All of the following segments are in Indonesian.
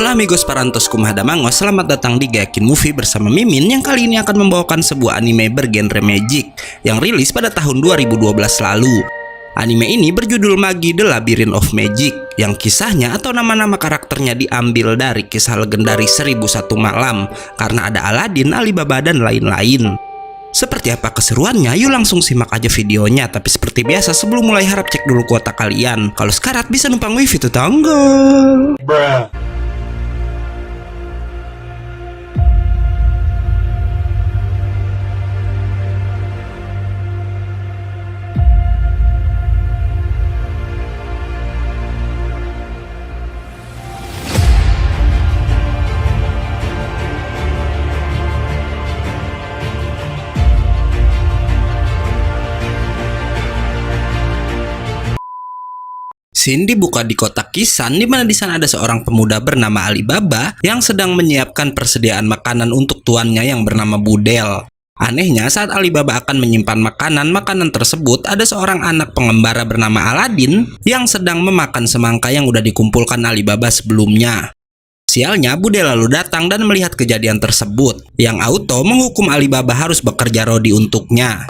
Hola amigos parantos kumhadamangos, selamat datang di Gayakin Movie bersama Mimin yang kali ini akan membawakan sebuah anime bergenre magic yang rilis pada tahun 2012 lalu. Anime ini berjudul Magi The Labyrinth of Magic yang kisahnya atau nama-nama karakternya diambil dari kisah legendaris 1001 Malam karena ada Aladin, Alibaba, dan lain-lain. Seperti apa keseruannya? Yuk langsung simak aja videonya. Tapi seperti biasa sebelum mulai harap cek dulu kuota kalian. Kalau sekarat bisa numpang wifi tetangga. Scene dibuka di kota Kisan, di mana di sana ada seorang pemuda bernama Alibaba yang sedang menyiapkan persediaan makanan untuk tuannya yang bernama Budel. Anehnya, saat Alibaba akan menyimpan makanan tersebut, ada seorang anak pengembara bernama Aladin yang sedang memakan semangka yang udah dikumpulkan Alibaba sebelumnya. Sialnya, Budel lalu datang dan melihat kejadian tersebut, yang auto menghukum Alibaba harus bekerja rodi untuknya.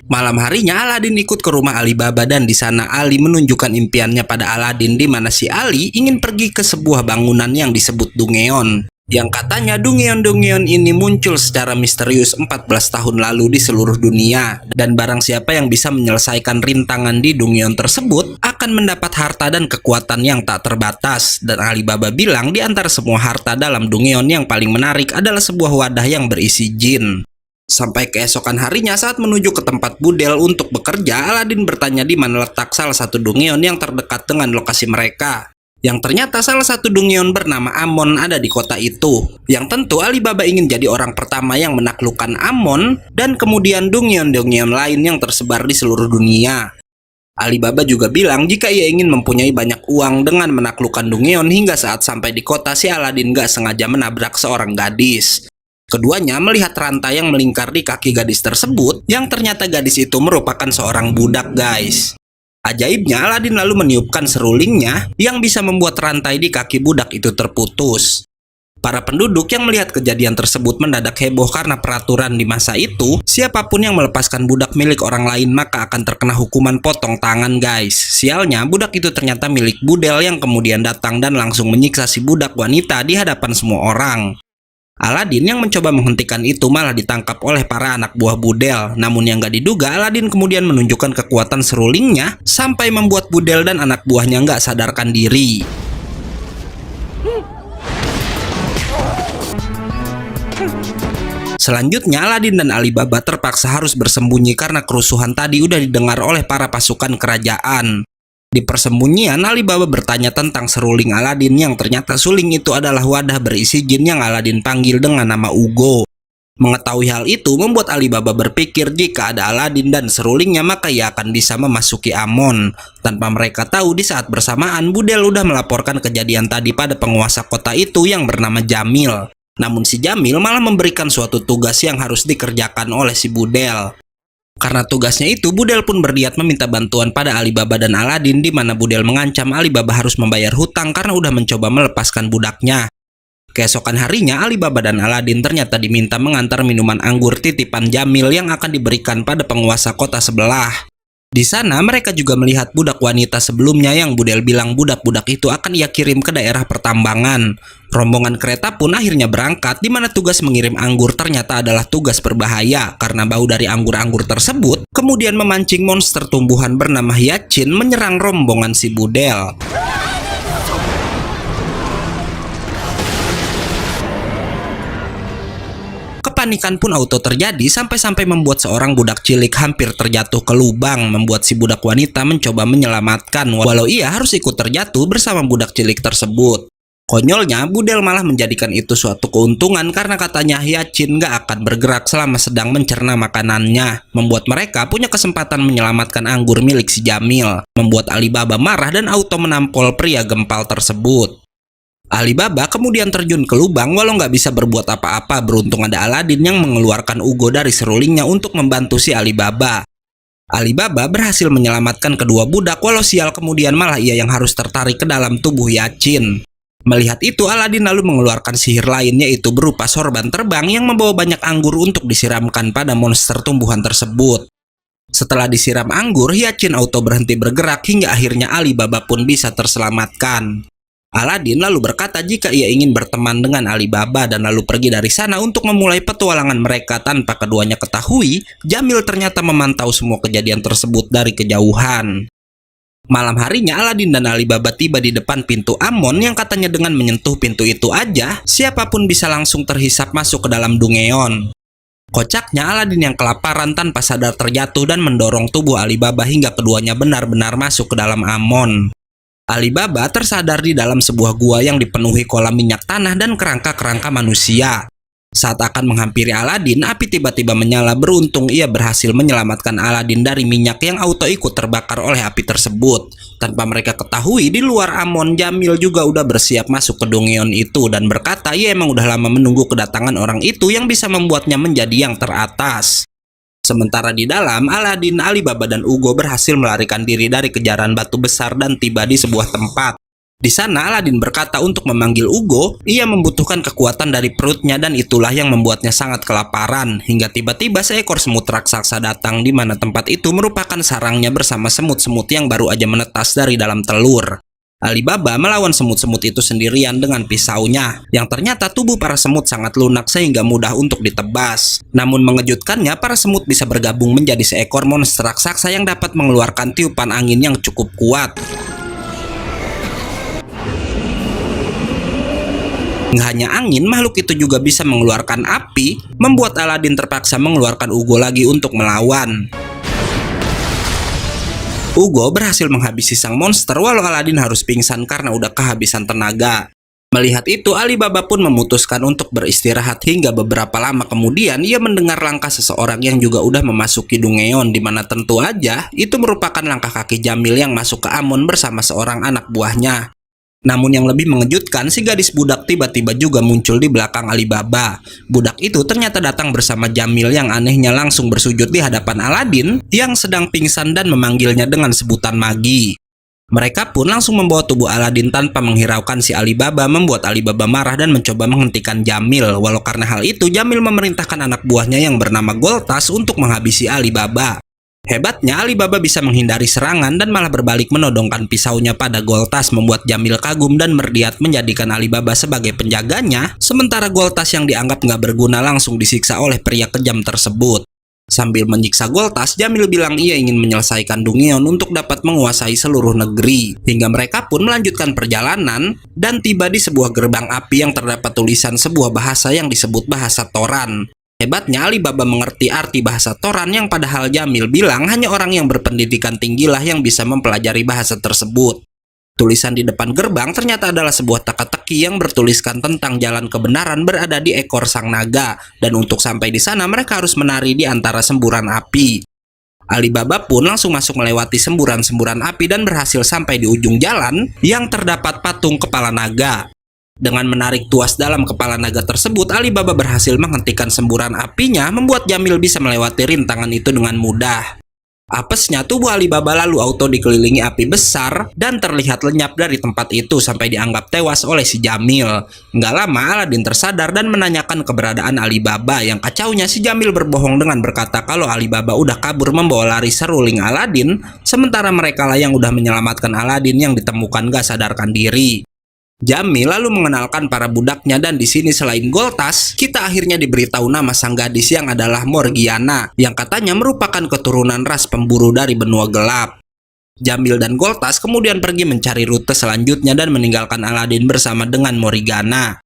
Malam harinya Aladin ikut ke rumah Alibaba dan di sana Ali menunjukkan impiannya pada Aladin, di mana si Ali ingin pergi ke sebuah bangunan yang disebut Dungeon. Yang katanya Dungeon ini muncul secara misterius 14 tahun lalu di seluruh dunia, dan barang siapa yang bisa menyelesaikan rintangan di Dungeon tersebut akan mendapat harta dan kekuatan yang tak terbatas. Dan Alibaba bilang di antara semua harta dalam Dungeon yang paling menarik adalah sebuah wadah yang berisi jin. Sampai keesokan harinya saat menuju ke tempat Budel untuk bekerja, Aladin bertanya di mana letak salah satu Dungeon yang terdekat dengan lokasi mereka. Yang ternyata salah satu Dungeon bernama Amon ada di kota itu. Yang tentu Alibaba ingin jadi orang pertama yang menaklukkan Amon dan kemudian Dungeon lain yang tersebar di seluruh dunia. Alibaba juga bilang jika ia ingin mempunyai banyak uang dengan menaklukkan Dungeon, hingga saat sampai di kota si Aladin gak sengaja menabrak seorang gadis. Keduanya melihat rantai yang melingkar di kaki gadis tersebut, yang ternyata gadis itu merupakan seorang budak, guys. Ajaibnya, Aladin lalu meniupkan serulingnya yang bisa membuat rantai di kaki budak itu terputus. Para penduduk yang melihat kejadian tersebut mendadak heboh karena peraturan di masa itu, siapapun yang melepaskan budak milik orang lain maka akan terkena hukuman potong tangan, guys. Sialnya, budak itu ternyata milik Budel yang kemudian datang dan langsung menyiksa si budak wanita di hadapan semua orang. Aladin yang mencoba menghentikan itu malah ditangkap oleh para anak buah Budel. Namun yang gak diduga, Aladin kemudian menunjukkan kekuatan serulingnya sampai membuat Budel dan anak buahnya gak sadarkan diri. Selanjutnya, Aladin dan Alibaba terpaksa harus bersembunyi karena kerusuhan tadi udah didengar oleh para pasukan kerajaan. Di persembunyian, Alibaba bertanya tentang seruling Aladin yang ternyata suling itu adalah wadah berisi jin yang Aladin panggil dengan nama Ugo. Mengetahui hal itu membuat Alibaba berpikir jika ada Aladin dan serulingnya maka ia akan bisa memasuki Amon. Tanpa mereka tahu di saat bersamaan Budel udah melaporkan kejadian tadi pada penguasa kota itu yang bernama Jamil. Namun si Jamil malah memberikan suatu tugas yang harus dikerjakan oleh si Budel. Karena tugasnya itu, Budel pun berniat meminta bantuan pada Alibaba dan Aladin, di mana Budel mengancam Alibaba harus membayar hutang karena udah mencoba melepaskan budaknya. Keesokan harinya, Alibaba dan Aladin ternyata diminta mengantar minuman anggur titipan Jamil yang akan diberikan pada penguasa kota sebelah. Di sana mereka juga melihat budak wanita sebelumnya yang Budel bilang budak-budak itu akan ia kirim ke daerah pertambangan. Rombongan kereta pun akhirnya berangkat, di mana tugas mengirim anggur ternyata adalah tugas berbahaya karena bau dari anggur-anggur tersebut kemudian memancing monster tumbuhan bernama Hyacin menyerang rombongan si Budel. Kepanikan pun auto terjadi sampai-sampai membuat seorang budak cilik hampir terjatuh ke lubang, membuat si budak wanita mencoba menyelamatkan walau ia harus ikut terjatuh bersama budak cilik tersebut. Konyolnya, Budel malah menjadikan itu suatu keuntungan karena katanya Hyacin gak akan bergerak selama sedang mencerna makanannya, membuat mereka punya kesempatan menyelamatkan anggur milik si Jamil, membuat Alibaba marah dan auto menampol pria gempal tersebut. Alibaba kemudian terjun ke lubang walau nggak bisa berbuat apa-apa. Beruntung ada Aladin yang mengeluarkan Ugo dari serulingnya untuk membantu si Alibaba. Alibaba berhasil menyelamatkan kedua budak walau sial kemudian malah ia yang harus tertarik ke dalam tubuh Yachin. Melihat itu Aladin lalu mengeluarkan sihir lain yaitu berupa sorban terbang yang membawa banyak anggur untuk disiramkan pada monster tumbuhan tersebut. Setelah disiram anggur, Yachin auto berhenti bergerak hingga akhirnya Alibaba pun bisa terselamatkan. Aladin lalu berkata jika ia ingin berteman dengan Alibaba dan lalu pergi dari sana untuk memulai petualangan mereka. Tanpa keduanya ketahui, Jamil ternyata memantau semua kejadian tersebut dari kejauhan. Malam harinya Aladin dan Alibaba tiba di depan pintu Amon yang katanya dengan menyentuh pintu itu aja, siapapun bisa langsung terhisap masuk ke dalam Dungeon. Kocaknya Aladin yang kelaparan tanpa sadar terjatuh dan mendorong tubuh Alibaba hingga keduanya benar-benar masuk ke dalam Amon. Alibaba tersadar di dalam sebuah gua yang dipenuhi kolam minyak tanah dan kerangka-kerangka manusia. Saat akan menghampiri Aladin, api tiba-tiba menyala. Beruntung ia berhasil menyelamatkan Aladin dari minyak yang auto ikut terbakar oleh api tersebut. Tanpa mereka ketahui, di luar Amon, Jamil juga udah bersiap masuk ke Dungeon itu dan berkata ia emang udah lama menunggu kedatangan orang itu yang bisa membuatnya menjadi yang teratas. Sementara di dalam, Aladin, Alibaba, dan Ugo berhasil melarikan diri dari kejaran batu besar dan tiba di sebuah tempat. Di sana, Aladin berkata untuk memanggil Ugo, ia membutuhkan kekuatan dari perutnya dan itulah yang membuatnya sangat kelaparan. Hingga tiba-tiba seekor semut raksasa datang di mana tempat itu merupakan sarangnya bersama semut-semut yang baru aja menetas dari dalam telur. Alibaba melawan semut-semut itu sendirian dengan pisaunya, yang ternyata tubuh para semut sangat lunak sehingga mudah untuk ditebas. Namun mengejutkannya, para semut bisa bergabung menjadi seekor monster raksasa yang dapat mengeluarkan tiupan angin yang cukup kuat. Nggak hanya angin, makhluk itu juga bisa mengeluarkan api, membuat Aladin terpaksa mengeluarkan Ugo lagi untuk melawan. Ugo berhasil menghabisi sang monster walau Aladin harus pingsan karena udah kehabisan tenaga. Melihat itu, Alibaba pun memutuskan untuk beristirahat hingga beberapa lama kemudian ia mendengar langkah seseorang yang juga udah memasuki Dungeon, di mana tentu aja itu merupakan langkah kaki Jamil yang masuk ke Amon bersama seorang anak buahnya. Namun yang lebih mengejutkan, si gadis budak tiba-tiba juga muncul di belakang Alibaba. Budak itu ternyata datang bersama Jamil yang anehnya langsung bersujud di hadapan Aladin yang sedang pingsan dan memanggilnya dengan sebutan Magi. Mereka pun langsung membawa tubuh Aladin tanpa menghiraukan si Alibaba, membuat Alibaba marah dan mencoba menghentikan Jamil. Walau karena hal itu, Jamil memerintahkan anak buahnya yang bernama Goltas untuk menghabisi Alibaba. Hebatnya, Alibaba bisa menghindari serangan dan malah berbalik menodongkan pisaunya pada Goltas, membuat Jamil kagum dan berniat menjadikan Alibaba sebagai penjaganya, sementara Goltas yang dianggap nggak berguna langsung disiksa oleh pria kejam tersebut. Sambil menyiksa Goltas, Jamil bilang ia ingin menyelesaikan Dungeon untuk dapat menguasai seluruh negeri. Hingga mereka pun melanjutkan perjalanan dan tiba di sebuah gerbang api yang terdapat tulisan sebuah bahasa yang disebut bahasa Toran. Hebatnya, Alibaba mengerti arti bahasa Toran yang padahal Jamil bilang hanya orang yang berpendidikan tinggilah yang bisa mempelajari bahasa tersebut. Tulisan di depan gerbang ternyata adalah sebuah teka-teki yang bertuliskan tentang jalan kebenaran berada di ekor sang naga, dan untuk sampai di sana mereka harus menari di antara semburan api. Alibaba pun langsung masuk melewati semburan-semburan api dan berhasil sampai di ujung jalan yang terdapat patung kepala naga. Dengan menarik tuas dalam kepala naga tersebut, Alibaba berhasil menghentikan semburan apinya, membuat Jamil bisa melewati rintangan itu dengan mudah. Apesnya, tubuh Alibaba lalu auto dikelilingi api besar dan terlihat lenyap dari tempat itu sampai dianggap tewas oleh si Jamil. Nggak lama, Aladin tersadar dan menanyakan keberadaan Alibaba. Yang kacaunya, si Jamil berbohong dengan berkata kalau Alibaba udah kabur membawa lari seruling Aladin, sementara mereka lah yang udah menyelamatkan Aladin yang ditemukan gak sadarkan diri. Jamil lalu mengenalkan para budaknya dan di sini selain Goltas, kita akhirnya diberitahu nama sang gadis yang adalah Morgiana, yang katanya merupakan keturunan ras pemburu dari benua gelap. Jamil dan Goltas kemudian pergi mencari rute selanjutnya dan meninggalkan Aladin bersama dengan Morgana.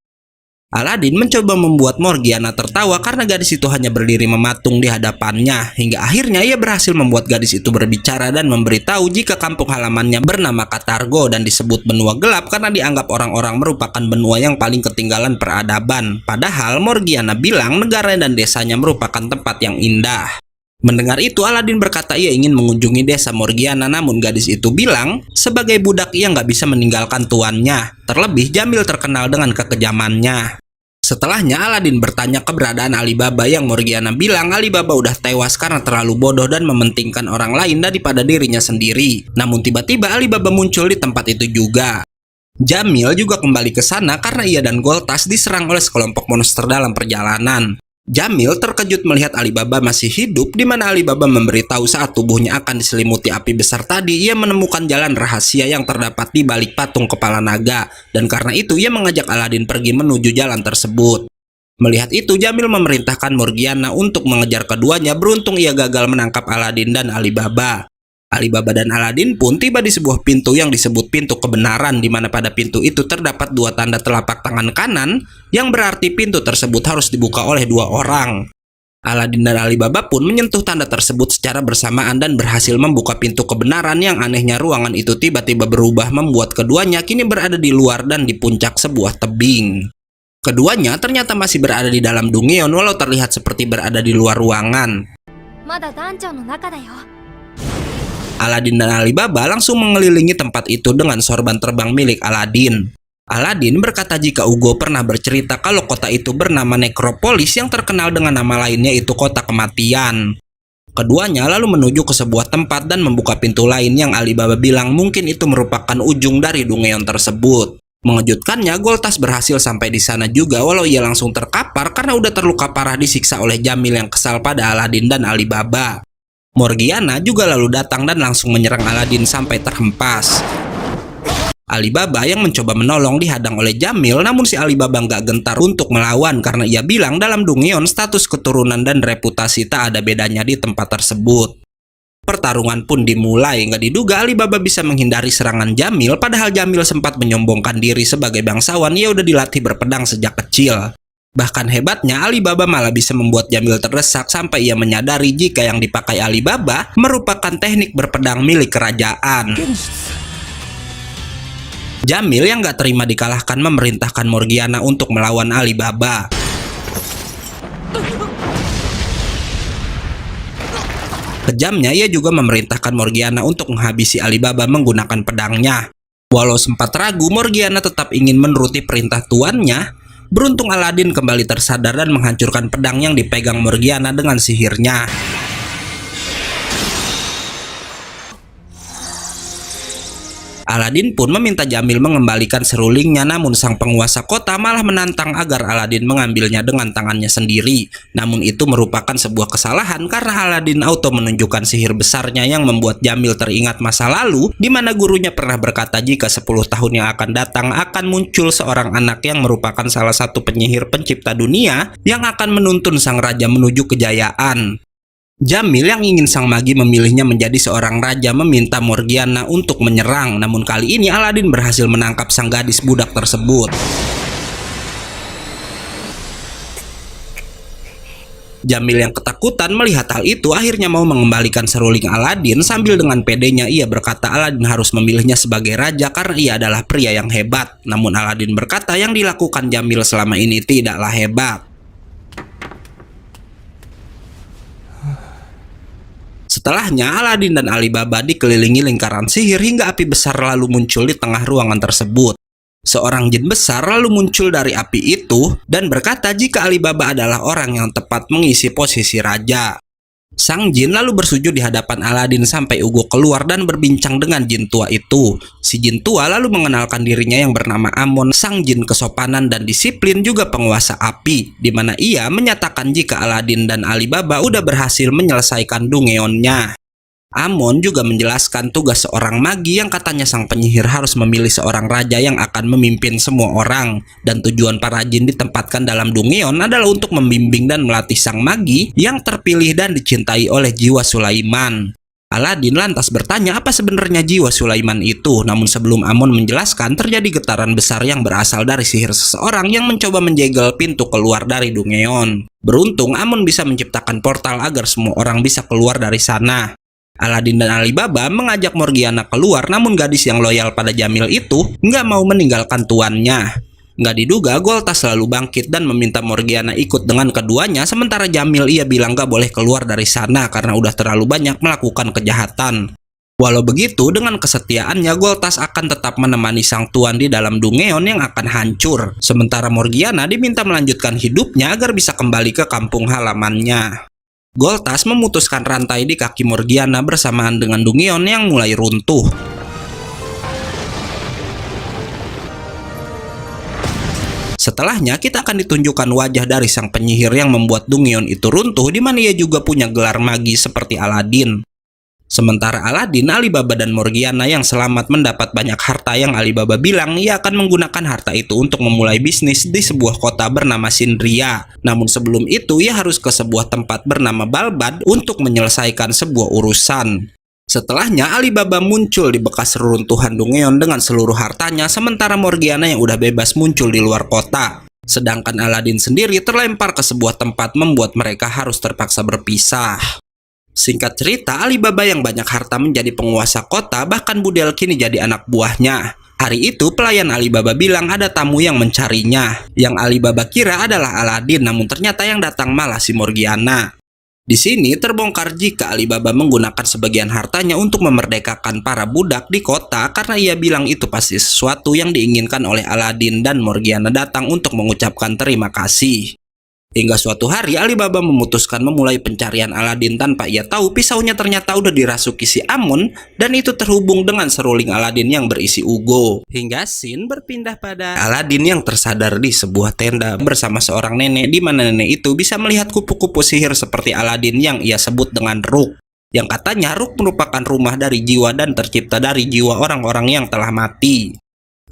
Aladin mencoba membuat Morgiana tertawa karena gadis itu hanya berdiri mematung di hadapannya, hingga akhirnya ia berhasil membuat gadis itu berbicara dan memberitahu jika kampung halamannya bernama Katargo dan disebut benua gelap karena dianggap orang-orang merupakan benua yang paling ketinggalan peradaban. Padahal Morgiana bilang negara dan desanya merupakan tempat yang indah. Mendengar itu, Aladin berkata ia ingin mengunjungi desa Morgiana, namun gadis itu bilang sebagai budak ia nggak bisa meninggalkan tuannya. Terlebih Jamil terkenal dengan kekejamannya. Setelahnya Aladin bertanya keberadaan Alibaba yang Morgiana bilang Alibaba udah tewas karena terlalu bodoh dan mementingkan orang lain daripada dirinya sendiri. Namun tiba-tiba Alibaba muncul di tempat itu juga. Jamil juga kembali ke sana karena ia dan Goltas diserang oleh sekelompok monster dalam perjalanan. Jamil terkejut melihat Alibaba masih hidup, di mana Alibaba memberitahu saat tubuhnya akan diselimuti api besar tadi, ia menemukan jalan rahasia yang terdapat di balik patung kepala naga, dan karena itu ia mengajak Aladin pergi menuju jalan tersebut. Melihat itu, Jamil memerintahkan Morgiana untuk mengejar keduanya, beruntung ia gagal menangkap Aladin dan Alibaba. Alibaba dan Aladin pun tiba di sebuah pintu yang disebut pintu kebenaran, di mana pada pintu itu terdapat dua tanda telapak tangan kanan yang berarti pintu tersebut harus dibuka oleh dua orang. Aladin dan Alibaba pun menyentuh tanda tersebut secara bersamaan dan berhasil membuka pintu kebenaran. Yang anehnya ruangan itu tiba-tiba berubah, membuat keduanya kini berada di luar dan di puncak sebuah tebing. Keduanya ternyata masih berada di dalam Dungeon walau terlihat seperti berada di luar ruangan. Aladin dan Alibaba langsung mengelilingi tempat itu dengan sorban terbang milik Aladin. Aladin berkata jika Ugo pernah bercerita kalau kota itu bernama Nekropolis yang terkenal dengan nama lainnya itu kota kematian. Keduanya lalu menuju ke sebuah tempat dan membuka pintu lain yang Alibaba bilang mungkin itu merupakan ujung dari Dungeon tersebut. Mengejutkannya, Goltas berhasil sampai di sana juga walau ia langsung terkapar karena udah terluka parah disiksa oleh Jamil yang kesal pada Aladin dan Alibaba. Morgiana juga lalu datang dan langsung menyerang Aladin sampai terhempas. Alibaba yang mencoba menolong dihadang oleh Jamil, namun si Alibaba nggak gentar untuk melawan karena ia bilang dalam Dungeon status keturunan dan reputasi tak ada bedanya di tempat tersebut. Pertarungan pun dimulai, nggak diduga Alibaba bisa menghindari serangan Jamil, padahal Jamil sempat menyombongkan diri sebagai bangsawan, ia udah dilatih berpedang sejak kecil. Bahkan hebatnya, Alibaba malah bisa membuat Jamil terdesak sampai ia menyadari jika yang dipakai Alibaba merupakan teknik berpedang milik kerajaan. Jamil yang gak terima dikalahkan memerintahkan Morgiana untuk melawan Alibaba. Kejamnya, ia juga memerintahkan Morgiana untuk menghabisi Alibaba menggunakan pedangnya. Walau sempat ragu, Morgiana tetap ingin menuruti perintah tuannya. Beruntung Aladin kembali tersadar dan menghancurkan pedang yang dipegang Morgiana dengan sihirnya. Aladin pun meminta Jamil mengembalikan serulingnya, namun sang penguasa kota malah menantang agar Aladin mengambilnya dengan tangannya sendiri. Namun itu merupakan sebuah kesalahan karena Aladin auto menunjukkan sihir besarnya yang membuat Jamil teringat masa lalu di mana gurunya pernah berkata jika 10 tahun yang akan datang akan muncul seorang anak yang merupakan salah satu penyihir pencipta dunia yang akan menuntun sang raja menuju kejayaan. Jamil yang ingin sang magi memilihnya menjadi seorang raja meminta Morgiana untuk menyerang, namun kali ini Aladin berhasil menangkap sang gadis budak tersebut. Jamil yang ketakutan melihat hal itu akhirnya mau mengembalikan seruling Aladin. Sambil dengan pedenya ia berkata Aladin harus memilihnya sebagai raja karena ia adalah pria yang hebat. Namun Aladin berkata yang dilakukan Jamil selama ini tidaklah hebat. Setelahnya, Aladin dan Alibaba dikelilingi lingkaran sihir hingga api besar lalu muncul di tengah ruangan tersebut. Seorang jin besar lalu muncul dari api itu dan berkata jika Alibaba adalah orang yang tepat mengisi posisi raja. Sang jin lalu bersujud di hadapan Aladin sampai Ugo keluar dan berbincang dengan jin tua itu. Si jin tua lalu mengenalkan dirinya yang bernama Amon, sang jin kesopanan dan disiplin juga penguasa api, di mana ia menyatakan jika Aladin dan Alibaba udah berhasil menyelesaikan Dungeonnya. Amon juga menjelaskan tugas seorang magi yang katanya sang penyihir harus memilih seorang raja yang akan memimpin semua orang, dan tujuan para jin ditempatkan dalam Dungeon adalah untuk membimbing dan melatih sang magi yang terpilih dan dicintai oleh jiwa Sulaiman. Aladin lantas bertanya apa sebenarnya jiwa Sulaiman itu, namun sebelum Amon menjelaskan terjadi getaran besar yang berasal dari sihir seseorang yang mencoba menjegal pintu keluar dari Dungeon. Beruntung Amon bisa menciptakan portal agar semua orang bisa keluar dari sana. Aladin dan Alibaba mengajak Morgiana keluar, namun gadis yang loyal pada Jamil itu nggak mau meninggalkan tuannya. Nggak diduga, Goltas selalu bangkit dan meminta Morgiana ikut dengan keduanya, sementara Jamil ia bilang nggak boleh keluar dari sana karena udah terlalu banyak melakukan kejahatan. Walau begitu, dengan kesetiaannya, Goltas akan tetap menemani sang tuan di dalam Dungeon yang akan hancur. Sementara Morgiana diminta melanjutkan hidupnya agar bisa kembali ke kampung halamannya. Goltas memutuskan rantai di kaki Morgiana bersamaan dengan Dungeon yang mulai runtuh. Setelahnya, kita akan ditunjukkan wajah dari sang penyihir yang membuat Dungeon itu runtuh, di mana ia juga punya gelar magi seperti Aladin. Sementara Aladin, Alibaba dan Morgiana yang selamat mendapat banyak harta yang Alibaba bilang ia akan menggunakan harta itu untuk memulai bisnis di sebuah kota bernama Sindria. Namun sebelum itu, ia harus ke sebuah tempat bernama Balbad untuk menyelesaikan sebuah urusan. Setelahnya, Alibaba muncul di bekas reruntuhan Dungeon dengan seluruh hartanya, sementara Morgiana yang udah bebas muncul di luar kota. Sedangkan Aladin sendiri terlempar ke sebuah tempat membuat mereka harus terpaksa berpisah. Singkat cerita, Alibaba yang banyak harta menjadi penguasa kota, bahkan Budel kini jadi anak buahnya. Hari itu, pelayan Alibaba bilang ada tamu yang mencarinya. Yang Alibaba kira adalah Aladin, namun ternyata yang datang malah si Morgiana. Di sini terbongkar jika Alibaba menggunakan sebagian hartanya untuk memerdekakan para budak di kota karena ia bilang itu pasti sesuatu yang diinginkan oleh Aladin dan Morgiana datang untuk mengucapkan terima kasih. Hingga suatu hari Alibaba memutuskan memulai pencarian Aladin tanpa ia tahu pisaunya ternyata udah dirasuki si Amon dan itu terhubung dengan seruling Aladin yang berisi Ugo. Hingga scene berpindah pada Aladin yang tersadar di sebuah tenda bersama seorang nenek di mana nenek itu bisa melihat kupu-kupu sihir seperti Aladin yang ia sebut dengan Rook. Yang katanya Rook merupakan rumah dari jiwa dan tercipta dari jiwa orang-orang yang telah mati.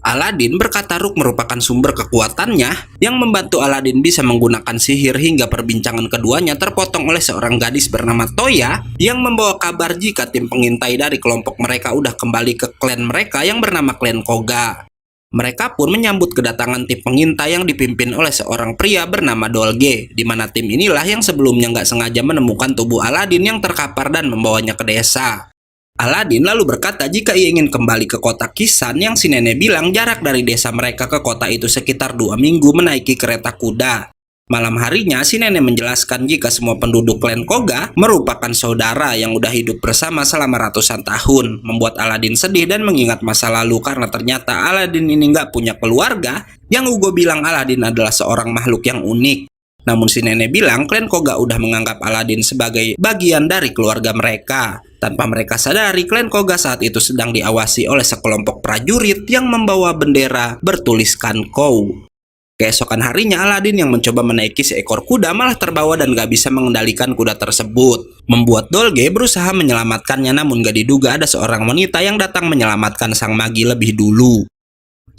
Aladin berkata Rook merupakan sumber kekuatannya yang membantu Aladin bisa menggunakan sihir hingga perbincangan keduanya terpotong oleh seorang gadis bernama Toya yang membawa kabar jika tim pengintai dari kelompok mereka udah kembali ke klan mereka yang bernama klan Koga. Mereka pun menyambut kedatangan tim pengintai yang dipimpin oleh seorang pria bernama Dolge, di mana tim inilah yang sebelumnya nggak sengaja menemukan tubuh Aladin yang terkapar dan membawanya ke desa. Aladin lalu berkata jika ia ingin kembali ke kota Kisan yang si nenek bilang jarak dari desa mereka ke kota itu sekitar 2 minggu menaiki kereta kuda. Malam harinya si nenek menjelaskan jika semua penduduk klan Koga merupakan saudara yang udah hidup bersama selama ratusan tahun, membuat Aladin sedih dan mengingat masa lalu karena ternyata Aladin ini nggak punya keluarga yang Ugo bilang Aladin adalah seorang makhluk yang unik. Namun si nenek bilang klan Koga udah menganggap Aladin sebagai bagian dari keluarga mereka. Tanpa mereka sadari, klan Koga saat itu sedang diawasi oleh sekelompok prajurit yang membawa bendera bertuliskan Kou. Keesokan harinya, Aladin yang mencoba menaiki seekor kuda malah terbawa dan gak bisa mengendalikan kuda tersebut. Membuat Dolge berusaha menyelamatkannya, namun gak diduga ada seorang wanita yang datang menyelamatkan sang magi lebih dulu.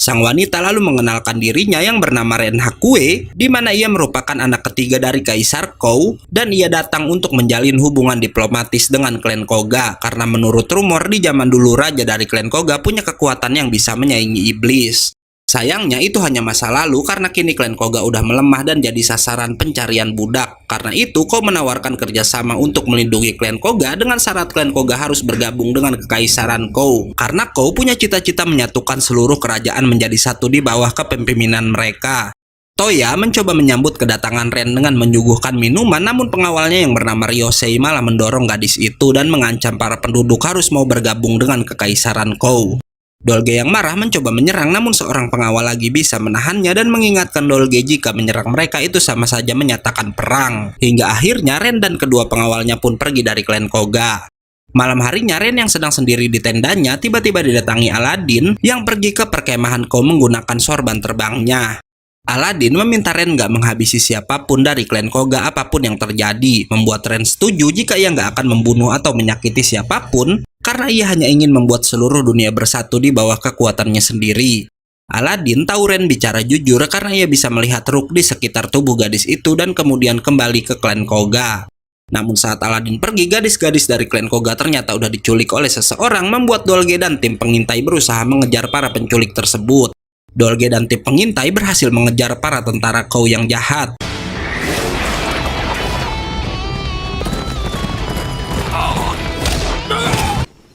Sang wanita lalu mengenalkan dirinya yang bernama Ren Hakue, di mana ia merupakan anak ketiga dari Kaisar Kou, dan ia datang untuk menjalin hubungan diplomatis dengan klan Koga, karena menurut rumor di zaman dulu raja dari klan Koga punya kekuatan yang bisa menyaingi iblis. Sayangnya itu hanya masa lalu karena kini klan Koga udah melemah dan jadi sasaran pencarian budak. Karena itu Kou menawarkan kerjasama untuk melindungi klan Koga dengan syarat klan Koga harus bergabung dengan kekaisaran Kou. Karena Kou punya cita-cita menyatukan seluruh kerajaan menjadi satu di bawah kepemimpinan mereka. Toya mencoba menyambut kedatangan Ren dengan menyuguhkan minuman, namun pengawalnya yang bernama Ryosei malah mendorong gadis itu dan mengancam para penduduk harus mau bergabung dengan kekaisaran Kou. Dolge yang marah mencoba menyerang, namun seorang pengawal lagi bisa menahannya dan mengingatkan Dolge jika menyerang mereka itu sama saja menyatakan perang. Hingga akhirnya Ren dan kedua pengawalnya pun pergi dari klan Koga. Malam harinya Ren yang sedang sendiri di tendanya tiba-tiba didatangi Aladin yang pergi ke perkemahan Kou menggunakan sorban terbangnya. Aladin meminta Ren gak menghabisi siapapun dari klan Koga apapun yang terjadi, membuat Ren setuju jika ia gak akan membunuh atau menyakiti siapapun karena ia hanya ingin membuat seluruh dunia bersatu di bawah kekuatannya sendiri. Aladin tahu Ren bicara jujur karena ia bisa melihat Rook di sekitar tubuh gadis itu dan kemudian kembali ke klan Koga. Namun saat Aladin pergi, gadis-gadis dari klan Koga ternyata udah diculik oleh seseorang, membuat Dolge dan tim pengintai berusaha mengejar para penculik tersebut. Dolge dan tim pengintai berhasil mengejar para tentara Kou yang jahat.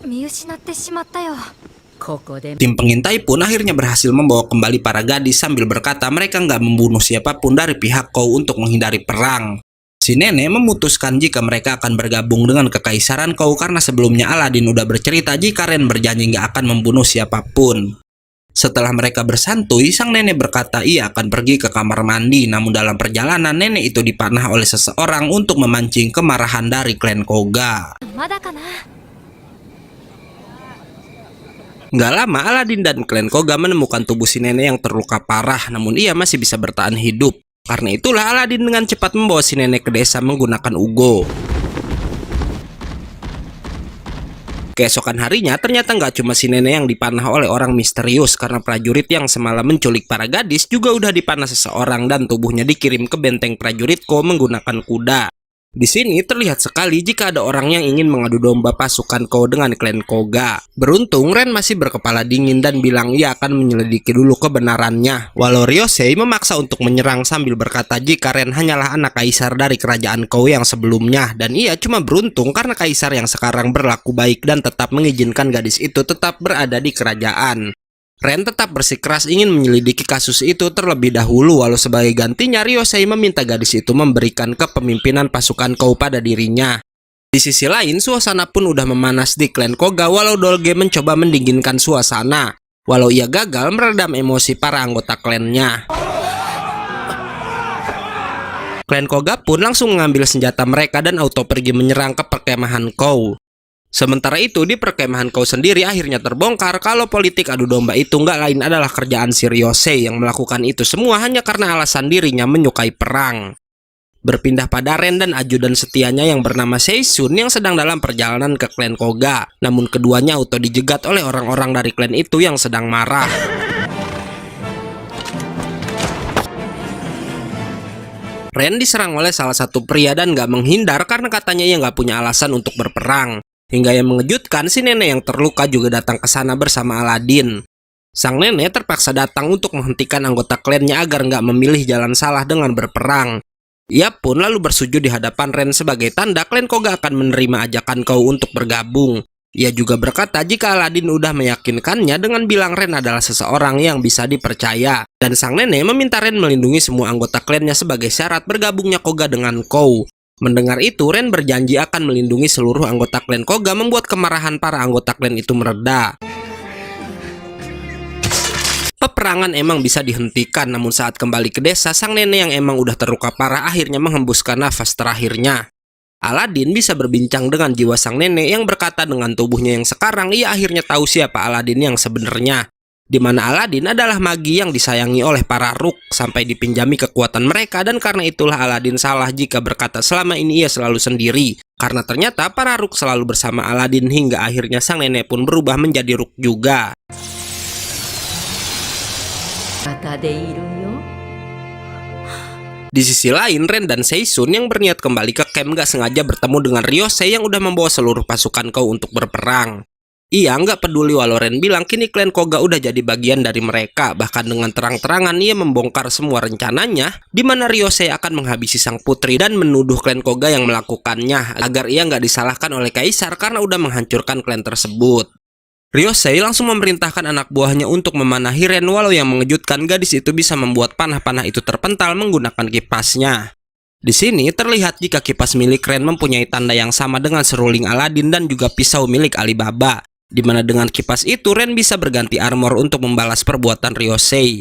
見失ってしまったよ。Tim pengintai pun akhirnya berhasil membawa kembali para gadis sambil berkata mereka nggak membunuh siapapun dari pihak Kou untuk menghindari perang. Si nenek memutuskan jika mereka akan bergabung dengan kekaisaran Kou karena sebelumnya Aladin udah bercerita jika Ren berjanji nggak akan membunuh siapapun. Setelah mereka bersantui, sang nenek berkata ia akan pergi ke kamar mandi, namun dalam perjalanan nenek itu dipanah oleh seseorang untuk memancing kemarahan dari klan Koga. Nggak lama, Aladin dan klan Koga menemukan tubuh si nenek yang terluka parah, namun ia masih bisa bertahan hidup. Karena itulah Aladin dengan cepat membawa si nenek ke desa menggunakan Ugo. Keesokan harinya, ternyata nggak cuma si nenek yang dipanah oleh orang misterius karena prajurit yang semalam menculik para gadis juga udah dipanah seseorang dan tubuhnya dikirim ke benteng prajurit Kou menggunakan kuda. Di sini terlihat sekali jika ada orang yang ingin mengadu domba pasukan Kou dengan klan Koga. Beruntung Ren masih berkepala dingin dan bilang ia akan menyelidiki dulu kebenarannya. Walau Ryosei memaksa untuk menyerang sambil berkata jika Ren hanyalah anak kaisar dari kerajaan Kou yang sebelumnya dan ia cuma beruntung karena kaisar yang sekarang berlaku baik dan tetap mengizinkan gadis itu tetap berada di kerajaan. Ren tetap bersikeras ingin menyelidiki kasus itu terlebih dahulu, walau sebagai gantinya Ryosei meminta gadis itu memberikan kepemimpinan pasukan Kou pada dirinya. Di sisi lain, suasana pun udah memanas di klan Koga walau Dolge mencoba mendinginkan suasana. Walau ia gagal meredam emosi para anggota klannya. Klan Koga pun langsung mengambil senjata mereka dan auto pergi menyerang ke perkemahan Kou. Sementara itu di perkemahan Kou sendiri akhirnya terbongkar kalau politik adu domba itu nggak lain adalah kerjaan si Ryosei yang melakukan itu semua hanya karena alasan dirinya menyukai perang. Berpindah pada Ren dan ajudan setianya yang bernama Seisun yang sedang dalam perjalanan ke klan Koga, namun keduanya auto dijegat oleh orang-orang dari klan itu yang sedang marah. Ren diserang oleh salah satu pria dan nggak menghindar karena katanya ia nggak punya alasan untuk berperang. Hingga yang mengejutkan, si nenek yang terluka juga datang ke sana bersama Aladin. Sang nenek terpaksa datang untuk menghentikan anggota klannya agar nggak memilih jalan salah dengan berperang. Ia pun lalu bersujud di hadapan Ren sebagai tanda klan Koga akan menerima ajakan Kou untuk bergabung. Ia juga berkata jika Aladin udah meyakinkannya dengan bilang Ren adalah seseorang yang bisa dipercaya. Dan sang nenek meminta Ren melindungi semua anggota klannya sebagai syarat bergabungnya Koga dengan Kou. Mendengar itu, Ren berjanji akan melindungi seluruh anggota klan Koga membuat kemarahan para anggota klan itu mereda. Peperangan emang bisa dihentikan, namun saat kembali ke desa, sang nenek yang emang udah terluka parah akhirnya menghembuskan nafas terakhirnya. Aladin bisa berbincang dengan jiwa sang nenek yang berkata dengan tubuhnya yang sekarang, ia akhirnya tahu siapa Aladin yang sebenarnya. Di mana Aladin adalah magi yang disayangi oleh para Rook sampai dipinjami kekuatan mereka dan karena itulah Aladin salah jika berkata selama ini ia selalu sendiri. Karena ternyata para Rook selalu bersama Aladin hingga akhirnya sang nenek pun berubah menjadi Rook juga. Di sisi lain, Ren dan Seisun yang berniat kembali ke camp gak sengaja bertemu dengan Ryosei yang udah membawa seluruh pasukan Kou untuk berperang. Ia nggak peduli walau Ren bilang kini klan Koga udah jadi bagian dari mereka. Bahkan dengan terang-terangan ia membongkar semua rencananya di mana Ryosei akan menghabisi sang putri dan menuduh klan Koga yang melakukannya agar ia nggak disalahkan oleh kaisar karena udah menghancurkan klan tersebut. Ryosei langsung memerintahkan anak buahnya untuk memanahi Ren walau yang mengejutkan gadis itu bisa membuat panah-panah itu terpental menggunakan kipasnya. Di sini terlihat jika kipas milik Ren mempunyai tanda yang sama dengan seruling Aladin dan juga pisau milik Alibaba. Di mana dengan kipas itu Ren bisa berganti armor untuk membalas perbuatan Ryosei.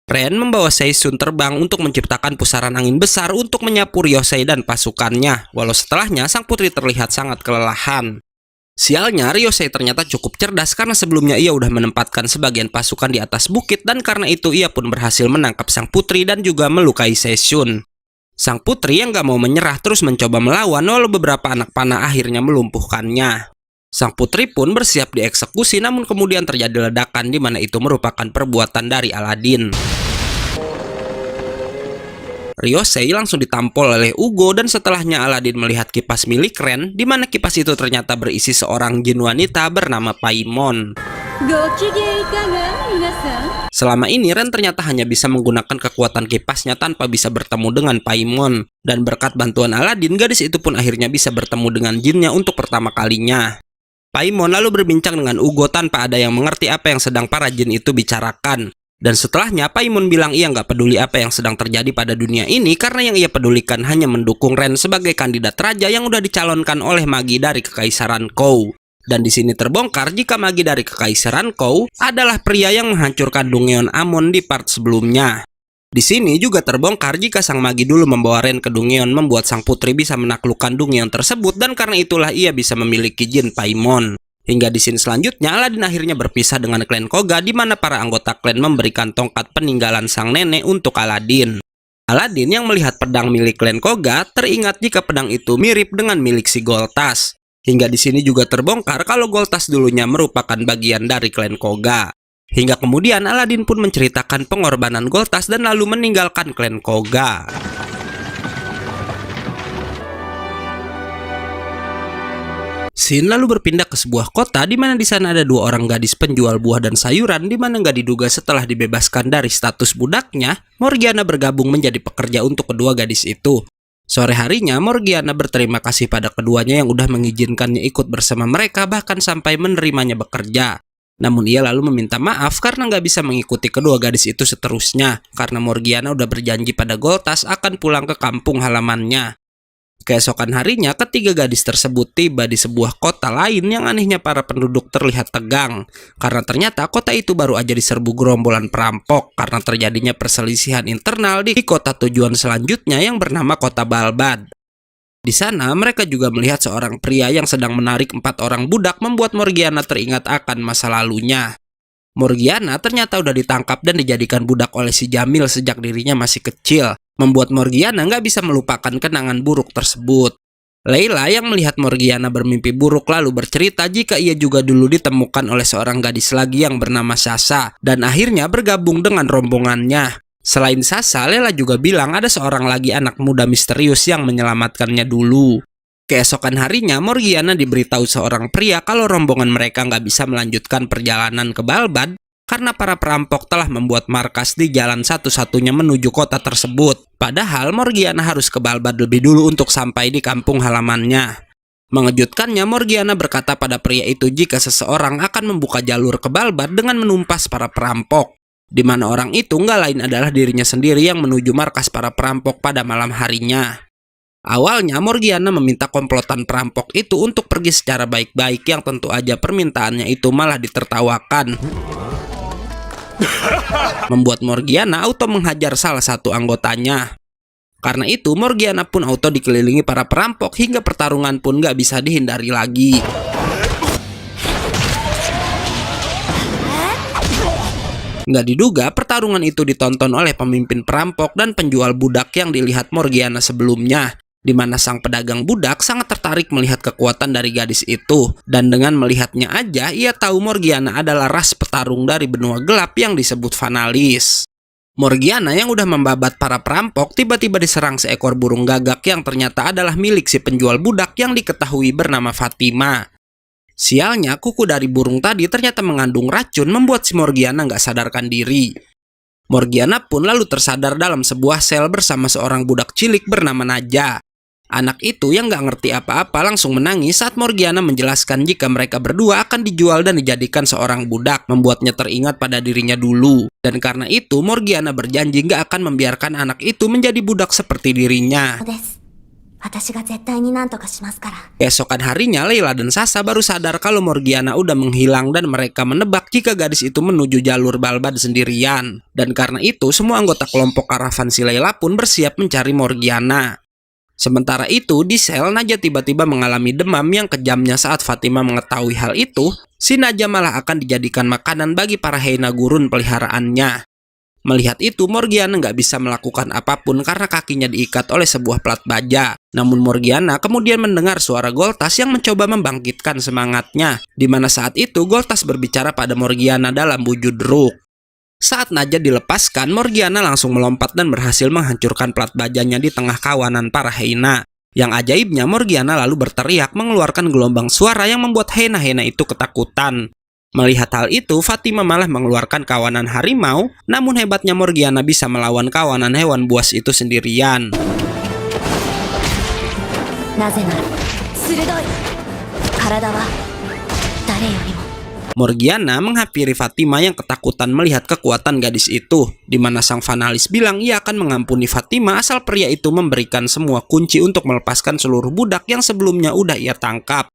Ren membawa Seisun terbang untuk menciptakan pusaran angin besar untuk menyapu Ryosei dan pasukannya, walau setelahnya sang putri terlihat sangat kelelahan. Sialnya, Ryosei ternyata cukup cerdas karena sebelumnya ia udah menempatkan sebagian pasukan di atas bukit dan karena itu ia pun berhasil menangkap sang putri dan juga melukai Seisun. Sang putri yang gak mau menyerah terus mencoba melawan walau beberapa anak panah akhirnya melumpuhkannya. Sang putri pun bersiap dieksekusi namun kemudian terjadi ledakan di mana itu merupakan perbuatan dari Aladin. Ryosei langsung ditampol oleh Ugo dan setelahnya Aladin melihat kipas milik Ren di mana kipas itu ternyata berisi seorang jin wanita bernama Paimon. Selama ini Ren ternyata hanya bisa menggunakan kekuatan kipasnya tanpa bisa bertemu dengan Paimon dan berkat bantuan Aladin gadis itu pun akhirnya bisa bertemu dengan jinnya untuk pertama kalinya. Paimon lalu berbincang dengan Ugo tanpa ada yang mengerti apa yang sedang para jin itu bicarakan. Dan setelahnya Paimon bilang ia nggak peduli apa yang sedang terjadi pada dunia ini karena yang ia pedulikan hanya mendukung Ren sebagai kandidat raja yang udah dicalonkan oleh magi dari Kekaisaran Kou. Dan di sini terbongkar jika magi dari Kekaisaran Kou adalah pria yang menghancurkan Dungeon Amon di part sebelumnya. Di sini juga terbongkar jika sang magi dulu membawa Ren ke Dungeon membuat sang putri bisa menaklukkan Dungeon tersebut dan karena itulah ia bisa memiliki jin Paimon. Hingga di scene selanjutnya Aladin akhirnya berpisah dengan klan Koga di mana para anggota klan memberikan tongkat peninggalan sang nenek untuk Aladin. Aladin yang melihat pedang milik klan Koga teringat jika pedang itu mirip dengan milik si Goltas. Hingga di sini juga terbongkar kalau Goltas dulunya merupakan bagian dari klan Koga. Hingga kemudian Aladin pun menceritakan pengorbanan Goltas dan lalu meninggalkan klan Koga. Scene lalu berpindah ke sebuah kota di mana di sana ada dua orang gadis penjual buah dan sayuran di mana nggak diduga setelah dibebaskan dari status budaknya, Morgiana bergabung menjadi pekerja untuk kedua gadis itu. Sore harinya, Morgiana berterima kasih pada keduanya yang udah mengizinkannya ikut bersama mereka bahkan sampai menerimanya bekerja. Namun ia lalu meminta maaf karena nggak bisa mengikuti kedua gadis itu seterusnya karena Morgiana udah berjanji pada Goltas akan pulang ke kampung halamannya. Keesokan harinya, ketiga gadis tersebut tiba di sebuah kota lain yang anehnya para penduduk terlihat tegang. Karena ternyata kota itu baru aja diserbu gerombolan perampok karena terjadinya perselisihan internal di kota tujuan selanjutnya yang bernama kota Balbad. Di sana, mereka juga melihat seorang pria yang sedang menarik 4 orang budak membuat Morgiana teringat akan masa lalunya. Morgiana ternyata udah ditangkap dan dijadikan budak oleh si Jamil sejak dirinya masih kecil. Membuat Morgiana nggak bisa melupakan kenangan buruk tersebut. Layla yang melihat Morgiana bermimpi buruk lalu bercerita jika ia juga dulu ditemukan oleh seorang gadis lagi yang bernama Sasa dan akhirnya bergabung dengan rombongannya. Selain Sasa, Layla juga bilang ada seorang lagi anak muda misterius yang menyelamatkannya dulu. Keesokan harinya, Morgiana diberitahu seorang pria kalau rombongan mereka nggak bisa melanjutkan perjalanan ke Balbad karena para perampok telah membuat markas di jalan satu-satunya menuju kota tersebut. Padahal Morgiana harus ke Balbad lebih dulu untuk sampai di kampung halamannya. Mengejutkannya, Morgiana berkata pada pria itu jika seseorang akan membuka jalur ke Balbad dengan menumpas para perampok. Di mana orang itu nggak lain adalah dirinya sendiri yang menuju markas para perampok pada malam harinya. Awalnya Morgiana meminta komplotan perampok itu untuk pergi secara baik-baik yang tentu aja permintaannya itu malah ditertawakan. Membuat Morgiana auto menghajar salah satu anggotanya. Karena itu Morgiana pun auto dikelilingi para perampok hingga pertarungan pun gak bisa dihindari lagi. Nggak diduga pertarungan itu ditonton oleh pemimpin perampok dan penjual budak yang dilihat Morgiana sebelumnya. Di mana sang pedagang budak sangat tertarik melihat kekuatan dari gadis itu. Dan dengan melihatnya aja, ia tahu Morgiana adalah ras petarung dari benua gelap yang disebut Vanalis. Morgiana yang udah membabat para perampok tiba-tiba diserang seekor burung gagak yang ternyata adalah milik si penjual budak yang diketahui bernama Fatima. Sialnya, kuku dari burung tadi ternyata mengandung racun membuat si Morgiana nggak sadarkan diri. Morgiana pun lalu tersadar dalam sebuah sel bersama seorang budak cilik bernama Naja. Anak itu yang nggak ngerti apa-apa langsung menangis saat Morgiana menjelaskan jika mereka berdua akan dijual dan dijadikan seorang budak, membuatnya teringat pada dirinya dulu. Dan karena itu Morgiana berjanji nggak akan membiarkan anak itu menjadi budak seperti dirinya. Keesokan harinya, Layla dan Sasa baru sadar kalau Morgiana udah menghilang dan mereka menebak jika gadis itu menuju jalur Balbad sendirian. Dan karena itu, semua anggota kelompok karavan si Layla pun bersiap mencari Morgiana. Sementara itu, di sel Naja tiba-tiba mengalami demam yang kejamnya saat Fatima mengetahui hal itu, si Naja malah akan dijadikan makanan bagi para hyena gurun peliharaannya. Melihat itu, Morgiana nggak bisa melakukan apapun karena kakinya diikat oleh sebuah plat baja. Namun Morgiana kemudian mendengar suara Goltas yang mencoba membangkitkan semangatnya, di mana saat itu Goltas berbicara pada Morgiana dalam wujud Rook. Saat Naja dilepaskan, Morgiana langsung melompat dan berhasil menghancurkan plat bajanya di tengah kawanan para hyena. Yang ajaibnya, Morgiana lalu berteriak mengeluarkan gelombang suara yang membuat hyena-hyena itu ketakutan. Melihat hal itu, Fatima malah mengeluarkan kawanan harimau, namun hebatnya Morgiana bisa melawan kawanan hewan buas itu sendirian. Morgiana menghampiri Fatima yang ketakutan melihat kekuatan gadis itu, di mana sang Fanalis bilang ia akan mengampuni Fatima asal pria itu memberikan semua kunci untuk melepaskan seluruh budak yang sebelumnya udah ia tangkap.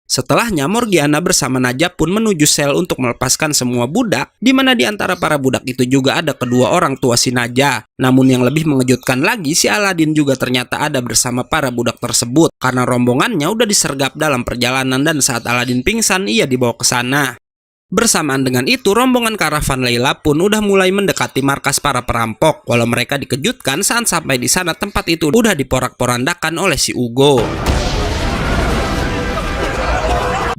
Setelahnya, Morgiana bersama Najah pun menuju sel untuk melepaskan semua budak, di mana di antara para budak itu juga ada kedua orang tua si Najah. Namun yang lebih mengejutkan lagi, si Aladin juga ternyata ada bersama para budak tersebut, karena rombongannya udah disergap dalam perjalanan dan saat Aladin pingsan, ia dibawa ke sana. Bersamaan dengan itu, rombongan karavan Layla pun udah mulai mendekati markas para perampok, walau mereka dikejutkan saat sampai di sana tempat itu udah diporak-porandakan oleh si Ugo.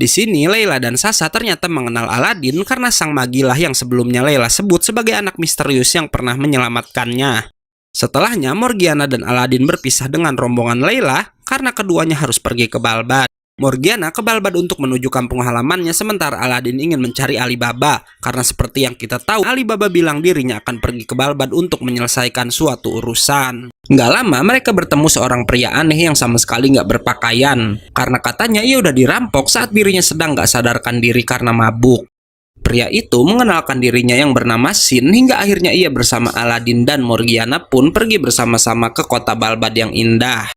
Di sini, Layla dan Sasha ternyata mengenal Aladin karena sang magilah yang sebelumnya Layla sebut sebagai anak misterius yang pernah menyelamatkannya. Setelahnya, Morgiana dan Aladin berpisah dengan rombongan Layla karena keduanya harus pergi ke Balbad. Morgiana ke Balbad untuk menuju kampung halamannya, sementara Aladin ingin mencari Alibaba. Karena seperti yang kita tahu, Alibaba bilang dirinya akan pergi ke Balbad untuk menyelesaikan suatu urusan. Nggak lama, mereka bertemu seorang pria aneh yang sama sekali nggak berpakaian. Karena katanya ia udah dirampok saat dirinya sedang nggak sadarkan diri karena mabuk. Pria itu mengenalkan dirinya yang bernama Sin, hingga akhirnya ia bersama Aladin dan Morgiana pun pergi bersama-sama ke kota Balbad yang indah.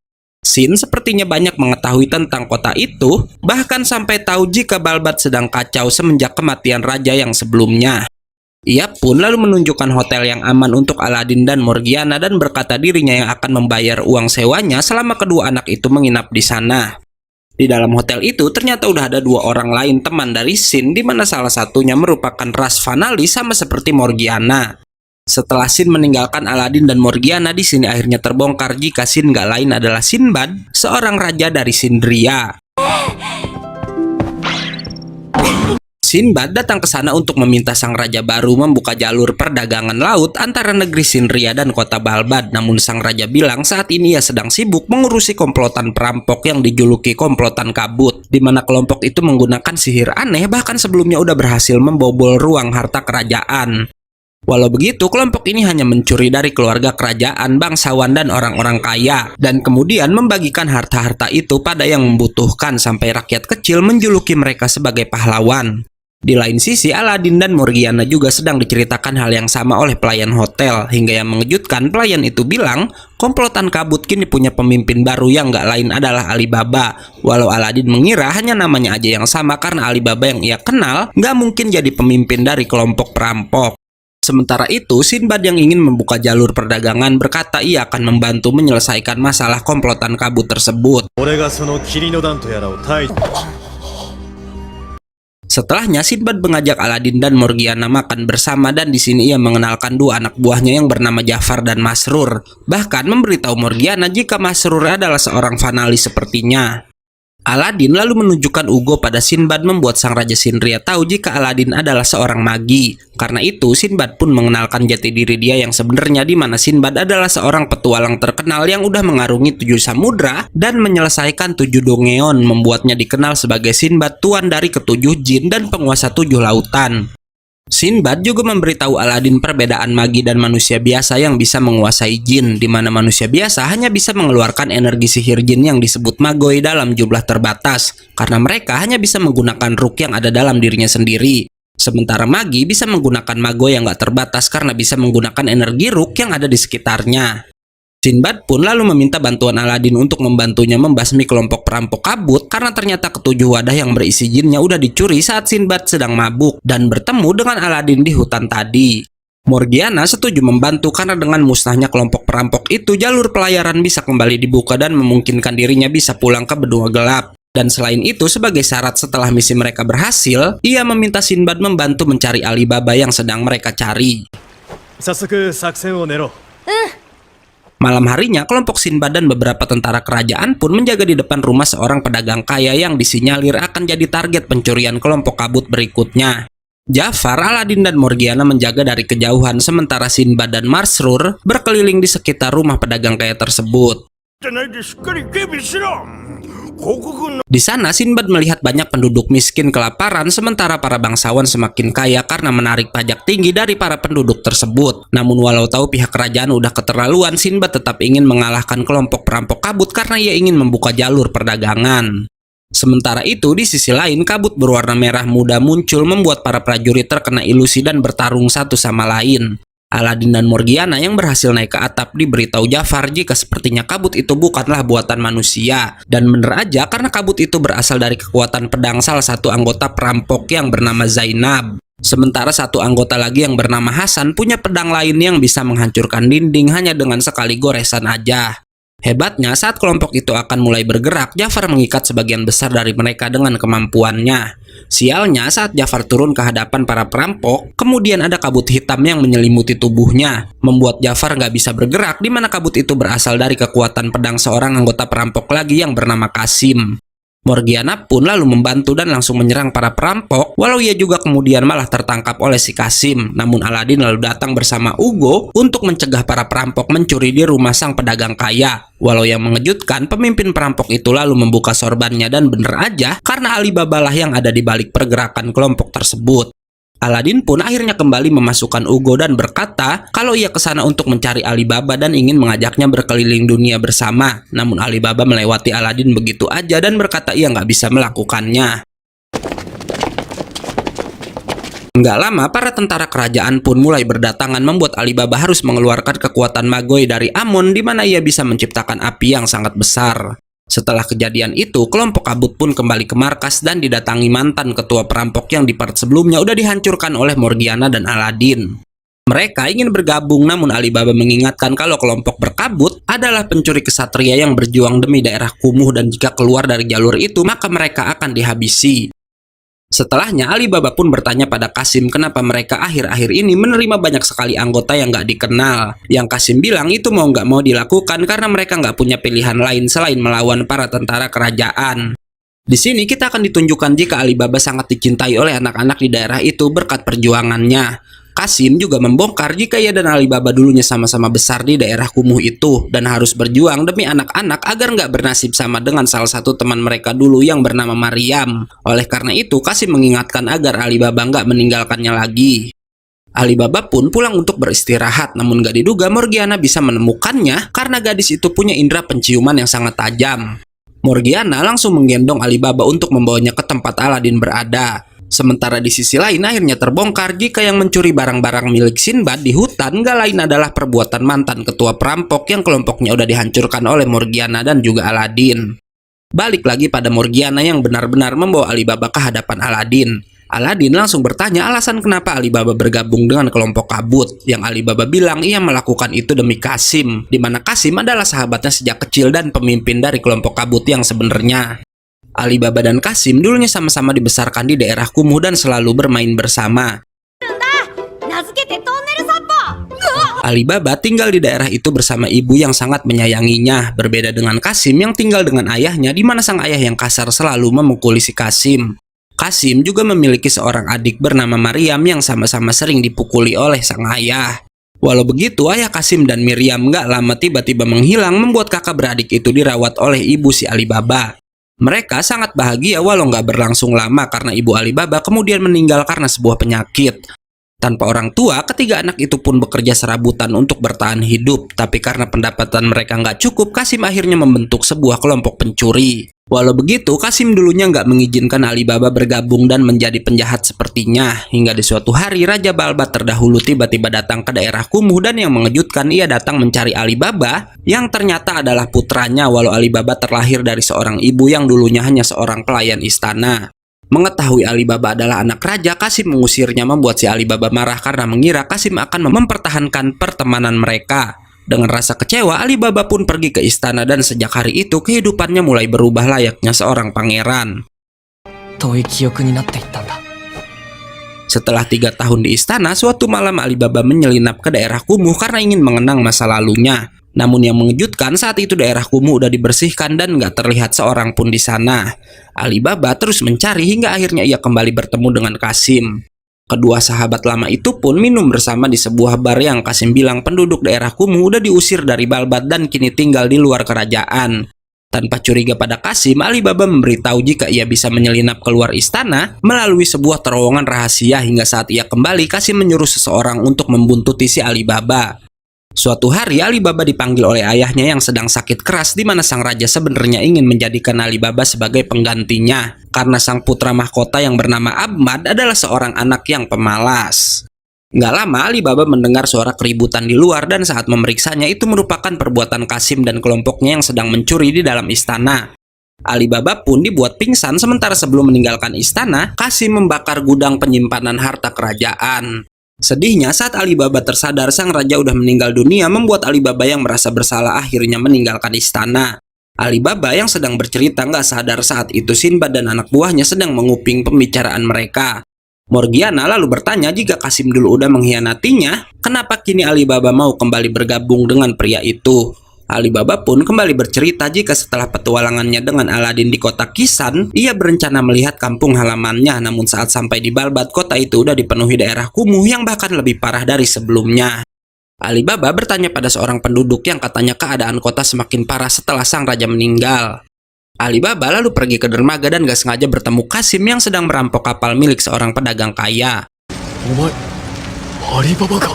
Sin sepertinya banyak mengetahui tentang kota itu, bahkan sampai tahu jika Balbad sedang kacau semenjak kematian raja yang sebelumnya. Ia pun lalu menunjukkan hotel yang aman untuk Aladin dan Morgiana dan berkata dirinya yang akan membayar uang sewanya selama kedua anak itu menginap di sana. Di dalam hotel itu ternyata udah ada dua orang lain teman dari Sin, di mana salah satunya merupakan ras Fanalis sama seperti Morgiana. Setelah Sin meninggalkan Aladin dan Morgiana, di sini akhirnya terbongkar jika Sin gak lain adalah Sinbad, seorang raja dari Sindria. Sinbad datang ke sana untuk meminta sang raja baru membuka jalur perdagangan laut antara negeri Sindria dan kota Balbad. Namun sang raja bilang saat ini ia sedang sibuk mengurusi komplotan perampok yang dijuluki komplotan kabut, di mana kelompok itu menggunakan sihir aneh, bahkan sebelumnya udah berhasil membobol ruang harta kerajaan. Walau begitu, kelompok ini hanya mencuri dari keluarga kerajaan, bangsawan, dan orang-orang kaya, dan kemudian membagikan harta-harta itu pada yang membutuhkan sampai rakyat kecil menjuluki mereka sebagai pahlawan. Di lain sisi, Aladin dan Morgiana juga sedang diceritakan hal yang sama oleh pelayan hotel, hingga yang mengejutkan pelayan itu bilang, komplotan kabut kini punya pemimpin baru yang gak lain adalah Alibaba. Walau Aladin mengira hanya namanya aja yang sama karena Alibaba yang ia kenal gak mungkin jadi pemimpin dari kelompok perampok. Sementara itu, Sinbad yang ingin membuka jalur perdagangan berkata ia akan membantu menyelesaikan masalah komplotan kabut tersebut. Setelahnya, Sinbad mengajak Aladin dan Morgiana makan bersama dan di sini ia mengenalkan dua anak buahnya yang bernama Jafar dan Masrur. Bahkan memberitahu Morgiana jika Masrur adalah seorang Fanalis sepertinya. Aladin lalu menunjukkan Ugo pada Sinbad, membuat sang raja Sindria tahu jika Aladin adalah seorang magi. Karena itu, Sinbad pun mengenalkan jati diri dia yang sebenarnya, di mana Sinbad adalah seorang petualang terkenal yang udah mengarungi 7 samudra dan menyelesaikan 7 dongeon, membuatnya dikenal sebagai Sinbad, tuan dari ketujuh jin dan penguasa 7 lautan. Sinbad juga memberitahu Aladin perbedaan magi dan manusia biasa yang bisa menguasai jin, di mana manusia biasa hanya bisa mengeluarkan energi sihir jin yang disebut magoi dalam jumlah terbatas, karena mereka hanya bisa menggunakan ruk yang ada dalam dirinya sendiri. Sementara magi bisa menggunakan magoi yang gak terbatas karena bisa menggunakan energi ruk yang ada di sekitarnya. Sinbad pun lalu meminta bantuan Aladin untuk membantunya membasmi kelompok perampok kabut karena ternyata ketujuh wadah yang berisi jinnya udah dicuri saat Sinbad sedang mabuk dan bertemu dengan Aladin di hutan tadi. Morgiana setuju membantu karena dengan musnahnya kelompok perampok itu, jalur pelayaran bisa kembali dibuka dan memungkinkan dirinya bisa pulang ke benua gelap. Dan selain itu, sebagai syarat setelah misi mereka berhasil, ia meminta Sinbad membantu mencari Alibaba yang sedang mereka cari. Malam harinya, kelompok Sinbad dan beberapa tentara kerajaan pun menjaga di depan rumah seorang pedagang kaya yang disinyalir akan jadi target pencurian kelompok kabut berikutnya. Jafar, Aladin, dan Morgiana menjaga dari kejauhan, sementara Sinbad dan Masrur berkeliling di sekitar rumah pedagang kaya tersebut. Di sana, Sinbad melihat banyak penduduk miskin kelaparan, sementara para bangsawan semakin kaya karena menarik pajak tinggi dari para penduduk tersebut. Namun walau tahu pihak kerajaan udah keterlaluan, Sinbad tetap ingin mengalahkan kelompok perampok kabut karena ia ingin membuka jalur perdagangan. Sementara itu, di sisi lain, kabut berwarna merah muda muncul membuat para prajurit terkena ilusi dan bertarung satu sama lain. Aladin dan Morgiana yang berhasil naik ke atap diberitahu Jafar jika sepertinya kabut itu bukanlah buatan manusia. Dan bener aja karena kabut itu berasal dari kekuatan pedang salah satu anggota perampok yang bernama Zainab. Sementara satu anggota lagi yang bernama Hasan punya pedang lain yang bisa menghancurkan dinding hanya dengan sekali goresan aja. Hebatnya, saat kelompok itu akan mulai bergerak, Jafar mengikat sebagian besar dari mereka dengan kemampuannya. Sialnya, saat Jafar turun ke hadapan para perampok, kemudian ada kabut hitam yang menyelimuti tubuhnya, membuat Jafar nggak bisa bergerak, di mana kabut itu berasal dari kekuatan pedang seorang anggota perampok lagi yang bernama Kasim. Morgiana pun lalu membantu dan langsung menyerang para perampok, walau ia juga kemudian malah tertangkap oleh si Kasim. Namun Aladin lalu datang bersama Ugo untuk mencegah para perampok mencuri di rumah sang pedagang kaya. Walau yang mengejutkan, pemimpin perampok itu lalu membuka sorbannya dan bener aja karena Alibaba lah yang ada di balik pergerakan kelompok tersebut. Aladin pun akhirnya kembali memasukkan Ugo dan berkata kalau ia ke sana untuk mencari Alibaba dan ingin mengajaknya berkeliling dunia bersama. Namun Alibaba melewati Aladin begitu aja dan berkata ia nggak bisa melakukannya. Nggak lama, para tentara kerajaan pun mulai berdatangan membuat Alibaba harus mengeluarkan kekuatan Magoi dari Amon di mana ia bisa menciptakan api yang sangat besar. Setelah kejadian itu, kelompok kabut pun kembali ke markas dan didatangi mantan ketua perampok yang di part sebelumnya udah dihancurkan oleh Morgiana dan Aladin. Mereka ingin bergabung, namun Alibaba mengingatkan kalau kelompok berkabut adalah pencuri kesatria yang berjuang demi daerah kumuh dan jika keluar dari jalur itu maka mereka akan dihabisi. Setelahnya, Alibaba pun bertanya pada Kasim kenapa mereka akhir-akhir ini menerima banyak sekali anggota yang nggak dikenal. Yang Kasim bilang itu mau nggak mau dilakukan karena mereka nggak punya pilihan lain selain melawan para tentara kerajaan. Di sini kita akan ditunjukkan jika Alibaba sangat dicintai oleh anak-anak di daerah itu berkat perjuangannya. Kasim juga membongkar jika ia dan Alibaba dulunya sama-sama besar di daerah kumuh itu dan harus berjuang demi anak-anak agar nggak bernasib sama dengan salah satu teman mereka dulu yang bernama Maryam. Oleh karena itu, Kasim mengingatkan agar Alibaba nggak meninggalkannya lagi. Alibaba pun pulang untuk beristirahat, namun gak diduga Morgiana bisa menemukannya karena gadis itu punya indera penciuman yang sangat tajam. Morgiana langsung menggendong Alibaba untuk membawanya ke tempat Aladin berada. Sementara di sisi lain akhirnya terbongkar jika yang mencuri barang-barang milik Sinbad di hutan gak lain adalah perbuatan mantan ketua perampok yang kelompoknya udah dihancurkan oleh Morgiana dan juga Aladin. Balik lagi pada Morgiana yang benar-benar membawa Alibaba ke hadapan Aladin. Aladin langsung bertanya alasan kenapa Alibaba bergabung dengan kelompok kabut. Yang Alibaba bilang ia melakukan itu demi Kasim, di mana Kasim adalah sahabatnya sejak kecil dan pemimpin dari kelompok kabut yang sebenarnya. Alibaba dan Kasim dulunya sama-sama dibesarkan di daerah kumuh dan selalu bermain bersama. Alibaba tinggal di daerah itu bersama ibu yang sangat menyayanginya, berbeda dengan Kasim yang tinggal dengan ayahnya di mana sang ayah yang kasar selalu memukuli si Kasim. Kasim juga memiliki seorang adik bernama Maryam yang sama-sama sering dipukuli oleh sang ayah. Walau begitu, ayah Kasim dan Miriam gak lama tiba-tiba menghilang membuat kakak beradik itu dirawat oleh ibu si Alibaba. Mereka sangat bahagia walau nggak berlangsung lama karena ibu Alibaba kemudian meninggal karena sebuah penyakit. Tanpa orang tua, ketiga anak itu pun bekerja serabutan untuk bertahan hidup. Tapi karena pendapatan mereka nggak cukup, Kasim akhirnya membentuk sebuah kelompok pencuri. Walau begitu, Kasim dulunya nggak mengizinkan Alibaba bergabung dan menjadi penjahat sepertinya. Hingga di suatu hari, Raja Balbat terdahulu tiba-tiba datang ke daerah kumuh dan yang mengejutkan ia datang mencari Alibaba yang ternyata adalah putranya walau Alibaba terlahir dari seorang ibu yang dulunya hanya seorang pelayan istana. Mengetahui Alibaba adalah anak raja, Kasim mengusirnya membuat si Alibaba marah karena mengira Kasim akan mempertahankan pertemanan mereka. Dengan rasa kecewa, Alibaba pun pergi ke istana dan sejak hari itu kehidupannya mulai berubah layaknya seorang pangeran. Setelah 3 tahun di istana, suatu malam Alibaba menyelinap ke daerah kumuh karena ingin mengenang masa lalunya. Namun yang mengejutkan saat itu daerah kumuh udah dibersihkan dan nggak terlihat seorang pun di sana. Alibaba terus mencari hingga akhirnya ia kembali bertemu dengan Kasim. Kedua sahabat lama itu pun minum bersama di sebuah bar yang Kasim bilang penduduk daerah kumuh udah diusir dari Balbat dan kini tinggal di luar kerajaan. Tanpa curiga pada Kasim, Alibaba memberitahu jika ia bisa menyelinap keluar istana melalui sebuah terowongan rahasia hingga saat ia kembali, Kasim menyuruh seseorang untuk membuntuti si Alibaba. Suatu hari Alibaba dipanggil oleh ayahnya yang sedang sakit keras, di mana sang raja sebenarnya ingin menjadikan Alibaba sebagai penggantinya karena sang putra mahkota yang bernama Ahmad adalah seorang anak yang pemalas. Nggak lama Alibaba mendengar suara keributan di luar dan saat memeriksanya itu merupakan perbuatan Qasim dan kelompoknya yang sedang mencuri di dalam istana. Alibaba pun dibuat pingsan sementara sebelum meninggalkan istana, Qasim membakar gudang penyimpanan harta kerajaan. Sedihnya saat Alibaba tersadar sang raja udah meninggal dunia membuat Alibaba yang merasa bersalah akhirnya meninggalkan istana. Alibaba yang sedang bercerita nggak sadar saat itu Sinbad dan anak buahnya sedang menguping pembicaraan mereka. Morgiana lalu bertanya jika Qasim dulu udah mengkhianatinya, kenapa kini Alibaba mau kembali bergabung dengan pria itu. Alibaba pun kembali bercerita jika setelah petualangannya dengan Aladin di kota Kisan, ia berencana melihat kampung halamannya, namun saat sampai di Balbad, kota itu udah dipenuhi daerah kumuh yang bahkan lebih parah dari sebelumnya. Alibaba bertanya pada seorang penduduk yang katanya keadaan kota semakin parah setelah sang raja meninggal. Alibaba lalu pergi ke dermaga dan gak sengaja bertemu Qasim yang sedang merampok kapal milik seorang pedagang kaya. Alibaba ka?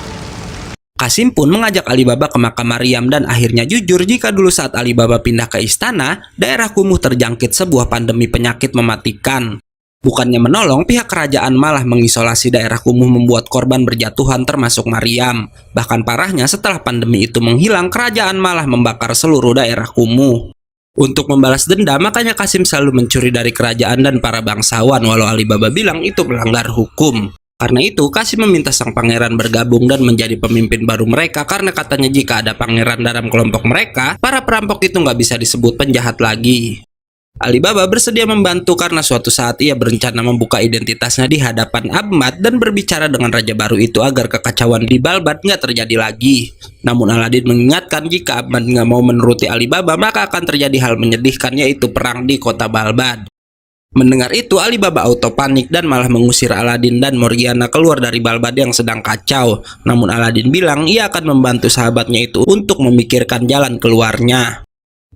Qasim pun mengajak Alibaba ke makam Maryam dan akhirnya jujur jika dulu saat Alibaba pindah ke istana, daerah kumuh terjangkit sebuah pandemi penyakit mematikan. Bukannya menolong, pihak kerajaan malah mengisolasi daerah kumuh membuat korban berjatuhan termasuk Maryam. Bahkan parahnya setelah pandemi itu menghilang, kerajaan malah membakar seluruh daerah kumuh. Untuk membalas dendam, makanya Qasim selalu mencuri dari kerajaan dan para bangsawan walau Alibaba bilang itu melanggar hukum. Karena itu, Qasim meminta sang pangeran bergabung dan menjadi pemimpin baru mereka karena katanya jika ada pangeran dalam kelompok mereka, para perampok itu nggak bisa disebut penjahat lagi. Alibaba bersedia membantu karena suatu saat ia berencana membuka identitasnya di hadapan Ahmad dan berbicara dengan raja baru itu agar kekacauan di Balbad nggak terjadi lagi. Namun Aladin mengingatkan jika Ahmad nggak mau menuruti Alibaba maka akan terjadi hal menyedihkan yaitu perang di kota Balbad. Mendengar itu, Alibaba auto panik dan malah mengusir Aladin dan Morgiana keluar dari Balbad yang sedang kacau. Namun Aladin bilang ia akan membantu sahabatnya itu untuk memikirkan jalan keluarnya.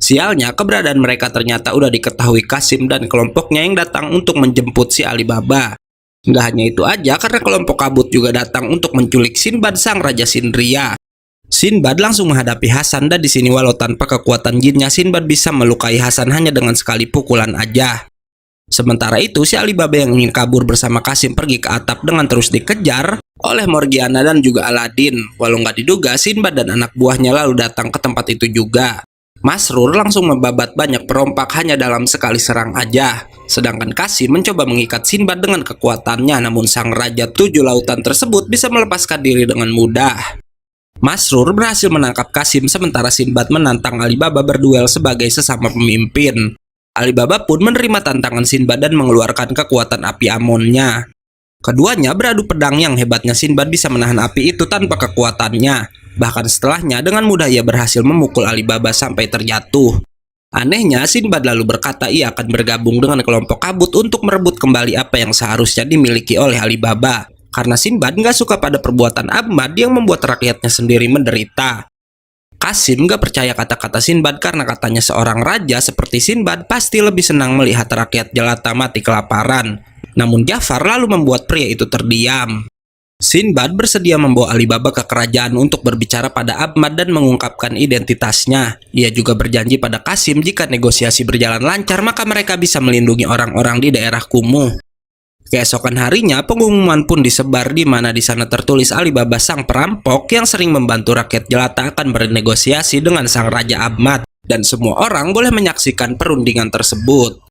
Sialnya, keberadaan mereka ternyata udah diketahui Qasim dan kelompoknya yang datang untuk menjemput si Alibaba. Nggak hanya itu aja, karena kelompok kabut juga datang untuk menculik Sinbad sang Raja Sindria. Sinbad langsung menghadapi Hasan dan di sini walau tanpa kekuatan jinnya, Sinbad bisa melukai Hasan hanya dengan sekali pukulan aja. Sementara itu, si Alibaba yang ingin kabur bersama Qasim pergi ke atap dengan terus dikejar oleh Morgiana dan juga Aladin. Walau nggak diduga, Sinbad dan anak buahnya lalu datang ke tempat itu juga. Masrur langsung membabat banyak perompak hanya dalam sekali serang aja. Sedangkan Qasim mencoba mengikat Sinbad dengan kekuatannya, namun sang Raja Tujuh Lautan tersebut bisa melepaskan diri dengan mudah. Masrur berhasil menangkap Qasim sementara Sinbad menantang Alibaba berduel sebagai sesama pemimpin. Alibaba pun menerima tantangan Sinbad dan mengeluarkan kekuatan api Amonnya. Keduanya beradu pedang yang hebatnya Sinbad bisa menahan api itu tanpa kekuatannya. Bahkan setelahnya dengan mudah ia berhasil memukul Alibaba sampai terjatuh. Anehnya Sinbad lalu berkata ia akan bergabung dengan kelompok kabut untuk merebut kembali apa yang seharusnya dimiliki oleh Alibaba. Karena Sinbad nggak suka pada perbuatan Ahmad yang membuat rakyatnya sendiri menderita. Qasim gak percaya kata-kata Sinbad karena katanya seorang raja seperti Sinbad pasti lebih senang melihat rakyat jelata mati kelaparan. Namun Jafar lalu membuat pria itu terdiam. Sinbad bersedia membawa Alibaba ke kerajaan untuk berbicara pada Ahmad dan mengungkapkan identitasnya. Ia juga berjanji pada Qasim jika negosiasi berjalan lancar maka mereka bisa melindungi orang-orang di daerah kumuh. Keesokan harinya, pengumuman pun disebar di mana di sana tertulis Alibaba sang perampok yang sering membantu rakyat jelata akan bernegosiasi dengan sang Raja Ahmad dan semua orang boleh menyaksikan perundingan tersebut.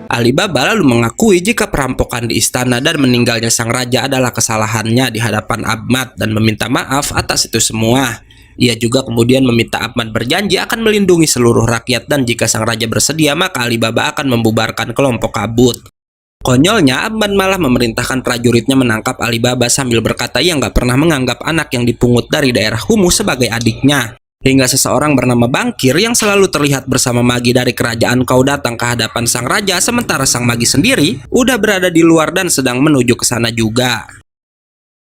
Alibaba lalu mengakui jika perampokan di istana dan meninggalnya sang raja adalah kesalahannya di hadapan Ahmad dan meminta maaf atas itu semua. Ia juga kemudian meminta Ahmad berjanji akan melindungi seluruh rakyat dan jika sang raja bersedia maka Alibaba akan membubarkan kelompok kabut. Konyolnya Ahmad malah memerintahkan prajuritnya menangkap Alibaba sambil berkata ia nggak pernah menganggap anak yang dipungut dari daerah kumuh sebagai adiknya. Hingga seseorang bernama Bangkir yang selalu terlihat bersama Magi dari kerajaan kau datang ke hadapan sang raja sementara sang Magi sendiri udah berada di luar dan sedang menuju ke sana juga.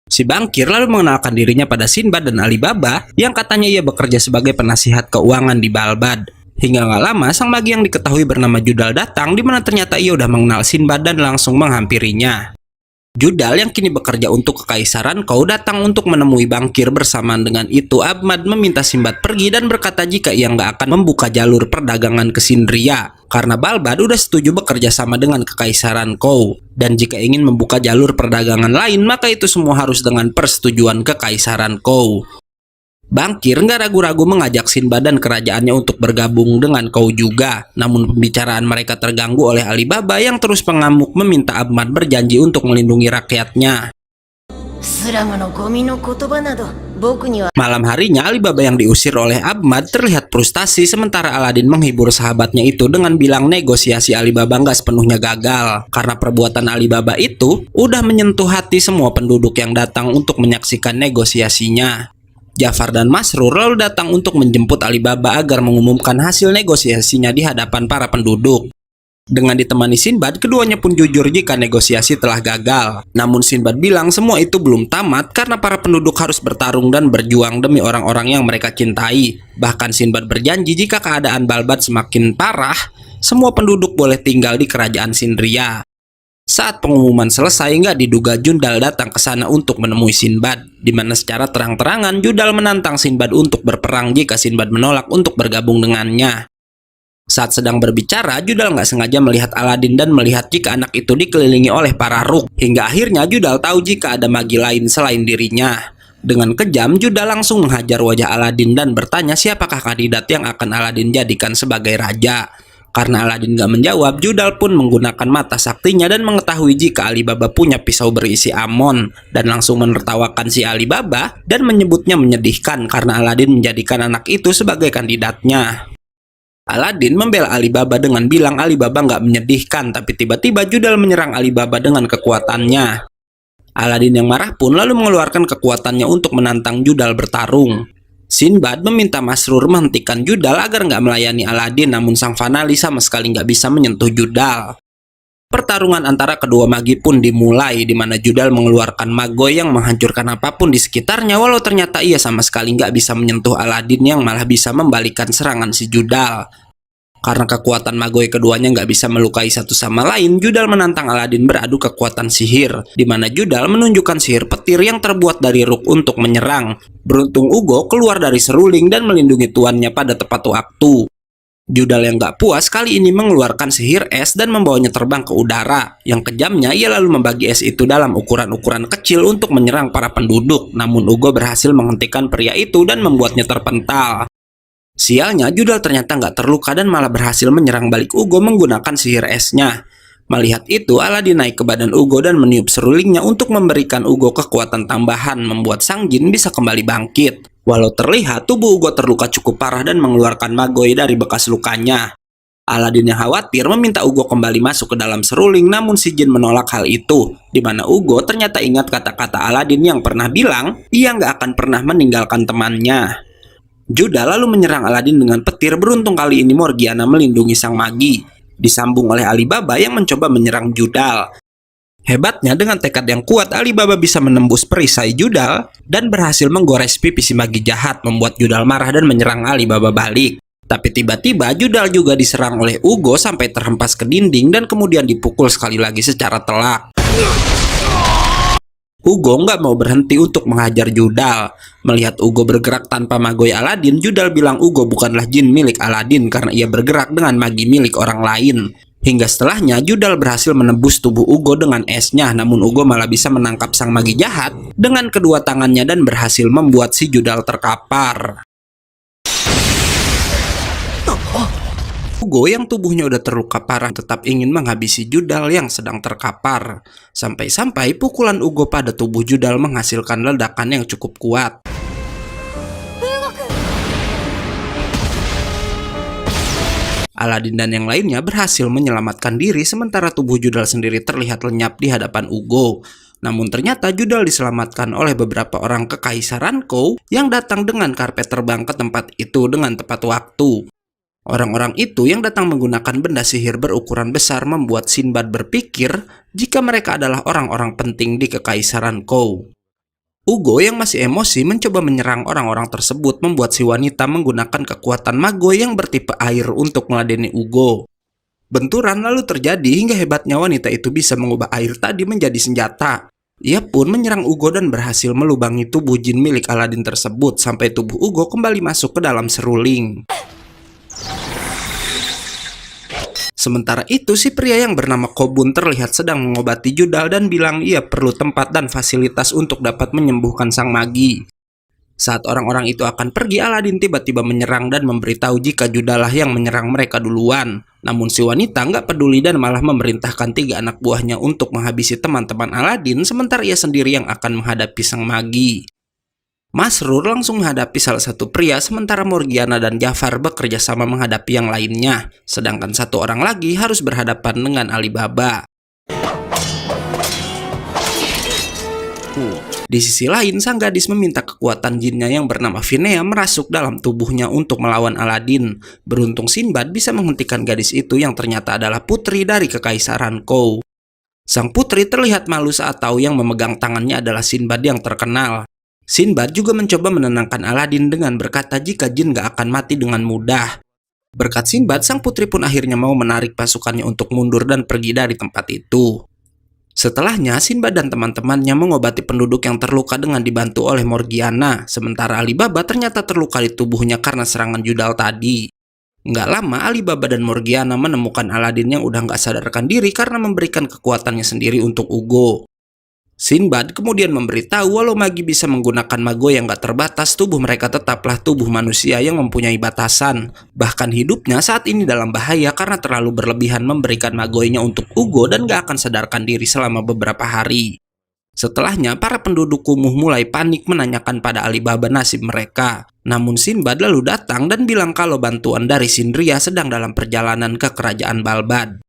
Si Bangkir lalu mengenalkan dirinya pada Sinbad dan Alibaba yang katanya ia bekerja sebagai penasihat keuangan di Balbad. Hingga gak lama sang Magi yang diketahui bernama Judal datang di mana ternyata ia udah mengenal Sinbad dan langsung menghampirinya. Judal yang kini bekerja untuk Kekaisaran Kou datang untuk menemui Bangkir. Bersamaan dengan itu, Ahmad meminta Sinbad pergi dan berkata jika ia nggak akan membuka jalur perdagangan ke Sindria. Karena Balbad udah setuju bekerja sama dengan Kekaisaran Kou. Dan jika ingin membuka jalur perdagangan lain, maka itu semua harus dengan persetujuan Kekaisaran Kou. Bangkir nggak ragu-ragu mengajak Sinbad dan kerajaannya untuk bergabung dengan Kou juga. Namun pembicaraan mereka terganggu oleh Alibaba yang terus mengamuk meminta Ahmad berjanji untuk melindungi rakyatnya. Malam harinya Alibaba yang diusir oleh Ahmad terlihat frustasi, sementara Aladin menghibur sahabatnya itu dengan bilang negosiasi Alibaba nggak sepenuhnya gagal. Karena perbuatan Alibaba itu udah menyentuh hati semua penduduk yang datang untuk menyaksikan negosiasinya. Jafar dan Masrur lalu datang untuk menjemput Alibaba agar mengumumkan hasil negosiasinya di hadapan para penduduk. Dengan ditemani Sinbad, keduanya pun jujur jika negosiasi telah gagal. Namun Sinbad bilang semua itu belum tamat karena para penduduk harus bertarung dan berjuang demi orang-orang yang mereka cintai. Bahkan Sinbad berjanji jika keadaan Balbad semakin parah, semua penduduk boleh tinggal di kerajaan Sindria. Saat pengumuman selesai, nggak diduga Jundal datang ke sana untuk menemui Sinbad, di mana secara terang-terangan Jundal menantang Sinbad untuk berperang jika Sinbad menolak untuk bergabung dengannya. Saat sedang berbicara, Jundal nggak sengaja melihat Aladin dan melihat jika anak itu dikelilingi oleh para Rukh. Hingga akhirnya Jundal tahu jika ada magi lain selain dirinya. Dengan kejam, Jundal langsung menghajar wajah Aladin dan bertanya siapakah kandidat yang akan Aladin jadikan sebagai raja. Karena Aladin gak menjawab, Jundal pun menggunakan mata saktinya dan mengetahui jika Alibaba punya pisau berisi amon, dan langsung menertawakan si Alibaba dan menyebutnya menyedihkan karena Aladin menjadikan anak itu sebagai kandidatnya. Aladin membela Alibaba dengan bilang Alibaba gak menyedihkan, tapi tiba-tiba Jundal menyerang Alibaba dengan kekuatannya. Aladin yang marah pun lalu mengeluarkan kekuatannya untuk menantang Jundal bertarung. Sinbad meminta Masrur menghentikan Jundal agar nggak melayani Aladin, namun sang Vanali sama sekali nggak bisa menyentuh Jundal. Pertarungan antara kedua magi pun dimulai, di mana Jundal mengeluarkan magoi yang menghancurkan apapun di sekitarnya, walau ternyata ia sama sekali nggak bisa menyentuh Aladin yang malah bisa membalikan serangan si Jundal. Karena kekuatan magoi keduanya nggak bisa melukai satu sama lain, Jundal menantang Aladin beradu kekuatan sihir, di mana Jundal menunjukkan sihir petir yang terbuat dari Rukh untuk menyerang. Beruntung Ugo keluar dari seruling dan melindungi tuannya pada tepat waktu. Jundal yang nggak puas kali ini mengeluarkan sihir es dan membawanya terbang ke udara. Yang kejamnya ia lalu membagi es itu dalam ukuran-ukuran kecil untuk menyerang para penduduk. Namun Ugo berhasil menghentikan pria itu dan membuatnya terpental. Sialnya, Jundal ternyata nggak terluka dan malah berhasil menyerang balik Ugo menggunakan sihir esnya. Melihat itu, Aladin naik ke badan Ugo dan meniup serulingnya untuk memberikan Ugo kekuatan tambahan, membuat sang jin bisa kembali bangkit. Walau terlihat tubuh Ugo terluka cukup parah dan mengeluarkan magoi dari bekas lukanya. Aladin yang khawatir meminta Ugo kembali masuk ke dalam seruling, namun si jin menolak hal itu. Di mana Ugo ternyata ingat kata-kata Aladin yang pernah bilang, ia nggak akan pernah meninggalkan temannya. Jundal lalu menyerang Aladin dengan petir. Beruntung kali ini Morgiana melindungi sang magi. Disambung oleh Alibaba yang mencoba menyerang Jundal. Hebatnya dengan tekad yang kuat, Alibaba bisa menembus perisai Jundal dan berhasil menggores pipi si magi jahat, membuat Jundal marah dan menyerang Alibaba balik. Tapi tiba-tiba Jundal juga diserang oleh Ugo sampai terhempas ke dinding dan kemudian dipukul sekali lagi secara telak. Ugo nggak mau berhenti untuk menghajar Jundal. Melihat Ugo bergerak tanpa magoi Aladin, Jundal bilang Ugo bukanlah jin milik Aladin karena ia bergerak dengan magi milik orang lain. Hingga setelahnya, Jundal berhasil menembus tubuh Ugo dengan esnya, namun Ugo malah bisa menangkap sang magi jahat dengan kedua tangannya dan berhasil membuat si Jundal terkapar. Ugo yang tubuhnya udah terluka parah tetap ingin menghabisi Jundal yang sedang terkapar. Sampai-sampai pukulan Ugo pada tubuh Jundal menghasilkan ledakan yang cukup kuat. Aladin dan yang lainnya berhasil menyelamatkan diri sementara tubuh Jundal sendiri terlihat lenyap di hadapan Ugo. Namun ternyata Jundal diselamatkan oleh beberapa orang Kekaisaran Kou yang datang dengan karpet terbang ke tempat itu dengan tepat waktu. Orang-orang itu yang datang menggunakan benda sihir berukuran besar membuat Sinbad berpikir jika mereka adalah orang-orang penting di Kekaisaran Kou. Ugo yang masih emosi mencoba menyerang orang-orang tersebut, membuat si wanita menggunakan kekuatan magoi yang bertipe air untuk meladeni Ugo. Benturan lalu terjadi hingga hebatnya wanita itu bisa mengubah air tadi menjadi senjata. Ia pun menyerang Ugo dan berhasil melubangi tubuh jin milik Aladin tersebut sampai tubuh Ugo kembali masuk ke dalam seruling. Sementara itu, si pria yang bernama Kobun terlihat sedang mengobati Judal dan bilang ia perlu tempat dan fasilitas untuk dapat menyembuhkan sang magi. Saat orang-orang itu akan pergi, Aladin tiba-tiba menyerang dan memberitahu jika Judal lah yang menyerang mereka duluan. Namun si wanita nggak peduli dan malah memerintahkan 3 anak buahnya untuk menghabisi teman-teman Aladin, sementara ia sendiri yang akan menghadapi sang magi. Masrur langsung menghadapi salah satu pria, sementara Morgiana dan Jafar bekerja sama menghadapi yang lainnya, sedangkan satu orang lagi harus berhadapan dengan Alibaba. Di sisi lain, sang gadis meminta kekuatan jinnya yang bernama Vinea merasuk dalam tubuhnya untuk melawan Aladin. Beruntung Sinbad bisa menghentikan gadis itu yang ternyata adalah putri dari Kekaisaran Kou. Sang putri terlihat malu saat tahu yang memegang tangannya adalah Sinbad yang terkenal. Sinbad juga mencoba menenangkan Aladin dengan berkata jika jin gak akan mati dengan mudah. Berkat Sinbad, sang putri pun akhirnya mau menarik pasukannya untuk mundur dan pergi dari tempat itu. Setelahnya, Sinbad dan teman-temannya mengobati penduduk yang terluka dengan dibantu oleh Morgiana, sementara Alibaba ternyata terluka di tubuhnya karena serangan Judal tadi. Nggak lama, Alibaba dan Morgiana menemukan Aladin yang udah nggak sadarkan diri karena memberikan kekuatannya sendiri untuk Ugo. Sinbad kemudian memberitahu walau magi bisa menggunakan mago yang gak terbatas, tubuh mereka tetaplah tubuh manusia yang mempunyai batasan. Bahkan hidupnya saat ini dalam bahaya karena terlalu berlebihan memberikan magoinya untuk Ugo dan gak akan sadarkan diri selama beberapa hari. Setelahnya, para penduduk kumuh mulai panik menanyakan pada Alibaba nasib mereka. Namun Sinbad lalu datang dan bilang kalau bantuan dari Sindria sedang dalam perjalanan ke kerajaan Balbad.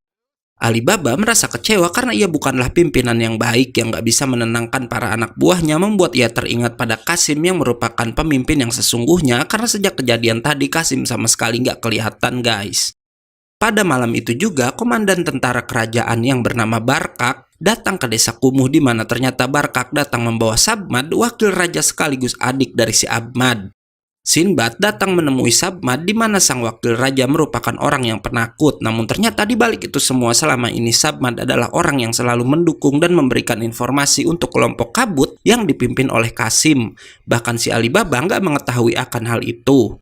Alibaba merasa kecewa karena ia bukanlah pimpinan yang baik yang gak bisa menenangkan para anak buahnya, membuat ia teringat pada Kasim yang merupakan pemimpin yang sesungguhnya karena sejak kejadian tadi Kasim sama sekali gak kelihatan guys. Pada malam itu juga, komandan tentara kerajaan yang bernama Barkak datang ke desa kumuh di mana ternyata Barkak datang membawa Sabmad, wakil raja sekaligus adik dari si Abmad. Sinbad datang menemui Sabmad di mana sang wakil raja merupakan orang yang penakut, namun ternyata di balik itu semua selama ini Sabmad adalah orang yang selalu mendukung dan memberikan informasi untuk kelompok kabut yang dipimpin oleh Kasim. Bahkan si Alibaba nggak mengetahui akan hal itu.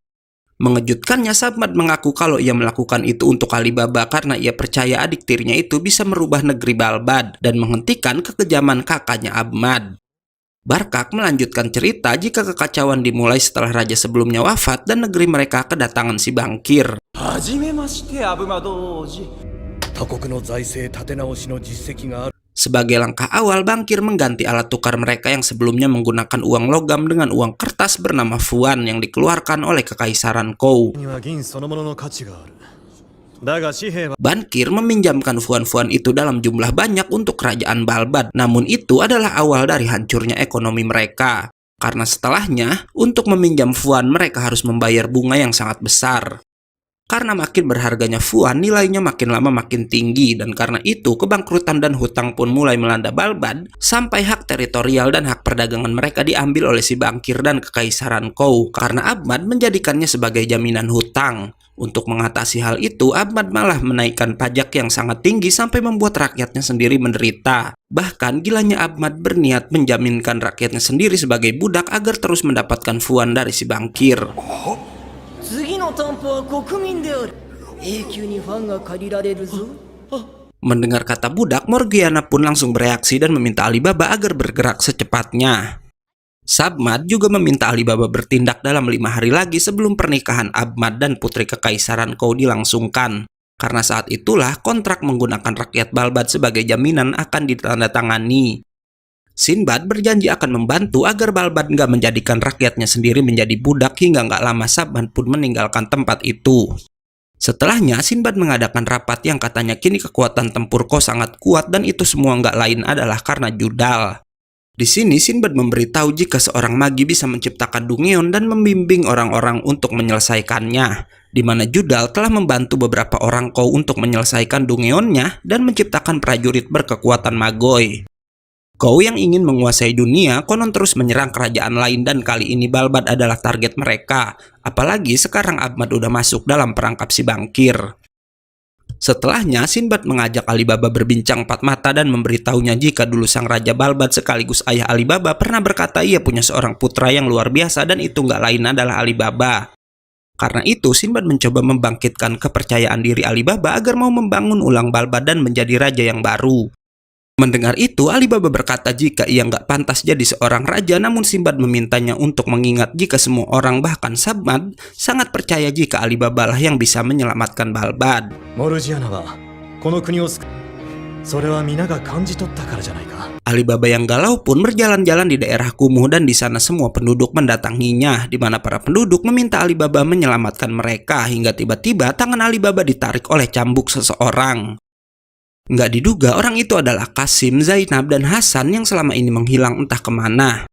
Mengejutkannya, Sabmad mengaku kalau ia melakukan itu untuk Alibaba karena ia percaya adik tirinya itu bisa merubah negeri Balbad dan menghentikan kekejaman kakaknya Abmad. Barkak melanjutkan cerita jika kekacauan dimulai setelah raja sebelumnya wafat dan negeri mereka kedatangan si Bangkir. Sebagai langkah awal, Bangkir mengganti alat tukar mereka yang sebelumnya menggunakan uang logam dengan uang kertas bernama Fuan yang dikeluarkan oleh Kekaisaran Kou. Bangkir meminjamkan fuan-fuan itu dalam jumlah banyak untuk kerajaan Balbad, namun itu adalah awal dari hancurnya ekonomi mereka. Karena setelahnya, untuk meminjam fuan mereka harus membayar bunga yang sangat besar. Karena makin berharganya fuan, nilainya makin lama makin tinggi, dan karena itu kebangkrutan dan hutang pun mulai melanda Balbad, sampai hak teritorial dan hak perdagangan mereka diambil oleh si Bangkir dan Kekaisaran Kou, karena Abmad menjadikannya sebagai jaminan hutang. Untuk mengatasi hal itu, Abmad malah menaikkan pajak yang sangat tinggi sampai membuat rakyatnya sendiri menderita. Bahkan gilanya Abmad berniat menjaminkan rakyatnya sendiri sebagai budak agar terus mendapatkan fuan dari si Bangkir. Mendengar kata budak, Morgiana pun langsung bereaksi dan meminta Alibaba agar bergerak secepatnya. Sabmad juga meminta Alibaba bertindak dalam 5 hari lagi sebelum pernikahan Abmad dan putri Kekaisaran Kou dilangsungkan. Karena saat itulah kontrak menggunakan rakyat Balbad sebagai jaminan akan ditandatangani. Sinbad berjanji akan membantu agar Balbad nggak menjadikan rakyatnya sendiri menjadi budak, hingga nggak lama Sabmad pun meninggalkan tempat itu. Setelahnya, Sinbad mengadakan rapat yang katanya kini kekuatan tempur Kou sangat kuat dan itu semua nggak lain adalah karena Judal. Di sini Sinbad memberitahu jika seorang magi bisa menciptakan Dungeon dan membimbing orang-orang untuk menyelesaikannya, di mana Judal telah membantu beberapa orang Kou untuk menyelesaikan Dungeonnya dan menciptakan prajurit berkekuatan Magoi. Kou yang ingin menguasai dunia konon terus menyerang kerajaan lain dan kali ini Balbad adalah target mereka. Apalagi sekarang Abmad udah masuk dalam perangkap si Bangkir. Setelahnya, Sinbad mengajak Alibaba berbincang empat mata dan memberitahunya jika dulu sang Raja Balbad sekaligus ayah Alibaba pernah berkata ia punya seorang putra yang luar biasa dan itu nggak lain adalah Alibaba. Karena itu, Sinbad mencoba membangkitkan kepercayaan diri Alibaba agar mau membangun ulang Balbad dan menjadi raja yang baru. Mendengar itu, Alibaba berkata jika ia nggak pantas jadi seorang raja, namun Sinbad memintanya untuk mengingat jika semua orang bahkan Sabmad sangat percaya jika Alibaba lah yang bisa menyelamatkan Balbad. Alibaba yang galau pun berjalan-jalan di daerah kumuh dan di sana semua penduduk mendatanginya, di mana para penduduk meminta Alibaba menyelamatkan mereka hingga tiba-tiba tangan Alibaba ditarik oleh cambuk seseorang. Nggak diduga orang itu adalah Qasim, Zainab, dan Hasan yang selama ini menghilang entah kemana.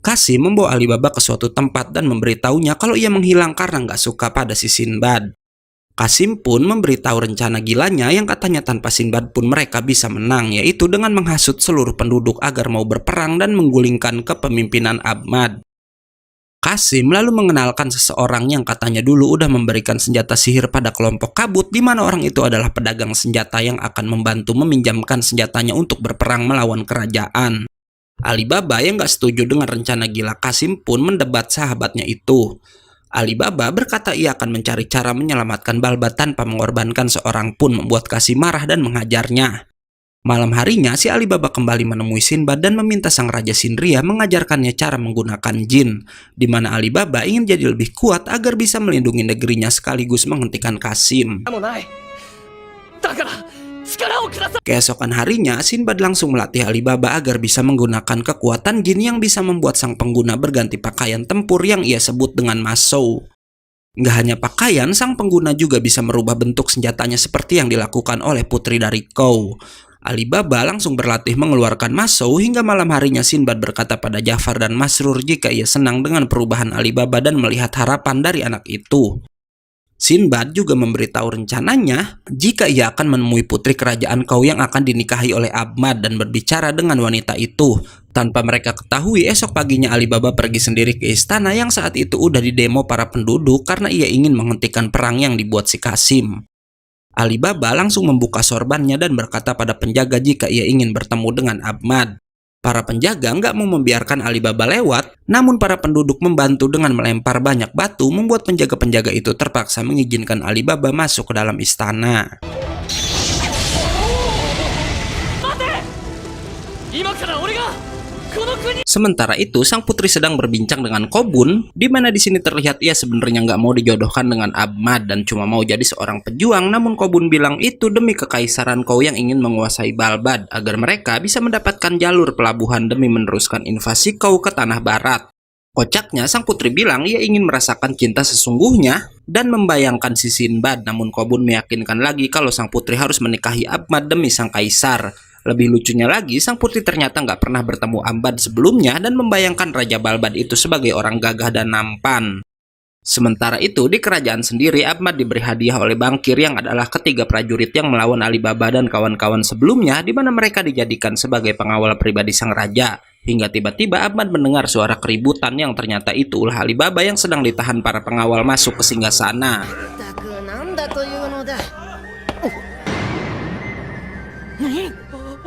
Qasim membawa Alibaba ke suatu tempat dan memberitahunya kalau ia menghilang karena nggak suka pada si Sinbad. Qasim pun memberitahu rencana gilanya yang katanya tanpa Sinbad pun mereka bisa menang, yaitu dengan menghasut seluruh penduduk agar mau berperang dan menggulingkan kepemimpinan Ahmad. Qasim lalu mengenalkan seseorang yang katanya dulu udah memberikan senjata sihir pada kelompok kabut, di mana orang itu adalah pedagang senjata yang akan membantu meminjamkan senjatanya untuk berperang melawan kerajaan. Alibaba yang gak setuju dengan rencana gila Qasim pun mendebat sahabatnya itu. Alibaba berkata ia akan mencari cara menyelamatkan Balbad tanpa mengorbankan seorang pun, membuat Qasim marah dan menghajarnya. Malam harinya, si Alibaba kembali menemui Sinbad dan meminta sang Raja Sindria mengajarkannya cara menggunakan jin, di mana Alibaba ingin jadi lebih kuat agar bisa melindungi negerinya sekaligus menghentikan Qasim. Keesokan harinya, Sinbad langsung melatih Alibaba agar bisa menggunakan kekuatan jin yang bisa membuat sang pengguna berganti pakaian tempur yang ia sebut dengan Masou. Nggak hanya pakaian, sang pengguna juga bisa merubah bentuk senjatanya seperti yang dilakukan oleh putri dari Kou. Alibaba langsung berlatih mengeluarkan Masou hingga malam harinya Sinbad berkata pada Jafar dan Masrur jika ia senang dengan perubahan Alibaba dan melihat harapan dari anak itu. Sinbad juga memberitahu rencananya jika ia akan menemui putri kerajaan Kou yang akan dinikahi oleh Ahmad dan berbicara dengan wanita itu. Tanpa mereka ketahui, esok paginya Alibaba pergi sendiri ke istana yang saat itu udah didemo para penduduk karena ia ingin menghentikan perang yang dibuat si Qasim. Alibaba langsung membuka sorbannya dan berkata pada penjaga jika ia ingin bertemu dengan Ahmad. Para penjaga nggak mau membiarkan Alibaba lewat, namun para penduduk membantu dengan melempar banyak batu membuat penjaga-penjaga itu terpaksa mengizinkan Alibaba masuk ke dalam istana. Sementara itu, sang putri sedang berbincang dengan Kobun, di mana di sini terlihat ia sebenarnya nggak mau dijodohkan dengan Ahmad dan cuma mau jadi seorang pejuang. Namun Kobun bilang itu demi kekaisaran Kou yang ingin menguasai Balbad agar mereka bisa mendapatkan jalur pelabuhan demi meneruskan invasi Kou ke tanah barat. Kocaknya, sang putri bilang ia ingin merasakan cinta sesungguhnya dan membayangkan si Sinbad. Namun Kobun meyakinkan lagi kalau sang putri harus menikahi Ahmad demi sang kaisar. Lebih lucunya lagi, sang putri ternyata nggak pernah bertemu Ahmad sebelumnya dan membayangkan Raja Balbad itu sebagai orang gagah dan nampan. Sementara itu, di kerajaan sendiri, Ahmad diberi hadiah oleh Bangkir yang adalah ketiga prajurit yang melawan Alibaba dan kawan-kawan sebelumnya, di mana mereka dijadikan sebagai pengawal pribadi sang raja. Hingga tiba-tiba Ahmad mendengar suara keributan yang ternyata itu ulah Alibaba yang sedang ditahan para pengawal masuk ke singgasana.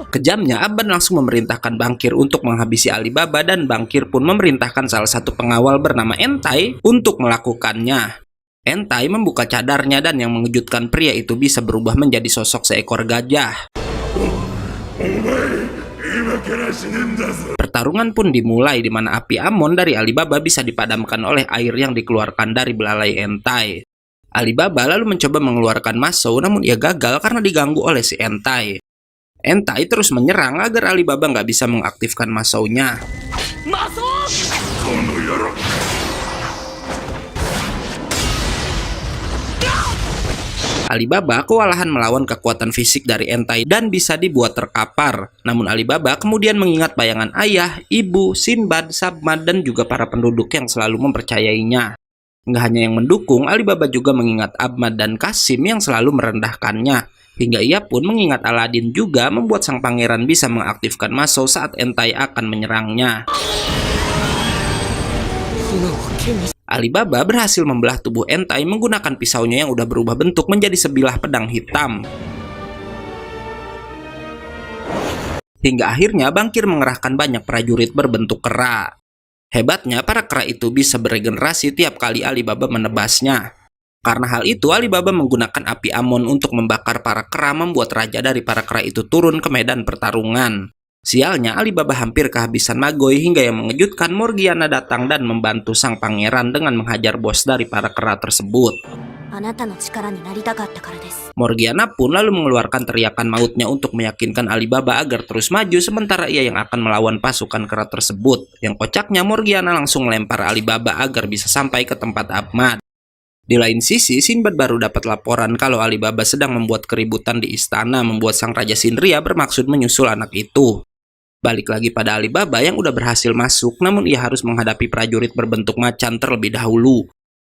Kejamnya, Ahmad langsung memerintahkan Bangkir untuk menghabisi Alibaba dan Bangkir pun memerintahkan salah satu pengawal bernama Entai untuk melakukannya. Entai membuka cadarnya dan yang mengejutkan pria itu bisa berubah menjadi sosok seekor gajah. Pertarungan pun dimulai di mana api Amon dari Alibaba bisa dipadamkan oleh air yang dikeluarkan dari belalai Entai. Alibaba lalu mencoba mengeluarkan Masou namun ia gagal karena diganggu oleh si Entai. Entai terus menyerang agar Alibaba nggak bisa mengaktifkan Masou-nya. Alibaba kewalahan melawan kekuatan fisik dari Entai dan bisa dibuat terkapar. Namun Alibaba kemudian mengingat bayangan ayah, ibu, Sinbad, Sabmad, dan juga para penduduk yang selalu mempercayainya. Nggak hanya yang mendukung, Alibaba juga mengingat Ahmad dan Qasim yang selalu merendahkannya. Hingga ia pun mengingat Aladin juga membuat sang pangeran bisa mengaktifkan Masou saat Entai akan menyerangnya. Alibaba berhasil membelah tubuh Entai menggunakan pisaunya yang udah berubah bentuk menjadi sebilah pedang hitam. Hingga akhirnya Bangkir mengerahkan banyak prajurit berbentuk kera. Hebatnya, para kera itu bisa beregenerasi tiap kali Alibaba menebasnya. Karena hal itu, Alibaba menggunakan api Amon untuk membakar para kera, membuat raja dari para kera itu turun ke medan pertarungan. Sialnya, Alibaba hampir kehabisan Magoi hingga yang mengejutkan Morgiana datang dan membantu sang pangeran dengan menghajar bos dari para kera tersebut. Morgiana pun lalu mengeluarkan teriakan mautnya untuk meyakinkan Alibaba agar terus maju sementara ia yang akan melawan pasukan kera tersebut. Yang kocaknya, Morgiana langsung melempar Alibaba agar bisa sampai ke tempat Ahmad. Di lain sisi, Sinbad baru dapat laporan kalau Alibaba sedang membuat keributan di istana, membuat sang Raja Sinria bermaksud menyusul anak itu. Balik lagi pada Alibaba yang udah berhasil masuk, namun ia harus menghadapi prajurit berbentuk macan terlebih dahulu.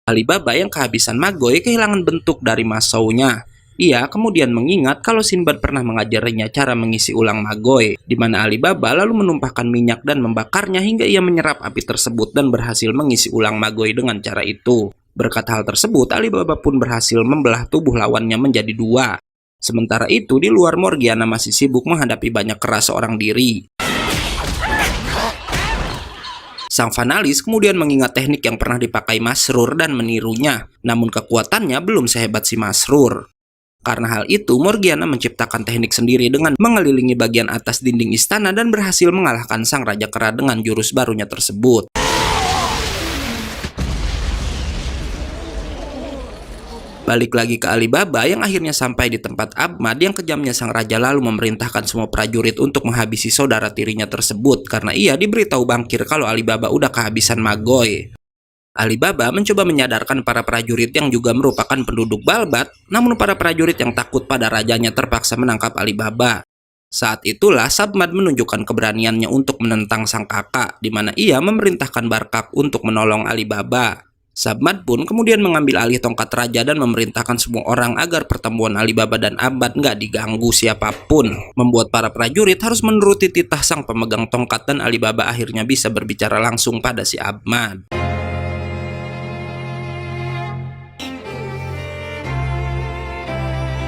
Alibaba yang kehabisan Magoi kehilangan bentuk dari masaunya. Ia kemudian mengingat kalau Sinbad pernah mengajarinya cara mengisi ulang Magoi, di mana Alibaba lalu menumpahkan minyak dan membakarnya hingga ia menyerap api tersebut dan berhasil mengisi ulang Magoi dengan cara itu. Berkat hal tersebut, Alibaba pun berhasil membelah tubuh lawannya menjadi dua. Sementara itu, di luar Morgiana masih sibuk menghadapi banyak kera seorang diri. Sang Fanalis kemudian mengingat teknik yang pernah dipakai Masrur dan menirunya, namun kekuatannya belum sehebat si Masrur. Karena hal itu, Morgiana menciptakan teknik sendiri dengan mengelilingi bagian atas dinding istana dan berhasil mengalahkan sang Raja Kera dengan jurus barunya tersebut. Balik lagi ke Alibaba yang akhirnya sampai di tempat Ahmad yang kejamnya sang raja lalu memerintahkan semua prajurit untuk menghabisi saudara tirinya tersebut karena ia diberitahu Bangkir kalau Alibaba udah kehabisan Magoi. Alibaba mencoba menyadarkan para prajurit yang juga merupakan penduduk Balbat, namun para prajurit yang takut pada rajanya terpaksa menangkap Alibaba. Saat itulah Sabmad menunjukkan keberaniannya untuk menentang sang kakak, di mana ia memerintahkan Barkak untuk menolong Alibaba. Sabmad pun kemudian mengambil alih tongkat raja dan memerintahkan semua orang agar pertemuan Alibaba dan Ahmad nggak diganggu siapapun, membuat para prajurit harus menuruti titah sang pemegang tongkat dan Alibaba akhirnya bisa berbicara langsung pada si Ahmad.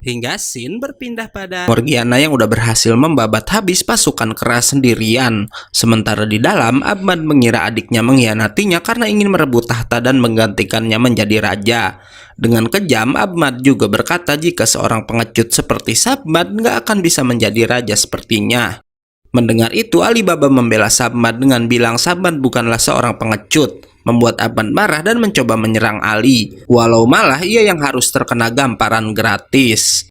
Hingga scene berpindah pada Morgiana yang udah berhasil membabat habis pasukan kera sendirian. Sementara di dalam, Ahmad mengira adiknya mengkhianatinya karena ingin merebut tahta dan menggantikannya menjadi raja. Dengan kejam, Ahmad juga berkata jika seorang pengecut seperti Sabmad nggak akan bisa menjadi raja sepertinya. Mendengar itu, Alibaba membela Sabmad dengan bilang Sabmad bukanlah seorang pengecut, membuat Ahmad marah dan mencoba menyerang Ali, walau malah ia yang harus terkena gamparan gratis.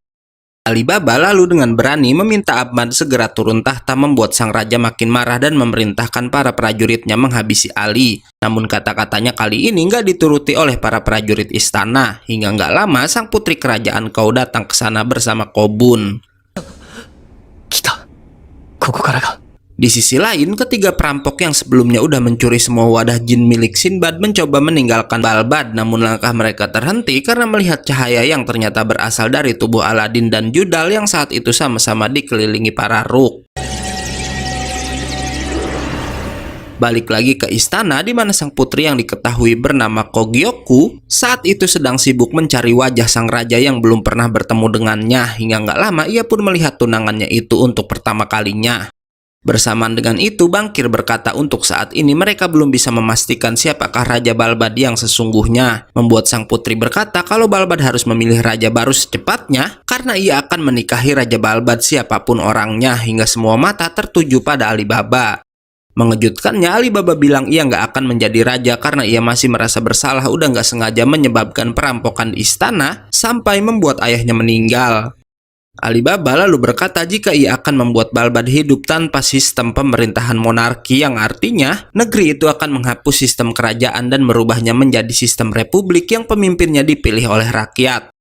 Alibaba lalu dengan berani meminta Ahmad segera turun tahta, membuat sang raja makin marah dan memerintahkan para prajuritnya menghabisi Ali. Namun kata-katanya kali ini nggak dituruti oleh para prajurit istana. Hingga nggak lama sang putri kerajaan Kau datang ke sana bersama Kobun. Di sisi lain, ketiga perampok yang sebelumnya udah mencuri semua wadah jin milik Sinbad mencoba meninggalkan Balbad, namun langkah mereka terhenti karena melihat cahaya yang ternyata berasal dari tubuh Aladin dan Judal yang saat itu sama-sama dikelilingi para Rook. Balik lagi ke istana di mana sang putri yang diketahui bernama Kogyoku saat itu sedang sibuk mencari wajah sang raja yang belum pernah bertemu dengannya, hingga nggak lama ia pun melihat tunangannya itu untuk pertama kalinya. Bersamaan dengan itu, Bangkir berkata untuk saat ini mereka belum bisa memastikan siapakah Raja Balbad yang sesungguhnya, membuat sang putri berkata kalau Balbad harus memilih raja baru secepatnya karena ia akan menikahi Raja Balbad siapapun orangnya, hingga semua mata tertuju pada Alibaba. Mengejutkannya, Alibaba bilang ia nggak akan menjadi raja karena ia masih merasa bersalah udah nggak sengaja menyebabkan perampokan di istana sampai membuat ayahnya meninggal. Alibaba lalu berkata jika ia akan membuat Balbad hidup tanpa sistem pemerintahan monarki, yang artinya negeri itu akan menghapus sistem kerajaan dan merubahnya menjadi sistem republik yang pemimpinnya dipilih oleh rakyat.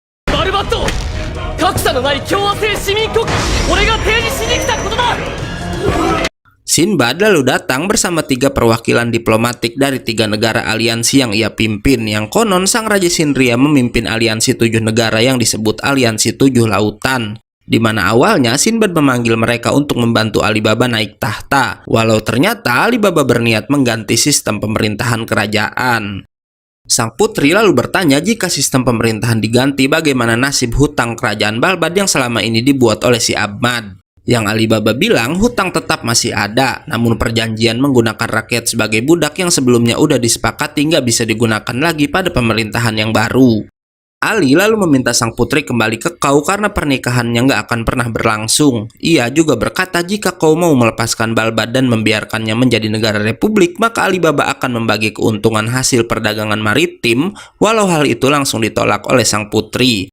Sinbad lalu datang bersama 3 perwakilan diplomatik dari 3 negara aliansi yang ia pimpin, yang konon sang Raja Sinria memimpin aliansi 7 negara yang disebut aliansi 7 lautan. Di mana awalnya Sinbad memanggil mereka untuk membantu Alibaba naik tahta, walau ternyata Alibaba berniat mengganti sistem pemerintahan kerajaan. Sang putri lalu bertanya jika sistem pemerintahan diganti bagaimana nasib hutang kerajaan Balbad yang selama ini dibuat oleh si Ahmad. Yang Alibaba bilang hutang tetap masih ada, namun perjanjian menggunakan rakyat sebagai budak yang sebelumnya udah disepakati nggak bisa digunakan lagi pada pemerintahan yang baru. Ali lalu meminta sang putri kembali ke Kau karena pernikahannya nggak akan pernah berlangsung. Ia juga berkata jika Kau mau melepaskan Balbad dan membiarkannya menjadi negara republik, maka Alibaba akan membagi keuntungan hasil perdagangan maritim, walau hal itu langsung ditolak oleh sang putri.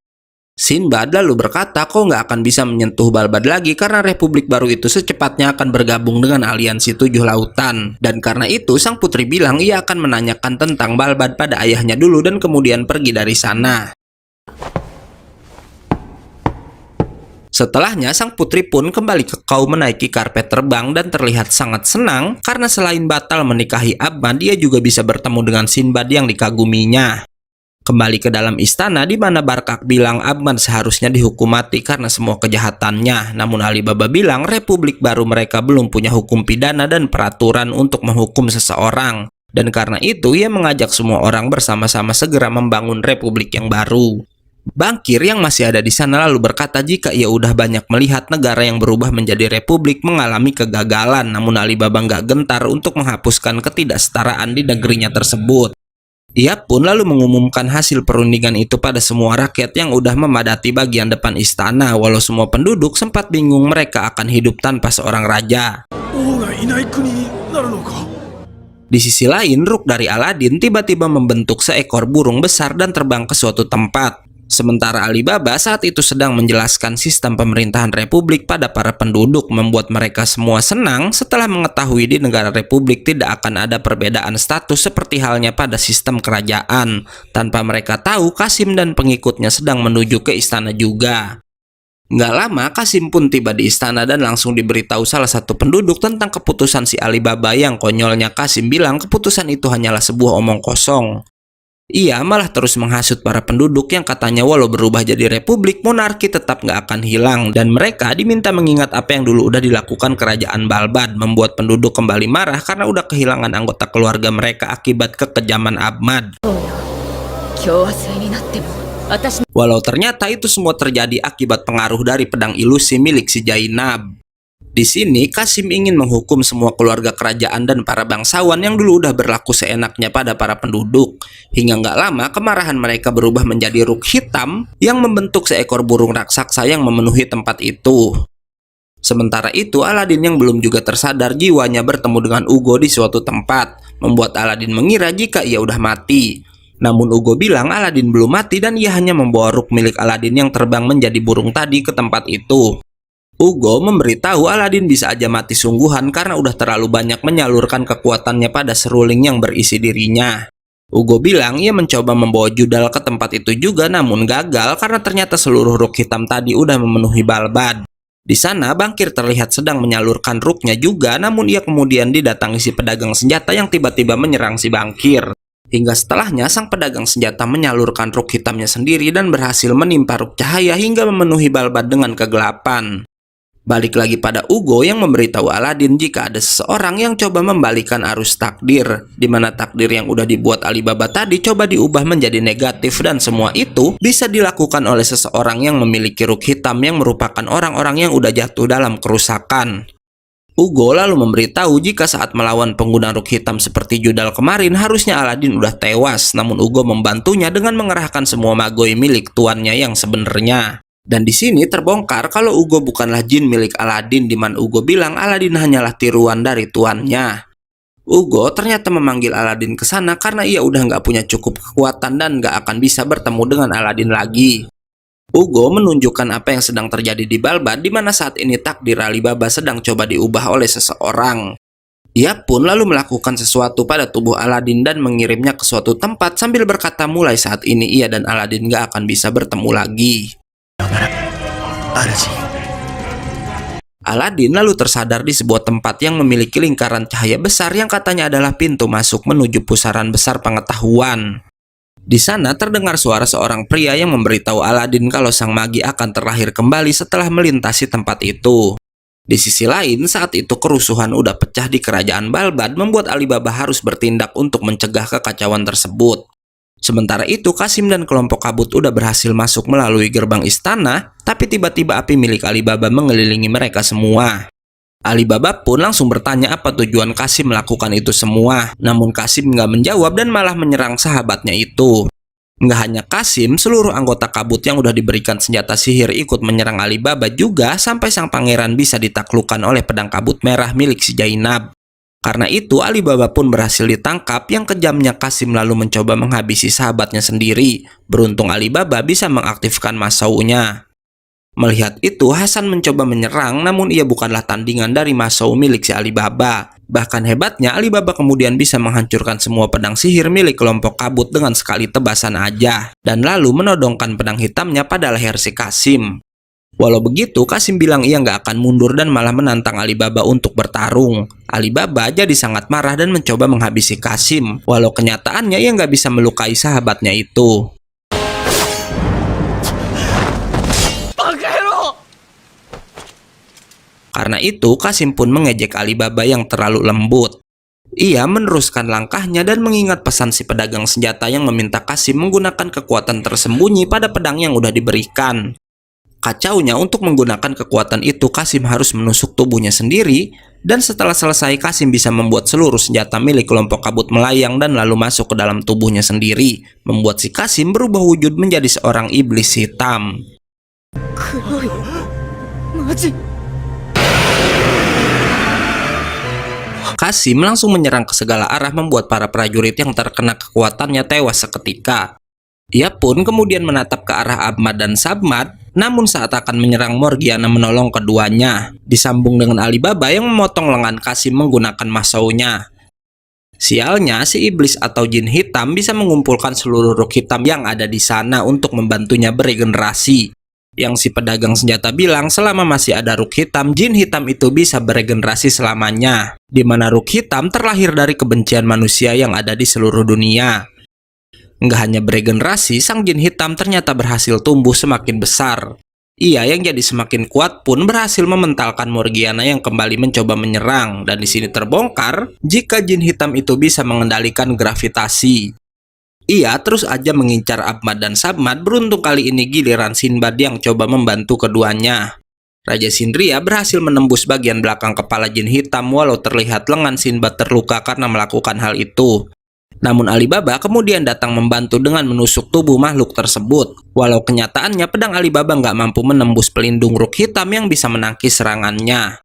Sinbad lalu berkata Kau nggak akan bisa menyentuh Balbad lagi karena republik baru itu secepatnya akan bergabung dengan aliansi 7 lautan. Dan karena itu sang putri bilang ia akan menanyakan tentang Balbad pada ayahnya dulu dan kemudian pergi dari sana. Setelahnya, sang putri pun kembali ke Kau menaiki karpet terbang dan terlihat sangat senang karena selain batal menikahi Ahmad, dia juga bisa bertemu dengan Sinbad yang dikaguminya. Kembali ke dalam istana di mana Barkak bilang Ahmad seharusnya dihukum mati karena semua kejahatannya. Namun Alibaba bilang republik baru mereka belum punya hukum pidana dan peraturan untuk menghukum seseorang. Dan karena itu ia mengajak semua orang bersama-sama segera membangun republik yang baru. Bangkir yang masih ada di sana lalu berkata jika ia udah banyak melihat negara yang berubah menjadi republik mengalami kegagalan, namun Alibaba nggak gentar untuk menghapuskan ketidaksetaraan di negerinya tersebut. Ia pun lalu mengumumkan hasil perundingan itu pada semua rakyat yang udah memadati bagian depan istana, walau semua penduduk sempat bingung mereka akan hidup tanpa seorang raja. Di sisi lain, Ruk dari Aladin tiba-tiba membentuk seekor burung besar dan terbang ke suatu tempat. Sementara Alibaba saat itu sedang menjelaskan sistem pemerintahan republik pada para penduduk, membuat mereka semua senang setelah mengetahui di negara republik tidak akan ada perbedaan status seperti halnya pada sistem kerajaan. Tanpa mereka tahu, Kasim dan pengikutnya sedang menuju ke istana juga. Nggak lama, Kasim pun tiba di istana dan langsung diberitahu salah satu penduduk tentang keputusan si Alibaba yang konyolnya Kasim bilang keputusan itu hanyalah sebuah omong kosong. Ia malah terus menghasut para penduduk yang katanya walau berubah jadi republik, monarki tetap nggak akan hilang dan mereka diminta mengingat apa yang dulu udah dilakukan kerajaan Balbad, membuat penduduk kembali marah karena udah kehilangan anggota keluarga mereka akibat kekejaman Ahmad. Walau ternyata itu semua terjadi akibat pengaruh dari pedang ilusi milik si Jainab. Di sini, Kasim ingin menghukum semua keluarga kerajaan dan para bangsawan yang dulu udah berlaku seenaknya pada para penduduk. Hingga nggak lama, kemarahan mereka berubah menjadi Ruk hitam yang membentuk seekor burung raksasa yang memenuhi tempat itu. Sementara itu, Aladin yang belum juga tersadar jiwanya bertemu dengan Ugo di suatu tempat, membuat Aladin mengira jika ia udah mati. Namun Ugo bilang Aladin belum mati dan ia hanya membawa Ruk milik Aladin yang terbang menjadi burung tadi ke tempat itu. Ugo memberitahu Aladin bisa aja mati sungguhan karena udah terlalu banyak menyalurkan kekuatannya pada seruling yang berisi dirinya. Ugo bilang ia mencoba membawa Judal ke tempat itu juga namun gagal karena ternyata seluruh Ruk hitam tadi udah memenuhi Balbad. Di sana Bangkir terlihat sedang menyalurkan Ruknya juga, namun ia kemudian didatangi si pedagang senjata yang tiba-tiba menyerang si Bangkir. Hingga setelahnya sang pedagang senjata menyalurkan Ruk hitamnya sendiri dan berhasil menimpa Ruk cahaya hingga memenuhi Balbad dengan kegelapan. Balik lagi pada Ugo yang memberitahu Aladin jika ada seseorang yang coba membalikan arus takdir, di mana takdir yang udah dibuat Alibaba tadi coba diubah menjadi negatif dan semua itu bisa dilakukan oleh seseorang yang memiliki Ruk hitam yang merupakan orang-orang yang udah jatuh dalam kerusakan. Ugo lalu memberitahu jika saat melawan pengguna Ruk hitam seperti Judal kemarin harusnya Aladin udah tewas, namun Ugo membantunya dengan mengerahkan semua magoi milik tuannya yang sebenarnya. Dan di sini terbongkar kalau Ugo bukanlah jin milik Aladin, di mana Ugo bilang Aladin hanyalah tiruan dari tuannya. Ugo ternyata memanggil Aladin ke sana karena ia udah nggak punya cukup kekuatan dan nggak akan bisa bertemu dengan Aladin lagi. Ugo menunjukkan apa yang sedang terjadi di Balbad, di mana saat ini takdir Alibaba sedang coba diubah oleh seseorang. Ia pun lalu melakukan sesuatu pada tubuh Aladin dan mengirimnya ke suatu tempat sambil berkata mulai saat ini ia dan Aladin nggak akan bisa bertemu lagi. Aladin lalu tersadar di sebuah tempat yang memiliki lingkaran cahaya besar yang katanya adalah pintu masuk menuju pusaran besar pengetahuan. Di sana terdengar suara seorang pria yang memberitahu Aladin kalau sang magi akan terlahir kembali setelah melintasi tempat itu. Di sisi lain, saat itu kerusuhan udah pecah di kerajaan Balbad membuat Alibaba harus bertindak untuk mencegah kekacauan tersebut. Sementara itu, Qasim dan kelompok kabut udah berhasil masuk melalui gerbang istana, tapi tiba-tiba api milik Alibaba mengelilingi mereka semua. Alibaba pun langsung bertanya apa tujuan Qasim melakukan itu semua. Namun Qasim nggak menjawab dan malah menyerang sahabatnya itu. Nggak hanya Qasim, seluruh anggota kabut yang udah diberikan senjata sihir ikut menyerang Alibaba juga, sampai sang pangeran bisa ditaklukkan oleh pedang kabut merah milik si Jainab. Karena itu, Alibaba pun berhasil ditangkap. Yang kejamnya Qasim lalu mencoba menghabisi sahabatnya sendiri. Beruntung Alibaba bisa mengaktifkan Masaunya. Melihat itu, Hasan mencoba menyerang, namun ia bukanlah tandingan dari Masau milik si Alibaba. Bahkan hebatnya, Alibaba kemudian bisa menghancurkan semua pedang sihir milik kelompok kabut dengan sekali tebasan aja, dan lalu menodongkan pedang hitamnya pada leher si Qasim. Walau begitu, Qasim bilang ia nggak akan mundur dan malah menantang Alibaba untuk bertarung. Alibaba jadi sangat marah dan mencoba menghabisi Qasim, walau kenyataannya ia nggak bisa melukai sahabatnya itu. Karena itu, Qasim pun mengejek Alibaba yang terlalu lembut. Ia meneruskan langkahnya dan mengingat pesan si pedagang senjata yang meminta Qasim menggunakan kekuatan tersembunyi pada pedang yang udah diberikan. Kacaunya, untuk menggunakan kekuatan itu, Qasim harus menusuk tubuhnya sendiri, dan setelah selesai, Qasim bisa membuat seluruh senjata milik kelompok kabut melayang dan lalu masuk ke dalam tubuhnya sendiri, membuat si Qasim berubah wujud menjadi seorang iblis hitam. Qasim langsung menyerang ke segala arah, membuat para prajurit yang terkena kekuatannya tewas seketika. Ia pun kemudian menatap ke arah Ahmad dan Sabmat, namun saat akan menyerang, Morgiana menolong keduanya, disambung dengan Alibaba yang memotong lengan Qasim menggunakan Masaunya. Sialnya, si iblis atau jin hitam bisa mengumpulkan seluruh Rukh hitam yang ada di sana untuk membantunya beregenerasi. Yang si pedagang senjata bilang selama masih ada Rukh hitam, jin hitam itu bisa beregenerasi selamanya, di mana Rukh hitam terlahir dari kebencian manusia yang ada di seluruh dunia. Nggak hanya beregenerasi, sang jin hitam ternyata berhasil tumbuh semakin besar. Ia yang jadi semakin kuat pun berhasil mementalkan Morgiana yang kembali mencoba menyerang, dan di sini terbongkar jika jin hitam itu bisa mengendalikan gravitasi. Ia terus aja mengincar Ahmad dan Sabmat. Beruntung kali ini giliran Sinbad yang coba membantu keduanya. Raja Sindria berhasil menembus bagian belakang kepala jin hitam, walau terlihat lengan Sinbad terluka karena melakukan hal itu. Namun Alibaba kemudian datang membantu dengan menusuk tubuh makhluk tersebut. Walau kenyataannya pedang Alibaba nggak mampu menembus pelindung Rukh hitam yang bisa menangkis serangannya.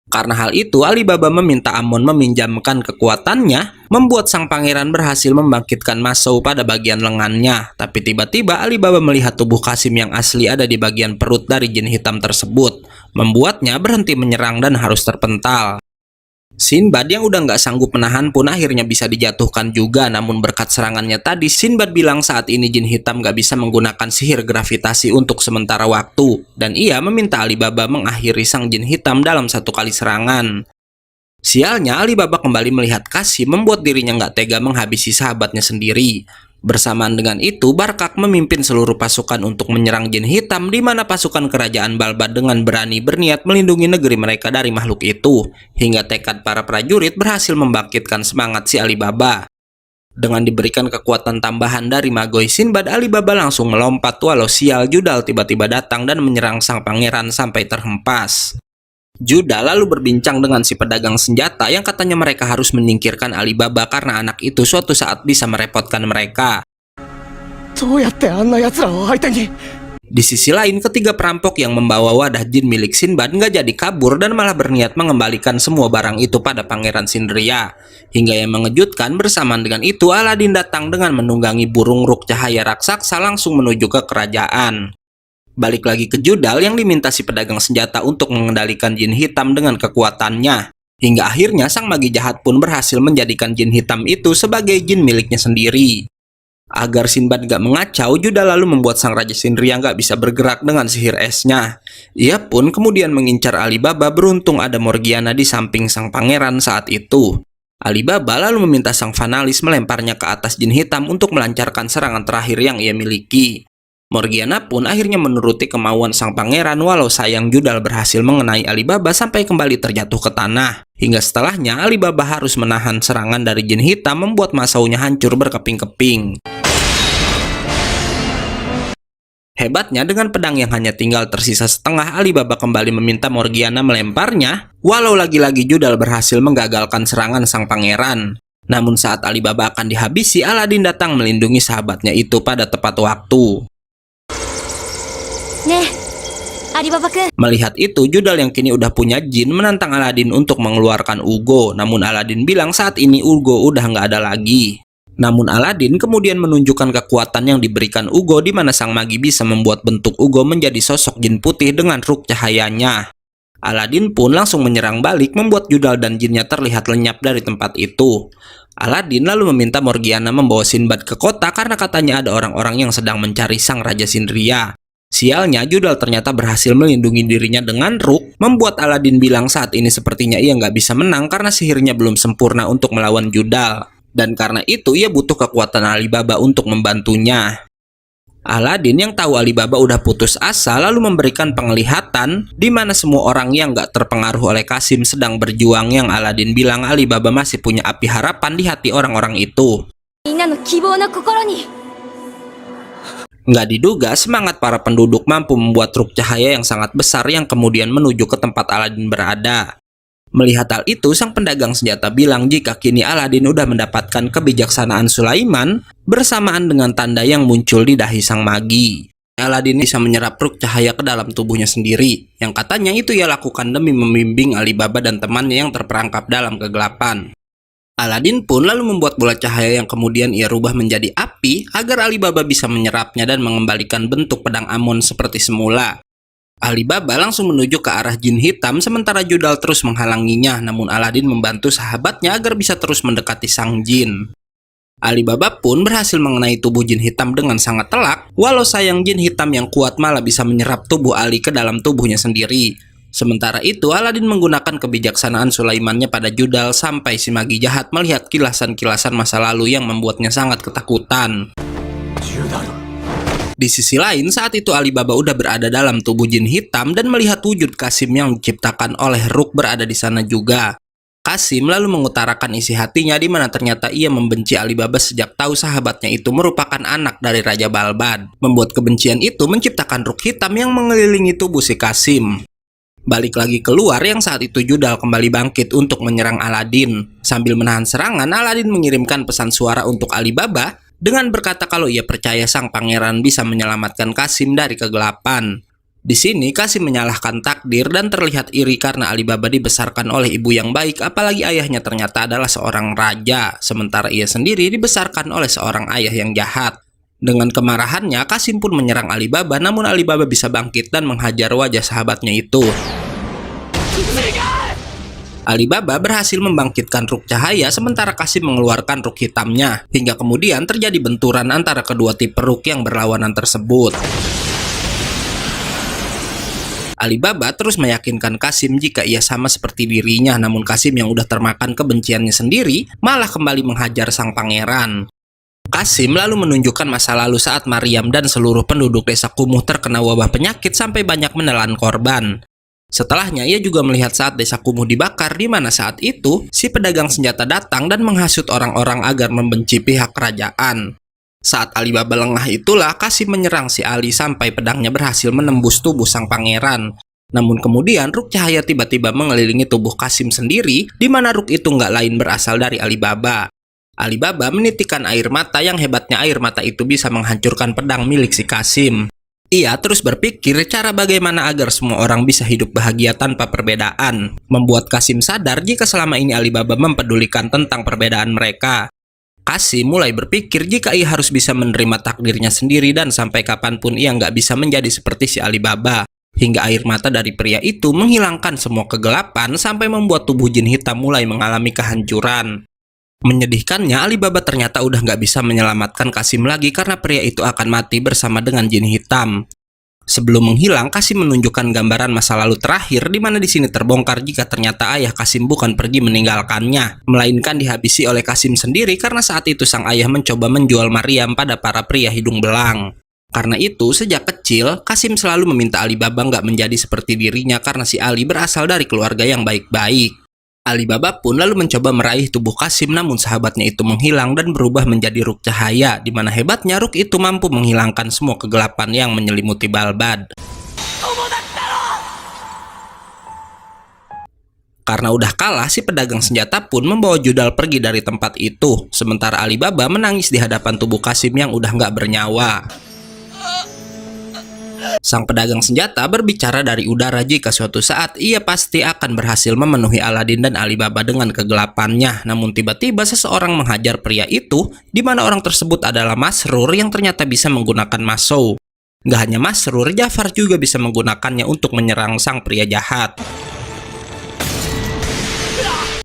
Karena hal itu, Alibaba meminta Amon meminjamkan kekuatannya, membuat sang pangeran berhasil membangkitkan Masau pada bagian lengannya. Tapi tiba-tiba Alibaba melihat tubuh Qasim yang asli ada di bagian perut dari jin hitam tersebut, membuatnya berhenti menyerang dan harus terpental. Sinbad yang udah nggak sanggup menahan pun akhirnya bisa dijatuhkan juga, namun berkat serangannya tadi, Sinbad bilang saat ini jin hitam nggak bisa menggunakan sihir gravitasi untuk sementara waktu, dan ia meminta Alibaba mengakhiri sang jin hitam dalam satu kali serangan. Sialnya, Alibaba kembali melihat Qasim, membuat dirinya nggak tega menghabisi sahabatnya sendiri. Bersamaan dengan itu, Barkak memimpin seluruh pasukan untuk menyerang jin hitam, di mana pasukan kerajaan Balbad dengan berani berniat melindungi negeri mereka dari makhluk itu, hingga tekad para prajurit berhasil membangkitkan semangat si Alibaba. Dengan diberikan kekuatan tambahan dari Magoi Sinbad, Alibaba langsung melompat, walau sial Judal tiba-tiba datang dan menyerang sang pangeran sampai terhempas. Juda lalu berbincang dengan si pedagang senjata yang katanya mereka harus menyingkirkan Alibaba karena anak itu suatu saat bisa merepotkan mereka. Di sisi lain, ketiga perampok yang membawa wadah jin milik Sinbad nggak jadi kabur dan malah berniat mengembalikan semua barang itu pada Pangeran Sindria. Hingga yang mengejutkan, bersamaan dengan itu Aladin datang dengan menunggangi burung Rukh cahaya raksasa langsung menuju ke kerajaan. Balik lagi ke Judal yang diminta si pedagang senjata untuk mengendalikan jin hitam dengan kekuatannya. Hingga akhirnya sang magi jahat pun berhasil menjadikan jin hitam itu sebagai jin miliknya sendiri. Agar Sinbad gak mengacau, Judal lalu membuat sang Raja Sindria gak bisa bergerak dengan sihir esnya. Ia pun kemudian mengincar Alibaba, beruntung ada Morgiana di samping sang pangeran saat itu. Alibaba lalu meminta sang Vanalis melemparnya ke atas jin hitam untuk melancarkan serangan terakhir yang ia miliki. Morgiana pun akhirnya menuruti kemauan sang pangeran, walau sayang Judal berhasil mengenai Alibaba sampai kembali terjatuh ke tanah. Hingga setelahnya Alibaba harus menahan serangan dari jin hitam, membuat Masaunya hancur berkeping-keping. Hebatnya dengan pedang yang hanya tinggal tersisa setengah, Alibaba kembali meminta Morgiana melemparnya, walau lagi-lagi Judal berhasil menggagalkan serangan sang pangeran. Namun saat Alibaba akan dihabisi, Aladin datang melindungi sahabatnya itu pada tepat waktu. Melihat itu, Judal yang kini udah punya jin menantang Aladin untuk mengeluarkan Ugo. Namun Aladin bilang saat ini Ugo udah nggak ada lagi. Namun Aladin kemudian menunjukkan kekuatan yang diberikan Ugo, di mana sang magi bisa membuat bentuk Ugo menjadi sosok jin putih dengan ruk cahayanya. Aladin pun langsung menyerang balik, membuat Judal dan jinnya terlihat lenyap dari tempat itu. Aladin lalu meminta Morgiana membawa Sinbad ke kota karena katanya ada orang-orang yang sedang mencari sang Raja Sindria. Sialnya, Judal ternyata berhasil melindungi dirinya dengan ruk, membuat Aladin bilang saat ini sepertinya ia nggak bisa menang karena sihirnya belum sempurna untuk melawan Judal. Dan karena itu ia butuh kekuatan Alibaba untuk membantunya. Aladin yang tahu Alibaba udah putus asa lalu memberikan penglihatan di mana semua orang yang nggak terpengaruh oleh Qasim sedang berjuang, yang Aladin bilang Alibaba masih punya api harapan di hati orang-orang itu. Nggak diduga semangat para penduduk mampu membuat truk cahaya yang sangat besar yang kemudian menuju ke tempat Aladin berada. Melihat hal itu, sang pedagang senjata bilang jika kini Aladin udah mendapatkan kebijaksanaan Sulaiman bersamaan dengan tanda yang muncul di dahi sang magi. Aladin bisa menyerap ruk cahaya ke dalam tubuhnya sendiri, yang katanya itu ia lakukan demi membimbing Alibaba dan temannya yang terperangkap dalam kegelapan. Aladin pun lalu membuat bola cahaya yang kemudian ia rubah menjadi api agar Alibaba bisa menyerapnya dan mengembalikan bentuk pedang Amon seperti semula. Alibaba langsung menuju ke arah jin hitam sementara Judal terus menghalanginya, namun Aladin membantu sahabatnya agar bisa terus mendekati sang jin. Alibaba pun berhasil mengenai tubuh jin hitam dengan sangat telak, walau sayang jin hitam yang kuat malah bisa menyerap tubuh Ali ke dalam tubuhnya sendiri. Sementara itu Aladin menggunakan kebijaksanaan Sulaimannya pada Judal sampai si magi jahat melihat kilasan-kilasan masa lalu yang membuatnya sangat ketakutan. Di sisi lain, saat itu Alibaba udah berada dalam tubuh jin hitam dan melihat wujud Qasim yang diciptakan oleh Ruk berada di sana juga. Qasim lalu mengutarakan isi hatinya di mana ternyata ia membenci Alibaba sejak tahu sahabatnya itu merupakan anak dari Raja Balbad. Membuat kebencian itu menciptakan Ruk hitam yang mengelilingi tubuh si Qasim. Balik lagi keluar, yang saat itu Judal kembali bangkit untuk menyerang Aladin. Sambil menahan serangan, Aladin mengirimkan pesan suara untuk Alibaba dengan berkata kalau ia percaya sang pangeran bisa menyelamatkan Qasim dari kegelapan. Di sini Qasim menyalahkan takdir dan terlihat iri karena Alibaba dibesarkan oleh ibu yang baik, apalagi ayahnya ternyata adalah seorang raja, sementara ia sendiri dibesarkan oleh seorang ayah yang jahat. Dengan kemarahannya, Qasim pun menyerang Alibaba, namun Alibaba bisa bangkit dan menghajar wajah sahabatnya itu. Alibaba berhasil membangkitkan ruk cahaya sementara Qasim mengeluarkan ruk hitamnya, hingga kemudian terjadi benturan antara kedua tipe ruk yang berlawanan tersebut. Alibaba terus meyakinkan Qasim jika ia sama seperti dirinya, namun Qasim yang udah termakan kebenciannya sendiri malah kembali menghajar sang pangeran. Qasim lalu menunjukkan masa lalu saat Maryam dan seluruh penduduk desa kumuh terkena wabah penyakit sampai banyak menelan korban. Setelahnya ia juga melihat saat desa kumuh dibakar, di mana saat itu si pedagang senjata datang dan menghasut orang-orang agar membenci pihak kerajaan. Saat Alibaba lengah itulah Qasim menyerang si Ali sampai pedangnya berhasil menembus tubuh sang pangeran. Namun kemudian ruk cahaya tiba-tiba mengelilingi tubuh Qasim sendiri, di mana ruk itu nggak lain berasal dari Alibaba. Alibaba menitikkan air mata, yang hebatnya air mata itu bisa menghancurkan pedang milik si Qasim. Ia terus berpikir cara bagaimana agar semua orang bisa hidup bahagia tanpa perbedaan, membuat Qasim sadar jika selama ini Alibaba mempedulikan tentang perbedaan mereka. Qasim mulai berpikir jika ia harus bisa menerima takdirnya sendiri dan sampai kapanpun ia nggak bisa menjadi seperti si Alibaba. Hingga air mata dari pria itu menghilangkan semua kegelapan sampai membuat tubuh jin hitam mulai mengalami kehancuran. Menyedihkannya, Alibaba ternyata udah nggak bisa menyelamatkan Qasim lagi karena pria itu akan mati bersama dengan jin hitam. Sebelum menghilang, Qasim menunjukkan gambaran masa lalu terakhir, di mana di sini terbongkar jika ternyata ayah Qasim bukan pergi meninggalkannya, melainkan dihabisi oleh Qasim sendiri karena saat itu sang ayah mencoba menjual Maryam pada para pria hidung belang. Karena itu, sejak kecil, Qasim selalu meminta Alibaba nggak menjadi seperti dirinya karena si Ali berasal dari keluarga yang baik-baik. Alibaba pun lalu mencoba meraih tubuh Qasim, namun sahabatnya itu menghilang dan berubah menjadi ruk cahaya, di mana hebatnya ruk itu mampu menghilangkan semua kegelapan yang menyelimuti Balbad. Karena udah kalah, si pedagang senjata pun membawa Judal pergi dari tempat itu, sementara Alibaba menangis di hadapan tubuh Qasim yang udah nggak bernyawa. Sang pedagang senjata berbicara dari udara jika suatu saat ia pasti akan berhasil memenuhi Aladin dan Alibaba dengan kegelapannya. Namun tiba-tiba seseorang menghajar pria itu, di mana orang tersebut adalah Masrur yang ternyata bisa menggunakan Masou. Nggak hanya Masrur, Jafar juga bisa menggunakannya untuk menyerang sang pria jahat.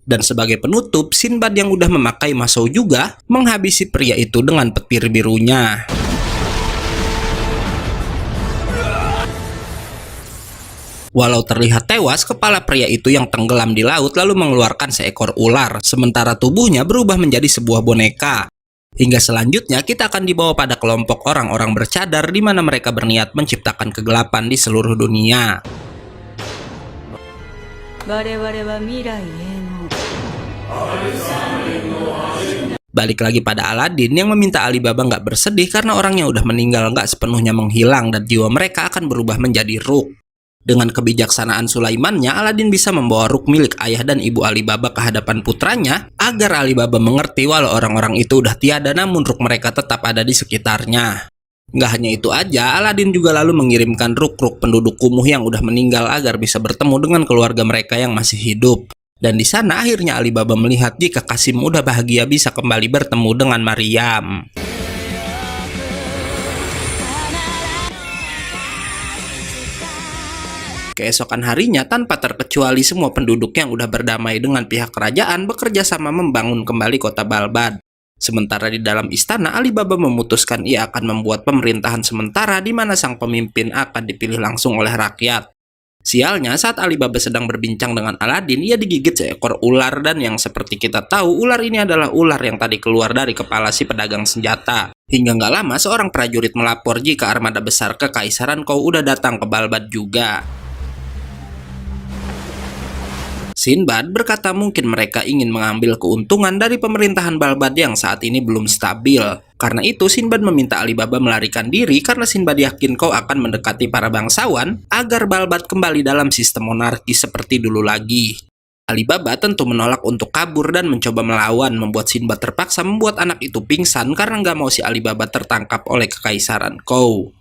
Dan sebagai penutup, Sinbad yang udah memakai Masou juga menghabisi pria itu dengan petir birunya. Walau terlihat tewas, kepala pria itu yang tenggelam di laut lalu mengeluarkan seekor ular, sementara tubuhnya berubah menjadi sebuah boneka. Hingga selanjutnya kita akan dibawa pada kelompok orang-orang bercadar di mana mereka berniat menciptakan kegelapan di seluruh dunia. Balik lagi pada Aladin yang meminta Alibaba nggak bersedih karena orang yang udah meninggal nggak sepenuhnya menghilang dan jiwa mereka akan berubah menjadi ruk. Dengan kebijaksanaan Sulaimannya, Aladin bisa membawa ruk milik ayah dan ibu Alibaba ke hadapan putranya agar Alibaba mengerti walau orang-orang itu udah tiada namun ruk mereka tetap ada di sekitarnya. Nggak hanya itu aja, Aladin juga lalu mengirimkan ruk-ruk penduduk kumuh yang udah meninggal agar bisa bertemu dengan keluarga mereka yang masih hidup. Dan di sana akhirnya Alibaba melihat jika Qasim udah bahagia bisa kembali bertemu dengan Maryam. Keesokan harinya, tanpa terkecuali semua penduduk yang udah berdamai dengan pihak kerajaan bekerja sama membangun kembali kota Balbad. Sementara di dalam istana, Alibaba memutuskan ia akan membuat pemerintahan sementara di mana sang pemimpin akan dipilih langsung oleh rakyat. Sialnya, saat Alibaba sedang berbincang dengan Aladin, ia digigit seekor ular dan yang seperti kita tahu, ular ini adalah ular yang tadi keluar dari kepala si pedagang senjata. Hingga nggak lama, seorang prajurit melapor jika armada besar Kekaisaran Kou udah datang ke Balbad juga. Sinbad berkata mungkin mereka ingin mengambil keuntungan dari pemerintahan Balbad yang saat ini belum stabil. Karena itu Sinbad meminta Alibaba melarikan diri karena Sinbad yakin kau akan mendekati para bangsawan agar Balbad kembali dalam sistem monarki seperti dulu lagi. Alibaba tentu menolak untuk kabur dan mencoba melawan, membuat Sinbad terpaksa membuat anak itu pingsan karena nggak mau si Alibaba tertangkap oleh Kekaisaran Kou.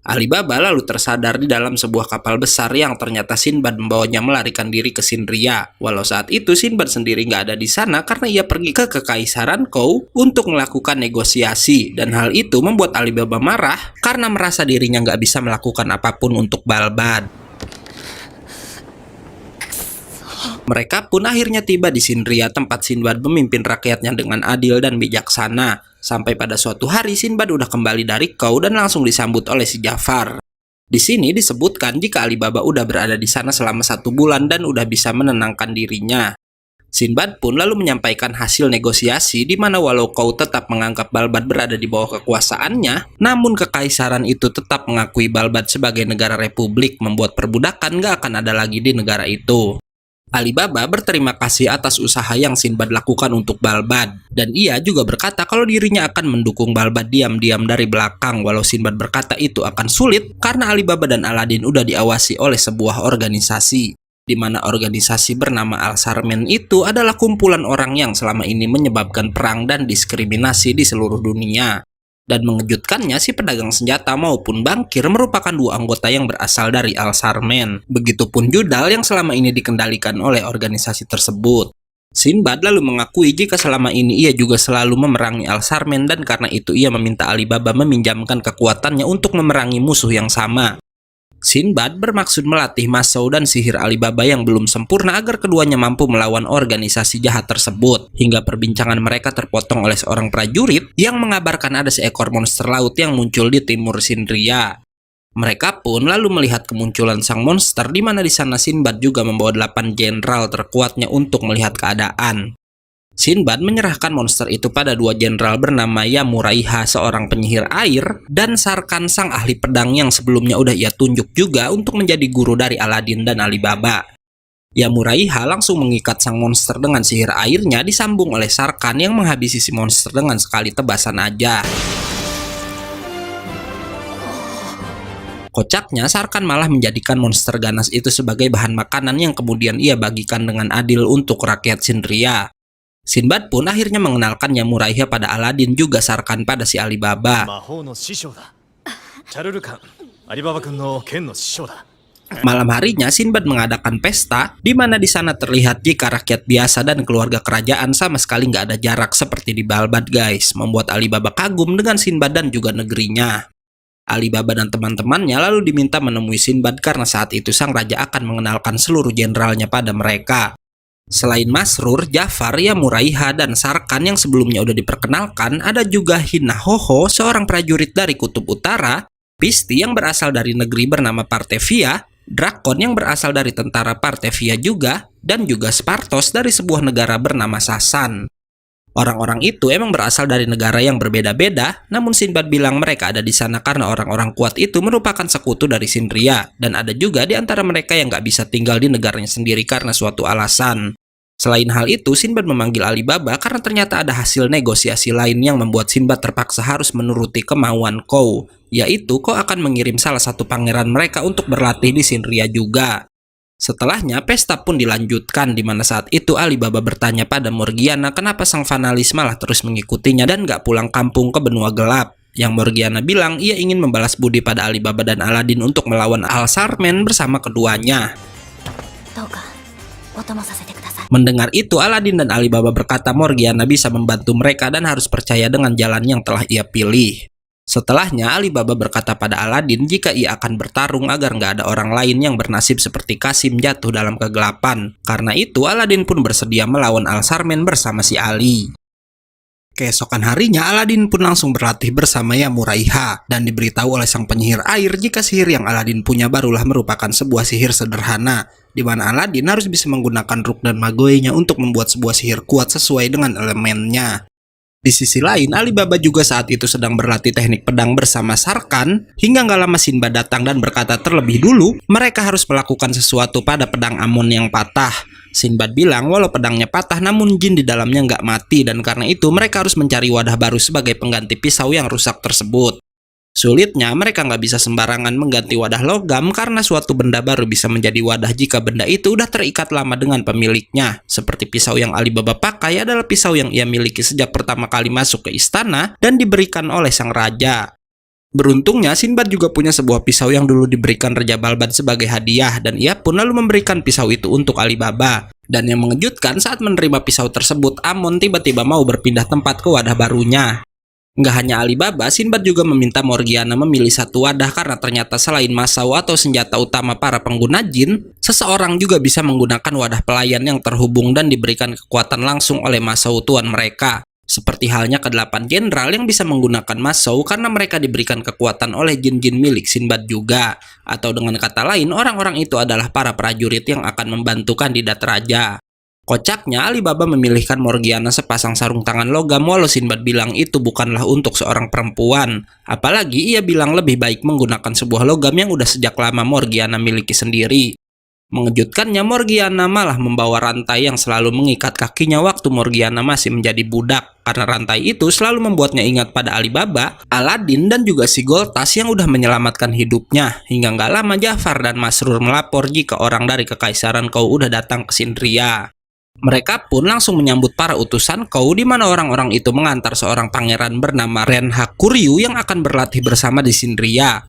Alibaba lalu tersadar di dalam sebuah kapal besar yang ternyata Sinbad membawanya melarikan diri ke Sindria. Walau saat itu Sinbad sendiri nggak ada di sana karena ia pergi ke Kekaisaran Kou untuk melakukan negosiasi. Dan hal itu membuat Alibaba marah karena merasa dirinya nggak bisa melakukan apapun untuk Balbad. Mereka pun akhirnya tiba di Sindria tempat Sinbad memimpin rakyatnya dengan adil dan bijaksana. Sampai pada suatu hari Sinbad udah kembali dari Kou dan langsung disambut oleh si Jafar. Di sini disebutkan jika Alibaba udah berada di sana selama 1 bulan dan udah bisa menenangkan dirinya. Sinbad pun lalu menyampaikan hasil negosiasi di mana walau Kou tetap menganggap Balbad berada di bawah kekuasaannya, namun kekaisaran itu tetap mengakui Balbad sebagai negara republik, membuat perbudakan gak akan ada lagi di negara itu. Alibaba berterima kasih atas usaha yang Sinbad lakukan untuk Balbad, dan ia juga berkata kalau dirinya akan mendukung Balbad diam-diam dari belakang. Walau Sinbad berkata itu akan sulit karena Alibaba dan Aladin udah diawasi oleh sebuah organisasi, di mana organisasi bernama Al-Sarmen itu adalah kumpulan orang yang selama ini menyebabkan perang dan diskriminasi di seluruh dunia. Dan mengejutkannya, si pedagang senjata maupun bankir merupakan 2 anggota yang berasal dari Al-Sarmen. Begitupun Judal yang selama ini dikendalikan oleh organisasi tersebut. Sinbad lalu mengakui jika selama ini ia juga selalu memerangi Al-Sarmen dan karena itu ia meminta Alibaba meminjamkan kekuatannya untuk memerangi musuh yang sama. Sinbad bermaksud melatih Masou dan sihir Alibaba yang belum sempurna agar keduanya mampu melawan organisasi jahat tersebut. Hingga perbincangan mereka terpotong oleh seorang prajurit yang mengabarkan ada seekor monster laut yang muncul di timur Sindria. Mereka pun lalu melihat kemunculan sang monster di mana di sana Sinbad juga membawa 8 jenderal terkuatnya untuk melihat keadaan. Sinbad menyerahkan monster itu pada 2 jenderal bernama Yamuraiha, seorang penyihir air, dan Sarkan, sang ahli pedang yang sebelumnya udah ia tunjuk juga untuk menjadi guru dari Aladin dan Alibaba. Yamuraiha langsung mengikat sang monster dengan sihir airnya disambung oleh Sarkan yang menghabisi si monster dengan sekali tebasan aja. Kocaknya, Sarkan malah menjadikan monster ganas itu sebagai bahan makanan yang kemudian ia bagikan dengan adil untuk rakyat Shinria. Sinbad pun akhirnya mengenalkan Yamuraiha pada Aladin, juga Sarkan pada si Alibaba. Malam harinya, Sinbad mengadakan pesta, di mana di sana terlihat jika rakyat biasa dan keluarga kerajaan sama sekali nggak ada jarak seperti di Balbad, guys, membuat Alibaba kagum dengan Sinbad dan juga negerinya. Alibaba dan teman-temannya lalu diminta menemui Sinbad karena saat itu sang raja akan mengenalkan seluruh jenderalnya pada mereka. Selain Masrur, Jafar, Yamuraiha, dan Sarkan yang sebelumnya udah diperkenalkan, ada juga Hinahoho, seorang prajurit dari Kutub Utara, Pisti yang berasal dari negeri bernama Partevia, Drakon yang berasal dari tentara Partevia juga, dan juga Spartos dari sebuah negara bernama Sasan. Orang-orang itu emang berasal dari negara yang berbeda-beda, namun Sinbad bilang mereka ada di sana karena orang-orang kuat itu merupakan sekutu dari Shinria, dan ada juga di antara mereka yang nggak bisa tinggal di negaranya sendiri karena suatu alasan. Selain hal itu, Sinbad memanggil Alibaba karena ternyata ada hasil negosiasi lain yang membuat Sinbad terpaksa harus menuruti kemauan Kou, yaitu Kou akan mengirim salah satu pangeran mereka untuk berlatih di Shinria juga. Setelahnya, pesta pun dilanjutkan, di mana saat itu Alibaba bertanya pada Morgiana kenapa sang Fanalis malah terus mengikutinya dan nggak pulang kampung ke benua gelap. Yang Morgiana bilang ia ingin membalas budi pada Alibaba dan Aladin untuk melawan Al-Sarmen bersama keduanya. Mendengar itu, Aladin dan Alibaba berkata Morgiana bisa membantu mereka dan harus percaya dengan jalan yang telah ia pilih. Setelahnya, Alibaba berkata pada Aladin jika ia akan bertarung agar nggak ada orang lain yang bernasib seperti Kasim jatuh dalam kegelapan. Karena itu, Aladin pun bersedia melawan Al-Sarmen bersama si Ali. Keesokan harinya, Aladin pun langsung berlatih bersama Yamuraiha dan diberitahu oleh sang penyihir air jika sihir yang Aladin punya barulah merupakan sebuah sihir sederhana, di mana Aladin harus bisa menggunakan Ruk dan Magoe-nya untuk membuat sebuah sihir kuat sesuai dengan elemennya. Di sisi lain, Alibaba juga saat itu sedang berlatih teknik pedang bersama Sarkan, hingga nggak lama Sinbad datang dan berkata terlebih dulu mereka harus melakukan sesuatu pada pedang Amon yang patah. Sinbad bilang walau pedangnya patah namun jin di dalamnya nggak mati, dan karena itu mereka harus mencari wadah baru sebagai pengganti pisau yang rusak tersebut. Sulitnya, mereka nggak bisa sembarangan mengganti wadah logam karena suatu benda baru bisa menjadi wadah jika benda itu udah terikat lama dengan pemiliknya. Seperti pisau yang Alibaba pakai adalah pisau yang ia miliki sejak pertama kali masuk ke istana dan diberikan oleh sang raja. Beruntungnya, Sinbad juga punya sebuah pisau yang dulu diberikan Raja Balbad sebagai hadiah, dan ia pun lalu memberikan pisau itu untuk Alibaba. Dan yang mengejutkan, saat menerima pisau tersebut, Amon tiba-tiba mau berpindah tempat ke wadah barunya. Nggak hanya Alibaba, Sinbad juga meminta Morgiana memilih satu wadah karena ternyata selain Masau atau senjata utama para pengguna jin, seseorang juga bisa menggunakan wadah pelayan yang terhubung dan diberikan kekuatan langsung oleh Masau tuan mereka. Seperti halnya ke-8 jenderal yang bisa menggunakan Masau karena mereka diberikan kekuatan oleh jin-jin milik Sinbad juga. Atau dengan kata lain, orang-orang itu adalah para prajurit yang akan membantu kandidat raja. Kocaknya, Alibaba memilihkan Morgiana sepasang sarung tangan logam walau Sinbad bilang itu bukanlah untuk seorang perempuan. Apalagi ia bilang lebih baik menggunakan sebuah logam yang udah sejak lama Morgiana miliki sendiri. Mengejutkannya, Morgiana malah membawa rantai yang selalu mengikat kakinya waktu Morgiana masih menjadi budak. Karena rantai itu selalu membuatnya ingat pada Alibaba, Aladin, dan juga si Goltas yang udah menyelamatkan hidupnya. Hingga nggak lama Jafar dan Masrur melapor jika orang dari Kekaisaran Kou udah datang ke Shinria. Mereka pun langsung menyambut para utusan Kou, di mana orang-orang itu mengantar seorang pangeran bernama Renha Kuryu yang akan berlatih bersama di Shinria.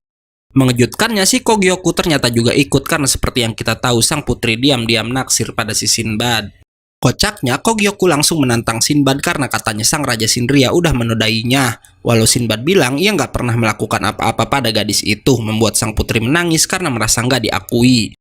Mengejutkannya, si Kogyoku ternyata juga ikut karena seperti yang kita tahu sang putri diam-diam naksir pada si Sinbad. Kocaknya, Kogyoku langsung menantang Sinbad karena katanya sang raja Shinria udah menodainya. Walau Sinbad bilang ia nggak pernah melakukan apa-apa pada gadis itu, membuat sang putri menangis karena merasa nggak diakui.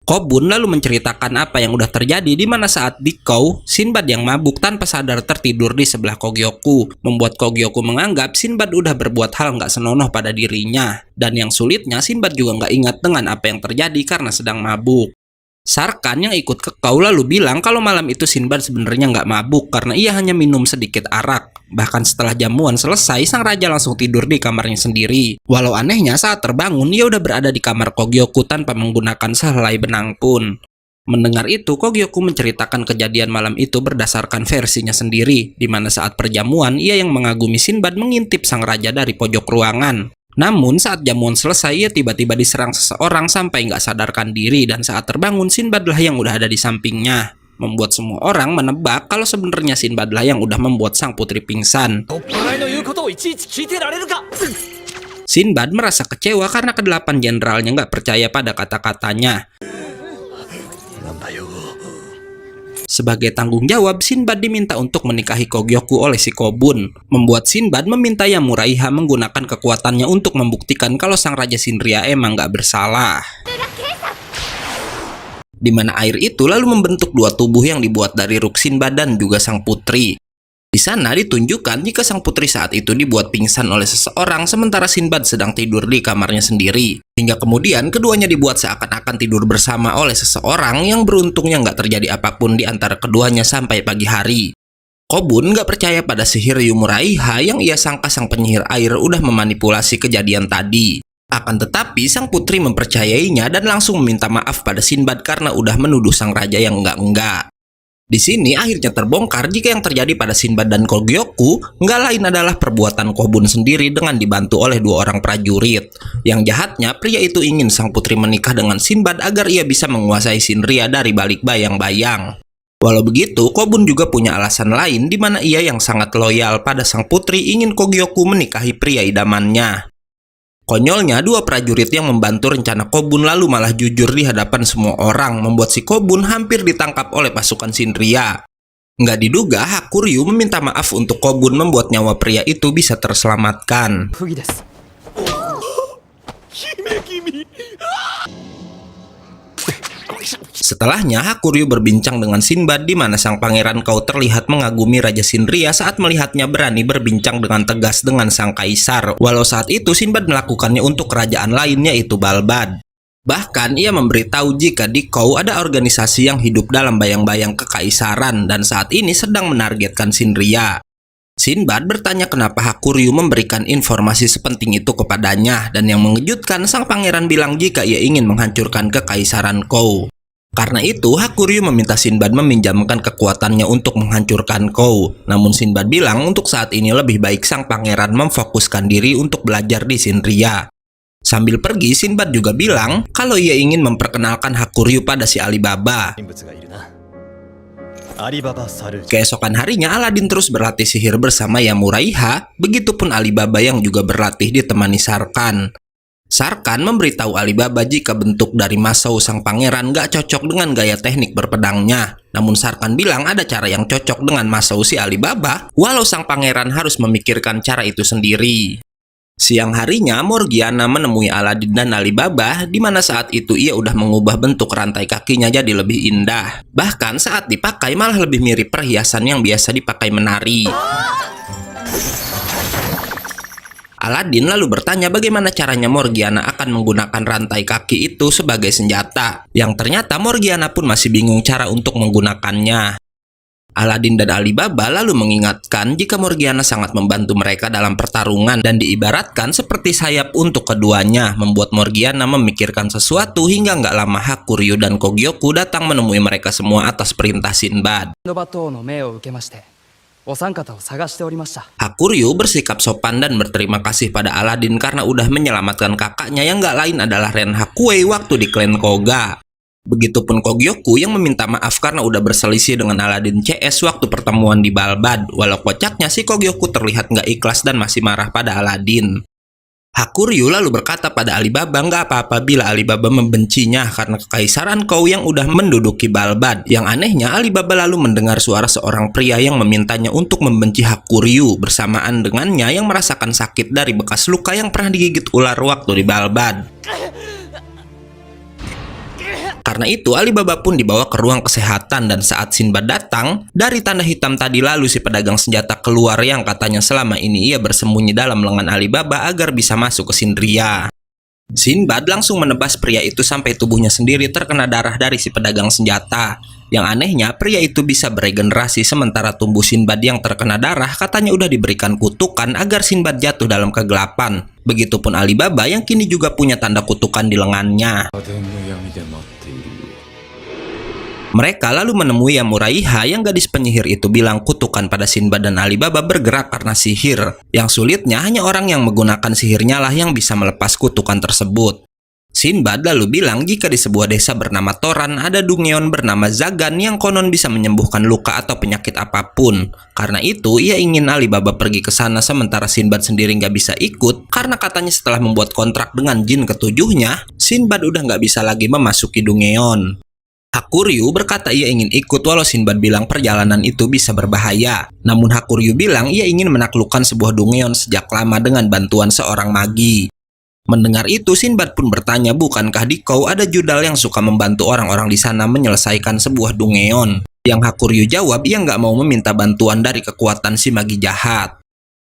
Kobun lalu menceritakan apa yang udah terjadi, di mana saat di Kou, Sinbad yang mabuk tanpa sadar tertidur di sebelah Kogyoku, membuat Kogyoku menganggap Sinbad udah berbuat hal nggak senonoh pada dirinya. Dan yang sulitnya, Sinbad juga nggak ingat dengan apa yang terjadi karena sedang mabuk. Sarkan yang ikut ke Kou lalu bilang kalau malam itu Sinbad sebenarnya nggak mabuk karena ia hanya minum sedikit arak. Bahkan setelah jamuan selesai, sang raja langsung tidur di kamarnya sendiri. Walau anehnya saat terbangun, ia udah berada di kamar Kogyoku tanpa menggunakan sehelai benang pun. Mendengar itu, Kogyoku menceritakan kejadian malam itu berdasarkan versinya sendiri, di mana saat perjamuan ia yang mengagumi Sinbad mengintip sang raja dari pojok ruangan. Namun saat jamuan selesai, ia tiba-tiba diserang seseorang sampai nggak sadarkan diri, dan saat terbangun Sinbad lah yang udah ada di sampingnya. Membuat semua orang menebak kalau sebenarnya Sinbad lah yang udah membuat sang putri pingsan. Sinbad merasa kecewa karena kedelapan jenderalnya nggak percaya pada kata-katanya. Sebagai tanggung jawab, Sinbad diminta untuk menikahi Kogyoku oleh si Kobun. Membuat Sinbad meminta Yamuraiha menggunakan kekuatannya untuk membuktikan kalau sang Raja Shinria emang nggak bersalah. Di mana air itu lalu membentuk dua tubuh yang dibuat dari ruk Sinbad dan juga sang putri. Di sana ditunjukkan jika sang putri saat itu dibuat pingsan oleh seseorang sementara Sinbad sedang tidur di kamarnya sendiri. Hingga kemudian keduanya dibuat seakan-akan tidur bersama oleh seseorang yang beruntungnya nggak terjadi apapun di antara keduanya sampai pagi hari. Kobun nggak percaya pada sihir Yamuraiha yang ia sangka sang penyihir air udah memanipulasi kejadian tadi. Akan tetapi sang putri mempercayainya dan langsung meminta maaf pada Sinbad karena udah menuduh sang raja yang enggak-enggak. Di sini akhirnya terbongkar jika yang terjadi pada Sinbad dan Kogyoku nggak lain adalah perbuatan Kobun sendiri dengan dibantu oleh dua orang prajurit. Yang jahatnya, pria itu ingin sang putri menikah dengan Sinbad agar ia bisa menguasai Shinria dari balik bayang-bayang. Walau begitu, Kobun juga punya alasan lain di mana ia yang sangat loyal pada sang putri ingin Kogyoku menikahi pria idamannya. Konyolnya, dua prajurit yang membantu rencana Kobun lalu malah jujur di hadapan semua orang, membuat si Kobun hampir ditangkap oleh pasukan Shinria. Nggak diduga, Hakuryu meminta maaf untuk Kobun membuat nyawa pria itu bisa terselamatkan. Setelahnya, Hakuryu berbincang dengan Sinbad di mana sang pangeran Kau terlihat mengagumi Raja Shinria saat melihatnya berani berbincang dengan tegas dengan sang kaisar. Walau saat itu Sinbad melakukannya untuk kerajaan lain yaitu Balbad. Bahkan ia memberitahu jika di Kau ada organisasi yang hidup dalam bayang-bayang kekaisaran dan saat ini sedang menargetkan Shinria. Sinbad bertanya kenapa Hakuryu memberikan informasi sepenting itu kepadanya, dan yang mengejutkan sang pangeran bilang jika ia ingin menghancurkan kekaisaran Kau. Karena itu Hakuryu meminta Sinbad meminjamkan kekuatannya untuk menghancurkan Kau. Namun Sinbad bilang untuk saat ini lebih baik sang pangeran memfokuskan diri untuk belajar di Shinria. Sambil pergi, Sinbad juga bilang kalau ia ingin memperkenalkan Hakuryu pada si Alibaba. Keesokan harinya Aladin terus berlatih sihir bersama Yamuraiha, begitupun Alibaba yang juga berlatih ditemani Sarkan. Sarkan memberitahu Alibaba jika bentuk dari Masou sang pangeran gak cocok dengan gaya teknik berpedangnya. Namun Sarkan bilang ada cara yang cocok dengan Masou si Alibaba, walau sang pangeran harus memikirkan cara itu sendiri. Siang harinya, Morgiana menemui Aladin dan Alibaba, di mana saat itu ia udah mengubah bentuk rantai kakinya jadi lebih indah. Bahkan saat dipakai malah lebih mirip perhiasan yang biasa dipakai menari. Aladin lalu bertanya bagaimana caranya Morgiana akan menggunakan rantai kaki itu sebagai senjata. Yang ternyata Morgiana pun masih bingung cara untuk menggunakannya. Aladin dan Alibaba lalu mengingatkan jika Morgiana sangat membantu mereka dalam pertarungan dan diibaratkan seperti sayap untuk keduanya, membuat Morgiana memikirkan sesuatu hingga nggak lama Hakuryu dan Kogyoku datang menemui mereka semua atas perintah Sinbad. Hakuryu bersikap sopan dan berterima kasih pada Aladin karena udah menyelamatkan kakaknya yang nggak lain adalah Ren Hakuei waktu di klan Koga. Begitupun Kogyoku yang meminta maaf karena udah berselisih dengan Aladin CS waktu pertemuan di Balbad. Walau kocaknya si Kogyoku terlihat nggak ikhlas dan masih marah pada Aladin. Hakuryu lalu berkata pada Alibaba nggak apa-apa bila Alibaba membencinya karena kekaisaran Kau yang udah menduduki Balbad. Yang anehnya Alibaba lalu mendengar suara seorang pria yang memintanya untuk membenci Hakuryu bersamaan dengannya yang merasakan sakit dari bekas luka yang pernah digigit ular waktu di Balbad. Karena itu Alibaba pun dibawa ke ruang kesehatan dan saat Sinbad datang, dari tanda hitam tadi lalu si pedagang senjata keluar yang katanya selama ini ia bersembunyi dalam lengan Alibaba agar bisa masuk ke Shinria. Sinbad langsung menebas pria itu sampai tubuhnya sendiri terkena darah dari si pedagang senjata. Yang anehnya pria itu bisa beregenerasi sementara tubuh Sinbad yang terkena darah katanya udah diberikan kutukan agar Sinbad jatuh dalam kegelapan. Begitupun Alibaba yang kini juga punya tanda kutukan di lengannya. Mereka lalu menemui Yamuraiha yang gadis penyihir itu bilang kutukan pada Sinbad dan Alibaba bergerak karena sihir. Yang sulitnya hanya orang yang menggunakan sihirnya lah yang bisa melepas kutukan tersebut. Sinbad lalu bilang jika di sebuah desa bernama Toran ada Dungeon bernama Zagan yang konon bisa menyembuhkan luka atau penyakit apapun. Karena itu ia ingin Alibaba pergi ke sana sementara Sinbad sendiri nggak bisa ikut karena katanya setelah membuat kontrak dengan jin ketujuhnya, Sinbad udah nggak bisa lagi memasuki Dungeon. Hakuryu berkata ia ingin ikut walau Sinbad bilang perjalanan itu bisa berbahaya. Namun Hakuryu bilang ia ingin menaklukkan sebuah Dungeon sejak lama dengan bantuan seorang magi. Mendengar itu Sinbad pun bertanya bukankah di Kou ada judal yang suka membantu orang-orang di sana menyelesaikan sebuah Dungeon. Yang Hakuryu jawab ia nggak mau meminta bantuan dari kekuatan si magi jahat.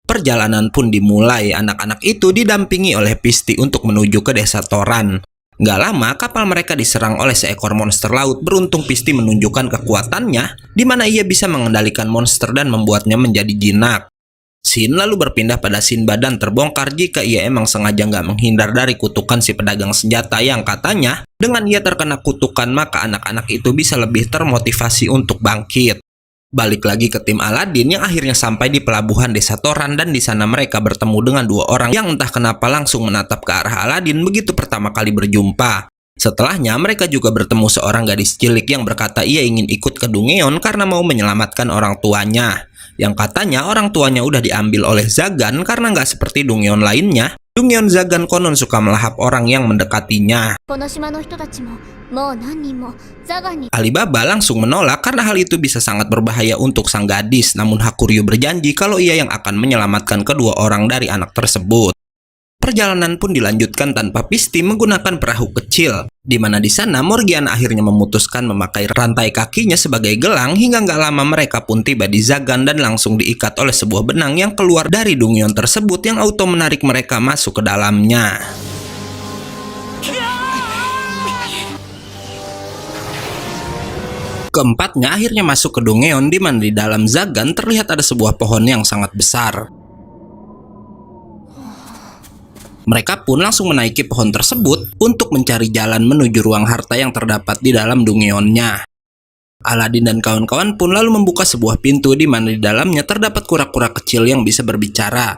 Perjalanan pun dimulai, anak-anak itu didampingi oleh Pisti untuk menuju ke desa Toran. Gak lama, kapal mereka diserang oleh seekor monster laut. Beruntung Pisti menunjukkan kekuatannya, di mana ia bisa mengendalikan monster dan membuatnya menjadi jinak. Shin lalu berpindah pada Sinbad dan terbongkar jika ia emang sengaja nggak menghindar dari kutukan si pedagang senjata yang katanya, dengan ia terkena kutukan maka anak-anak itu bisa lebih termotivasi untuk bangkit. Balik lagi ke tim Aladin yang akhirnya sampai di pelabuhan desa Toran dan di sana mereka bertemu dengan dua orang yang entah kenapa langsung menatap ke arah Aladin begitu pertama kali berjumpa. Setelahnya mereka juga bertemu seorang gadis cilik yang berkata ia ingin ikut ke Dungeon karena mau menyelamatkan orang tuanya. Yang katanya orang tuanya udah diambil oleh Zagan karena nggak seperti Dungeon lainnya. Dungeon Zagan konon suka melahap orang yang mendekatinya. Alibaba langsung menolak karena hal itu bisa sangat berbahaya untuk sang gadis. Namun Hakuryu berjanji kalau ia yang akan menyelamatkan kedua orang dari anak tersebut. Perjalanan pun dilanjutkan tanpa Pisti menggunakan perahu kecil, di mana di sana Morgiana akhirnya memutuskan memakai rantai kakinya sebagai gelang hingga nggak lama mereka pun tiba di Zagan dan langsung diikat oleh sebuah benang yang keluar dari Dungeon tersebut yang auto menarik mereka masuk ke dalamnya. Keempatnya akhirnya masuk ke Dungeon di mana di dalam Zagan terlihat ada sebuah pohon yang sangat besar. Mereka pun langsung menaiki pohon tersebut untuk mencari jalan menuju ruang harta yang terdapat di dalam Dungeon-nya. Aladin dan kawan-kawan pun lalu membuka sebuah pintu di mana di dalamnya terdapat kura-kura kecil yang bisa berbicara.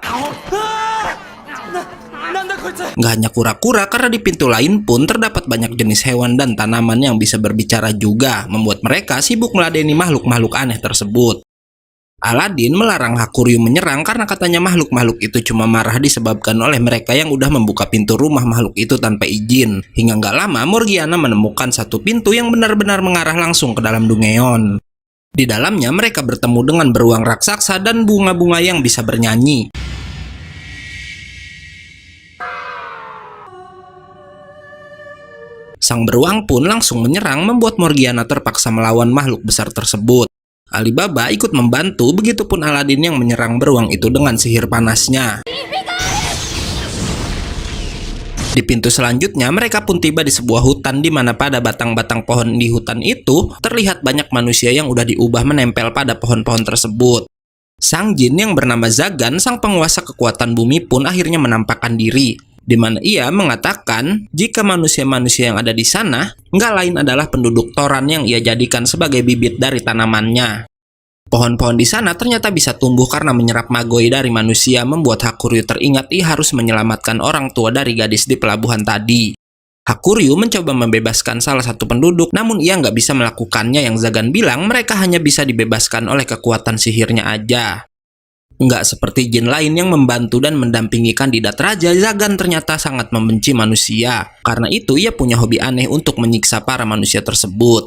Nggak hanya kura-kura, karena di pintu lain pun terdapat banyak jenis hewan dan tanaman yang bisa berbicara juga, membuat mereka sibuk meladeni makhluk-makhluk aneh tersebut. Aladin melarang Hakuryu menyerang karena katanya makhluk-makhluk itu cuma marah disebabkan oleh mereka yang udah membuka pintu rumah makhluk itu tanpa izin. Hingga nggak lama Morgiana menemukan satu pintu yang benar-benar mengarah langsung ke dalam Dungeon. Di dalamnya mereka bertemu dengan beruang raksasa dan bunga-bunga yang bisa bernyanyi. Sang beruang pun langsung menyerang membuat Morgiana terpaksa melawan makhluk besar tersebut. Alibaba ikut membantu, begitupun Aladin yang menyerang beruang itu dengan sihir panasnya. Di pintu selanjutnya mereka pun tiba di sebuah hutan di mana pada batang-batang pohon di hutan itu terlihat banyak manusia yang udah diubah menempel pada pohon-pohon tersebut. Sang jin yang bernama Zagan, sang penguasa kekuatan bumi pun akhirnya menampakkan diri, di mana ia mengatakan jika manusia-manusia yang ada di sana nggak lain adalah penduduk Toran yang ia jadikan sebagai bibit dari tanamannya. Pohon-pohon di sana ternyata bisa tumbuh karena menyerap magoi dari manusia, membuat Hakuryu teringat ia harus menyelamatkan orang tua dari gadis di pelabuhan tadi. Hakuryu mencoba membebaskan salah satu penduduk, namun ia nggak bisa melakukannya. Yang Zagan bilang mereka hanya bisa dibebaskan oleh kekuatan sihirnya aja. Nggak seperti jin lain yang membantu dan mendampingi kandidat raja, Zagan ternyata sangat membenci manusia. Karena itu ia punya hobi aneh untuk menyiksa para manusia tersebut.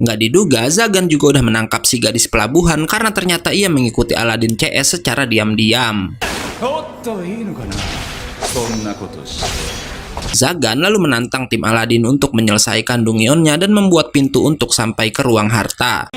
Nggak diduga, Zagan juga udah menangkap si gadis pelabuhan karena ternyata ia mengikuti Aladin CS secara diam-diam. Zagan lalu menantang tim Aladin untuk menyelesaikan Dungeon-nya dan membuat pintu untuk sampai ke ruang harta.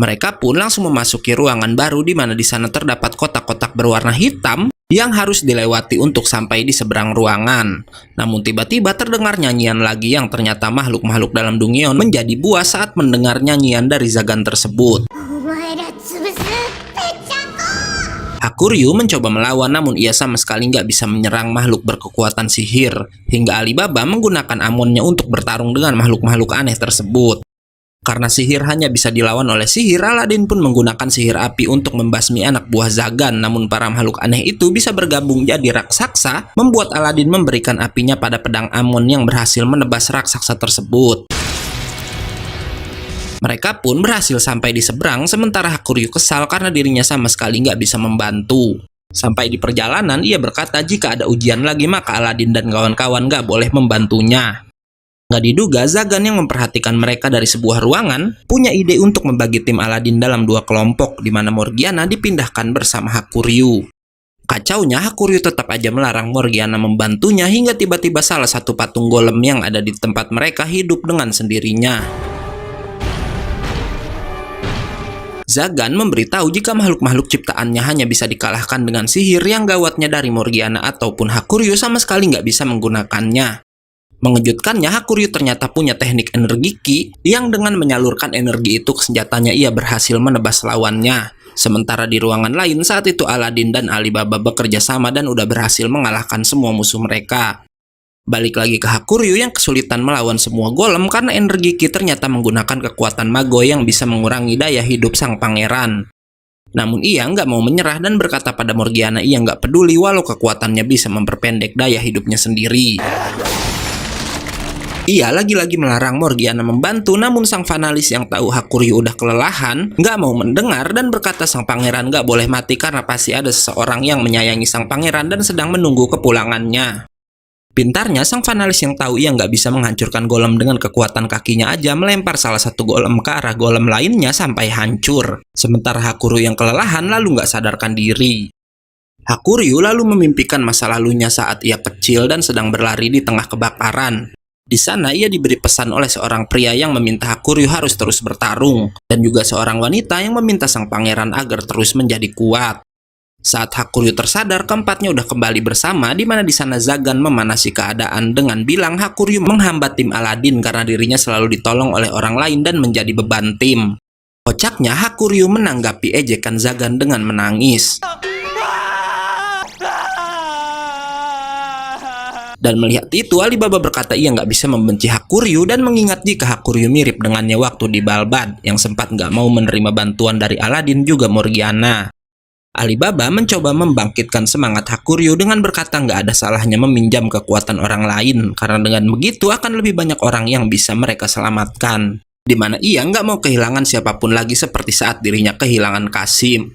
Mereka pun langsung memasuki ruangan baru di mana di sana terdapat kotak-kotak berwarna hitam yang harus dilewati untuk sampai di seberang ruangan. Namun tiba-tiba terdengar nyanyian lagi yang ternyata makhluk-makhluk dalam Dungeon menjadi buah saat mendengar nyanyian dari Zagan tersebut. Hakuryu mencoba melawan namun ia sama sekali nggak bisa menyerang makhluk berkekuatan sihir, hingga Alibaba menggunakan amonnya untuk bertarung dengan makhluk-makhluk aneh tersebut. Karena sihir hanya bisa dilawan oleh sihir, Aladin pun menggunakan sihir api untuk membasmi anak buah Zagan, namun para makhluk aneh itu bisa bergabung jadi raksasa, membuat Aladin memberikan apinya pada pedang Amon yang berhasil menebas raksasa tersebut. Mereka pun berhasil sampai di seberang, sementara Hakuryu kesal karena dirinya sama sekali nggak bisa membantu. Sampai di perjalanan, ia berkata jika ada ujian lagi maka Aladin dan kawan-kawan nggak boleh membantunya. Nggak diduga, Zagan yang memperhatikan mereka dari sebuah ruangan, punya ide untuk membagi tim Aladin dalam dua kelompok, di mana Morgiana dipindahkan bersama Hakuryu. Kacaunya, Hakuryu tetap aja melarang Morgiana membantunya hingga tiba-tiba salah satu patung golem yang ada di tempat mereka hidup dengan sendirinya. Zagan memberitahu jika makhluk-makhluk ciptaannya hanya bisa dikalahkan dengan sihir yang gawatnya dari Morgiana ataupun Hakuryu sama sekali nggak bisa menggunakannya. Mengejutkannya, Hakuryu ternyata punya teknik energi Ki yang dengan menyalurkan energi itu ke senjatanya ia berhasil menebas lawannya. Sementara di ruangan lain saat itu Aladin dan Alibaba bekerja sama dan udah berhasil mengalahkan semua musuh mereka. Balik lagi ke Hakuryu yang kesulitan melawan semua golem karena energi Ki ternyata menggunakan kekuatan Mago yang bisa mengurangi daya hidup sang pangeran. Namun ia nggak mau menyerah dan berkata pada Morgiana ia nggak peduli walau kekuatannya bisa memperpendek daya hidupnya sendiri. Ia lagi-lagi melarang Morgiana membantu, namun sang Fanalis yang tahu Hakuryu udah kelelahan nggak mau mendengar dan berkata sang pangeran nggak boleh mati karena pasti ada seseorang yang menyayangi sang pangeran dan sedang menunggu kepulangannya. Pintarnya, sang Fanalis yang tahu ia nggak bisa menghancurkan golem dengan kekuatan kakinya aja melempar salah satu golem ke arah golem lainnya sampai hancur. Sementara Hakuryu yang kelelahan lalu nggak sadarkan diri. Hakuryu lalu memimpikan masa lalunya saat ia kecil dan sedang berlari di tengah kebakaran. Di sana ia diberi pesan oleh seorang pria yang meminta Hakuryu harus terus bertarung, dan juga seorang wanita yang meminta sang pangeran agar terus menjadi kuat. Saat Hakuryu tersadar, keempatnya udah kembali bersama, di mana di sana Zagan memanasi keadaan dengan bilang Hakuryu menghambat tim Aladin karena dirinya selalu ditolong oleh orang lain dan menjadi beban tim. Kocaknya, Hakuryu menanggapi ejekan Zagan dengan menangis. Dan melihat itu, Alibaba berkata ia nggak bisa membenci Hakuryu dan mengingat jika Hakuryu mirip dengannya waktu di Balbad yang sempat nggak mau menerima bantuan dari Aladin juga Morgiana. Alibaba mencoba membangkitkan semangat Hakuryu dengan berkata nggak ada salahnya meminjam kekuatan orang lain karena dengan begitu akan lebih banyak orang yang bisa mereka selamatkan. Di mana ia nggak mau kehilangan siapapun lagi seperti saat dirinya kehilangan Kasim.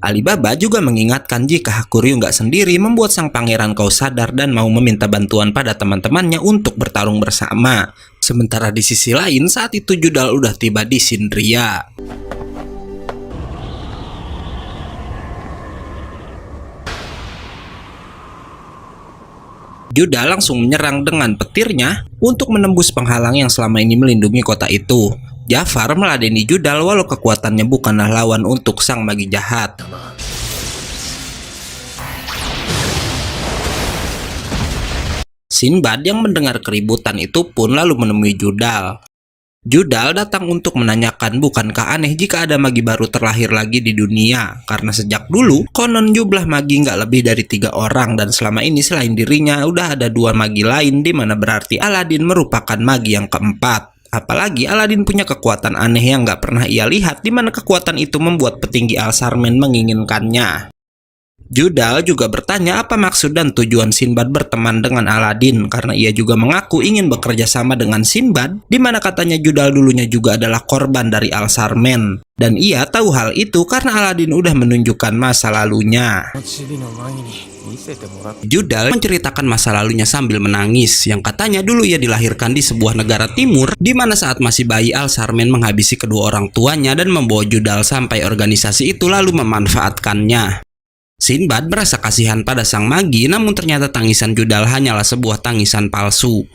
Alibaba juga mengingatkan jika Hakuryu nggak sendiri membuat sang pangeran kau sadar dan mau meminta bantuan pada teman-temannya untuk bertarung bersama. Sementara di sisi lain saat itu Judal udah tiba di Sindria. Juda langsung menyerang dengan petirnya untuk menembus penghalang yang selama ini melindungi kota itu. Jafar meladeni Judal walau kekuatannya bukanlah lawan untuk sang magi jahat. Sinbad yang mendengar keributan itu pun lalu menemui Judal. Judal datang untuk menanyakan bukankah aneh jika ada magi baru terlahir lagi di dunia, karena sejak dulu konon jumlah magi nggak lebih dari 3 orang dan selama ini selain dirinya udah ada 2 magi lain, di mana berarti Aladin merupakan magi yang keempat. Apalagi Aladin punya kekuatan aneh yang nggak pernah ia lihat, di mana kekuatan itu membuat petinggi Al-Sarmen menginginkannya. Judal juga bertanya apa maksud dan tujuan Sinbad berteman dengan Aladin karena ia juga mengaku ingin bekerja sama dengan Sinbad, di mana katanya Judal dulunya juga adalah korban dari Al-Sarmen. Dan ia tahu hal itu karena Aladin udah menunjukkan masa lalunya. Judal menceritakan masa lalunya sambil menangis, yang katanya dulu ia dilahirkan di sebuah negara timur, di mana saat masih bayi Al-Sarmen menghabisi kedua orang tuanya dan membawa Judal sampai organisasi itu lalu memanfaatkannya. Sinbad merasa kasihan pada sang magi, namun ternyata tangisan Judal hanyalah sebuah tangisan palsu.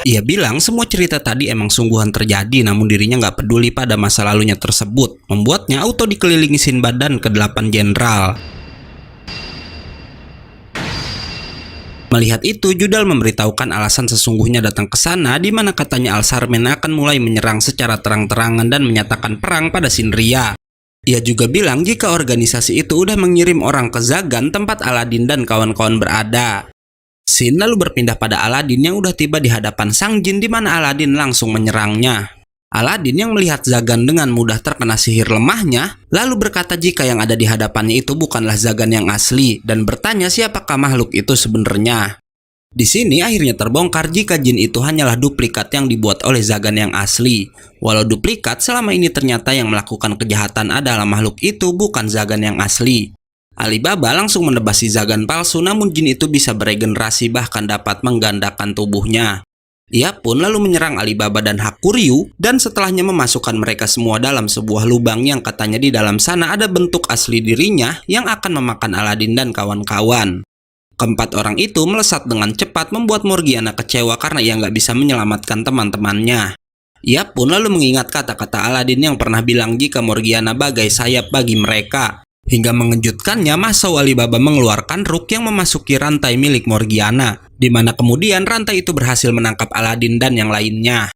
Ia bilang semua cerita tadi emang sungguhan terjadi, namun dirinya nggak peduli pada masa lalunya tersebut, membuatnya auto dikelilingi Sinbad dan ke-8 jenderal. Melihat itu, Judal memberitahukan alasan sesungguhnya datang ke sana, di mana katanya Al-Sarmen akan mulai menyerang secara terang-terangan dan menyatakan perang pada Sindria. Ia juga bilang jika organisasi itu udah mengirim orang ke Zagan tempat Aladin dan kawan-kawan berada. Scene lalu berpindah pada Aladin yang udah tiba di hadapan sang jin di mana Aladin langsung menyerangnya. Aladin yang melihat Zagan dengan mudah terkena sihir lemahnya, lalu berkata jika yang ada di hadapannya itu bukanlah Zagan yang asli dan bertanya siapakah makhluk itu sebenarnya. Di sini akhirnya terbongkar jika jin itu hanyalah duplikat yang dibuat oleh Zagan yang asli. Walau duplikat, selama ini ternyata yang melakukan kejahatan adalah makhluk itu, bukan Zagan yang asli. Alibaba langsung menebas si Zagan palsu, namun jin itu bisa beregenerasi bahkan dapat menggandakan tubuhnya. Ia pun lalu menyerang Alibaba dan Hakuryu, dan setelahnya memasukkan mereka semua dalam sebuah lubang yang katanya di dalam sana ada bentuk asli dirinya yang akan memakan Aladin dan kawan-kawan. Keempat orang itu melesat dengan cepat membuat Morgiana kecewa karena ia nggak bisa menyelamatkan teman-temannya. Ia pun lalu mengingat kata-kata Aladin yang pernah bilang jika Morgiana bagai sayap bagi mereka. Hingga mengejutkannya, Masao Alibaba mengeluarkan ruk yang memasuki rantai milik Morgiana, di mana kemudian rantai itu berhasil menangkap Aladin dan yang lainnya.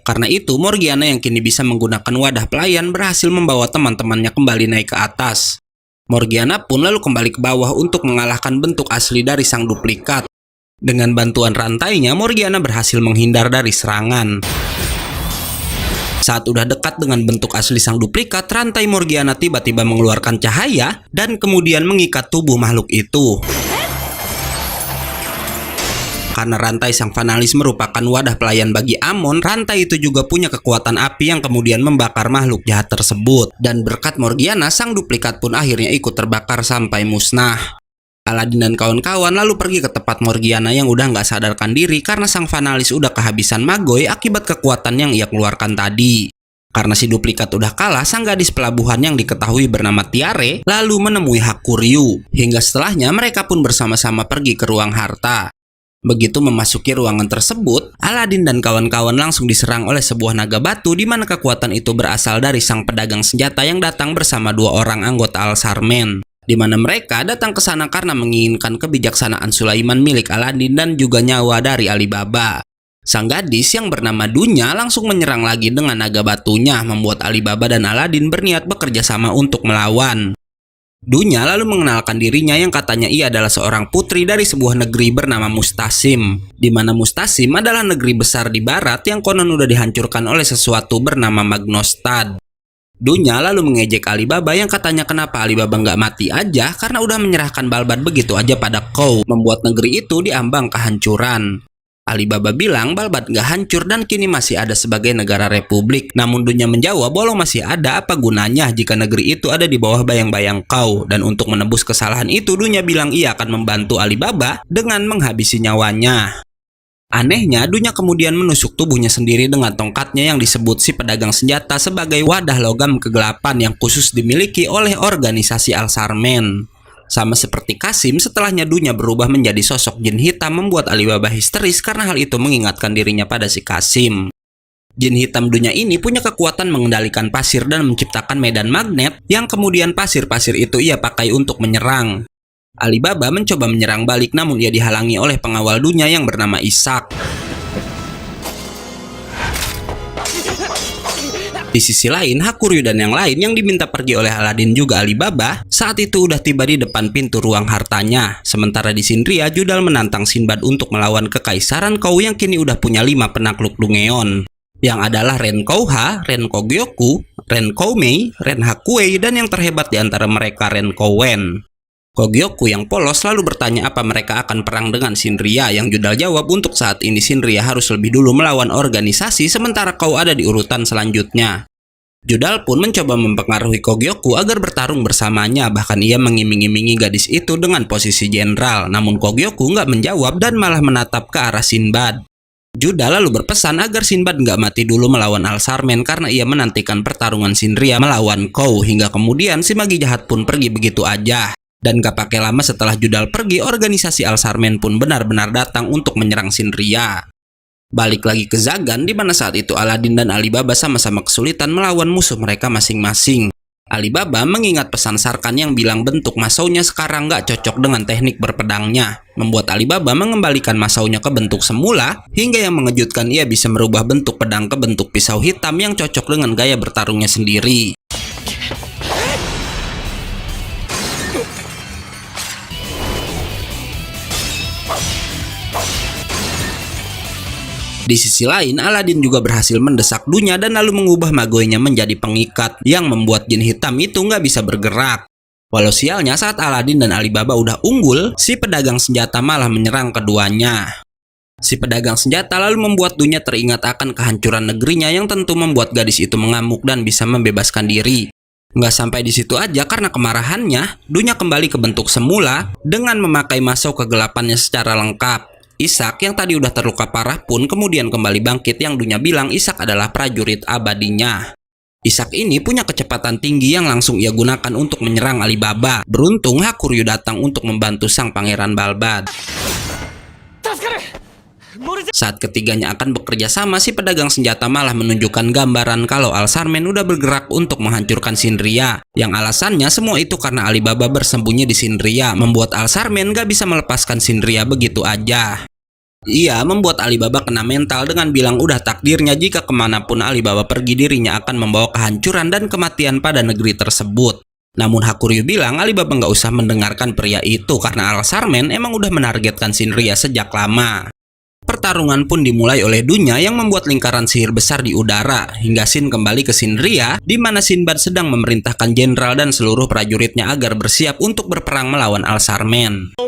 Karena itu, Morgiana yang kini bisa menggunakan wadah pelayan berhasil membawa teman-temannya kembali naik ke atas. Morgiana pun lalu kembali ke bawah untuk mengalahkan bentuk asli dari sang duplikat. Dengan bantuan rantainya, Morgiana berhasil menghindar dari serangan. Saat udah dekat dengan bentuk asli sang duplikat, rantai Morgiana tiba-tiba mengeluarkan cahaya dan kemudian mengikat tubuh makhluk itu. Karena rantai sang Fanalis merupakan wadah pelayan bagi Amon, rantai itu juga punya kekuatan api yang kemudian membakar makhluk jahat tersebut. Dan berkat Morgiana, sang duplikat pun akhirnya ikut terbakar sampai musnah. Aladin dan kawan-kawan lalu pergi ke tempat Morgiana yang udah nggak sadarkan diri karena sang Fanalis udah kehabisan Magoy akibat kekuatan yang ia keluarkan tadi. Karena si duplikat udah kalah, sang gadis pelabuhan yang diketahui bernama Tiare lalu menemui Hakuryu. Hingga setelahnya mereka pun bersama-sama pergi ke ruang harta. Begitu memasuki ruangan tersebut, Aladin dan kawan-kawan langsung diserang oleh sebuah naga batu di mana kekuatan itu berasal dari sang pedagang senjata yang datang bersama dua orang anggota Al-Sarmen. Di mana mereka datang ke sana karena menginginkan kebijaksanaan Sulaiman milik Aladin dan juga nyawa dari Alibaba. Sang gadis yang bernama Dunya langsung menyerang lagi dengan naga batunya, membuat Alibaba dan Aladin berniat bekerja sama untuk melawan. Dunya lalu mengenalkan dirinya yang katanya ia adalah seorang putri dari sebuah negeri bernama Mustasim, di mana Mustasim adalah negeri besar di barat yang konon udah dihancurkan oleh sesuatu bernama Magnostad. Dunya lalu mengejek Alibaba yang katanya kenapa Alibaba nggak mati aja karena udah menyerahkan Balbat begitu aja pada Kou, membuat negeri itu diambang kehancuran. Alibaba bilang Balbat nggak hancur dan kini masih ada sebagai negara republik. Namun Dunya menjawab walau masih ada apa gunanya jika negeri itu ada di bawah bayang-bayang Kou. Dan untuk menebus kesalahan itu Dunya bilang ia akan membantu Alibaba dengan menghabisi nyawanya. Anehnya, Dunya kemudian menusuk tubuhnya sendiri dengan tongkatnya yang disebut si pedagang senjata sebagai wadah logam kegelapan yang khusus dimiliki oleh organisasi Al-Sarmen. Sama seperti Kasim, setelahnya Dunya berubah menjadi sosok jin hitam membuat Alibaba histeris karena hal itu mengingatkan dirinya pada si Kasim. Jin hitam Dunya ini punya kekuatan mengendalikan pasir dan menciptakan medan magnet yang kemudian pasir-pasir itu ia pakai untuk menyerang. Alibaba mencoba menyerang balik namun ia dihalangi oleh pengawal Dunya yang bernama Ishak. Di sisi lain, Hakuryu dan yang lain yang diminta pergi oleh Aladin juga Alibaba saat itu udah tiba di depan pintu ruang hartanya. Sementara di Shinria, Judal menantang Sinbad untuk melawan kekaisaran Kou yang kini udah punya 5 penakluk Dungeon. Yang adalah Ren Kouha, Ren Kogyoku, Ren Koumei, Ren Hakuei, dan yang terhebat di antara mereka Ren Kouwen. Kogyoku yang polos lalu bertanya apa mereka akan perang dengan Shinria, yang Judal jawab untuk saat ini Shinria harus lebih dulu melawan organisasi sementara Kou ada di urutan selanjutnya. Judal pun mencoba mempengaruhi Kogyoku agar bertarung bersamanya, bahkan ia mengiming-imingi gadis itu dengan posisi jenderal, namun Kogyoku nggak menjawab dan malah menatap ke arah Sinbad. Judal lalu berpesan agar Sinbad nggak mati dulu melawan Al-Sarmen karena ia menantikan pertarungan Shinria melawan Kou, hingga kemudian si magi jahat pun pergi begitu aja. Dan gak pakai lama setelah Judal pergi, organisasi Al-Sarmen pun benar-benar datang untuk menyerang Shinria. Balik lagi ke Zagan, di mana saat itu Aladin dan Alibaba sama-sama kesulitan melawan musuh mereka masing-masing. Alibaba mengingat pesan Sarkan yang bilang bentuk masaunya sekarang gak cocok dengan teknik berpedangnya, membuat Alibaba mengembalikan masaunya ke bentuk semula, hingga yang mengejutkan ia bisa merubah bentuk pedang ke bentuk pisau hitam yang cocok dengan gaya bertarungnya sendiri. Di sisi lain, Aladin juga berhasil mendesak Dunya dan lalu mengubah magoinya menjadi pengikat yang membuat jin hitam itu nggak bisa bergerak. Walau sialnya saat Aladin dan Alibaba udah unggul, si pedagang senjata malah menyerang keduanya. Si pedagang senjata lalu membuat Dunya teringat akan kehancuran negerinya yang tentu membuat gadis itu mengamuk dan bisa membebaskan diri. Nggak sampai di situ aja, karena kemarahannya, Dunya kembali ke bentuk semula dengan memakai masuk kegelapannya secara lengkap. Ishak yang tadi udah terluka parah pun kemudian kembali bangkit yang Dunya bilang Ishak adalah prajurit abadinya. Ishak ini punya kecepatan tinggi yang langsung ia gunakan untuk menyerang Alibaba. Beruntung Hakuryu datang untuk membantu sang pangeran Balbad. Saat ketiganya akan bekerja sama, si pedagang senjata malah menunjukkan gambaran kalau Al-Sarmen udah bergerak untuk menghancurkan Shinria. Yang alasannya semua itu karena Alibaba bersembunyi di Shinria, membuat Al-Sarmen gak bisa melepaskan Shinria begitu aja. Ia membuat Alibaba kena mental dengan bilang udah takdirnya jika kemanapun Alibaba pergi dirinya akan membawa kehancuran dan kematian pada negeri tersebut. Namun Hakuryu bilang Alibaba nggak usah mendengarkan pria itu karena Al-Sarmen emang udah menargetkan Shinria sejak lama. Pertarungan pun dimulai oleh Dunya yang membuat lingkaran sihir besar di udara hingga Shin kembali ke Shinria di mana Sinbad sedang memerintahkan jenderal dan seluruh prajuritnya agar bersiap untuk berperang melawan Al-Sarmen.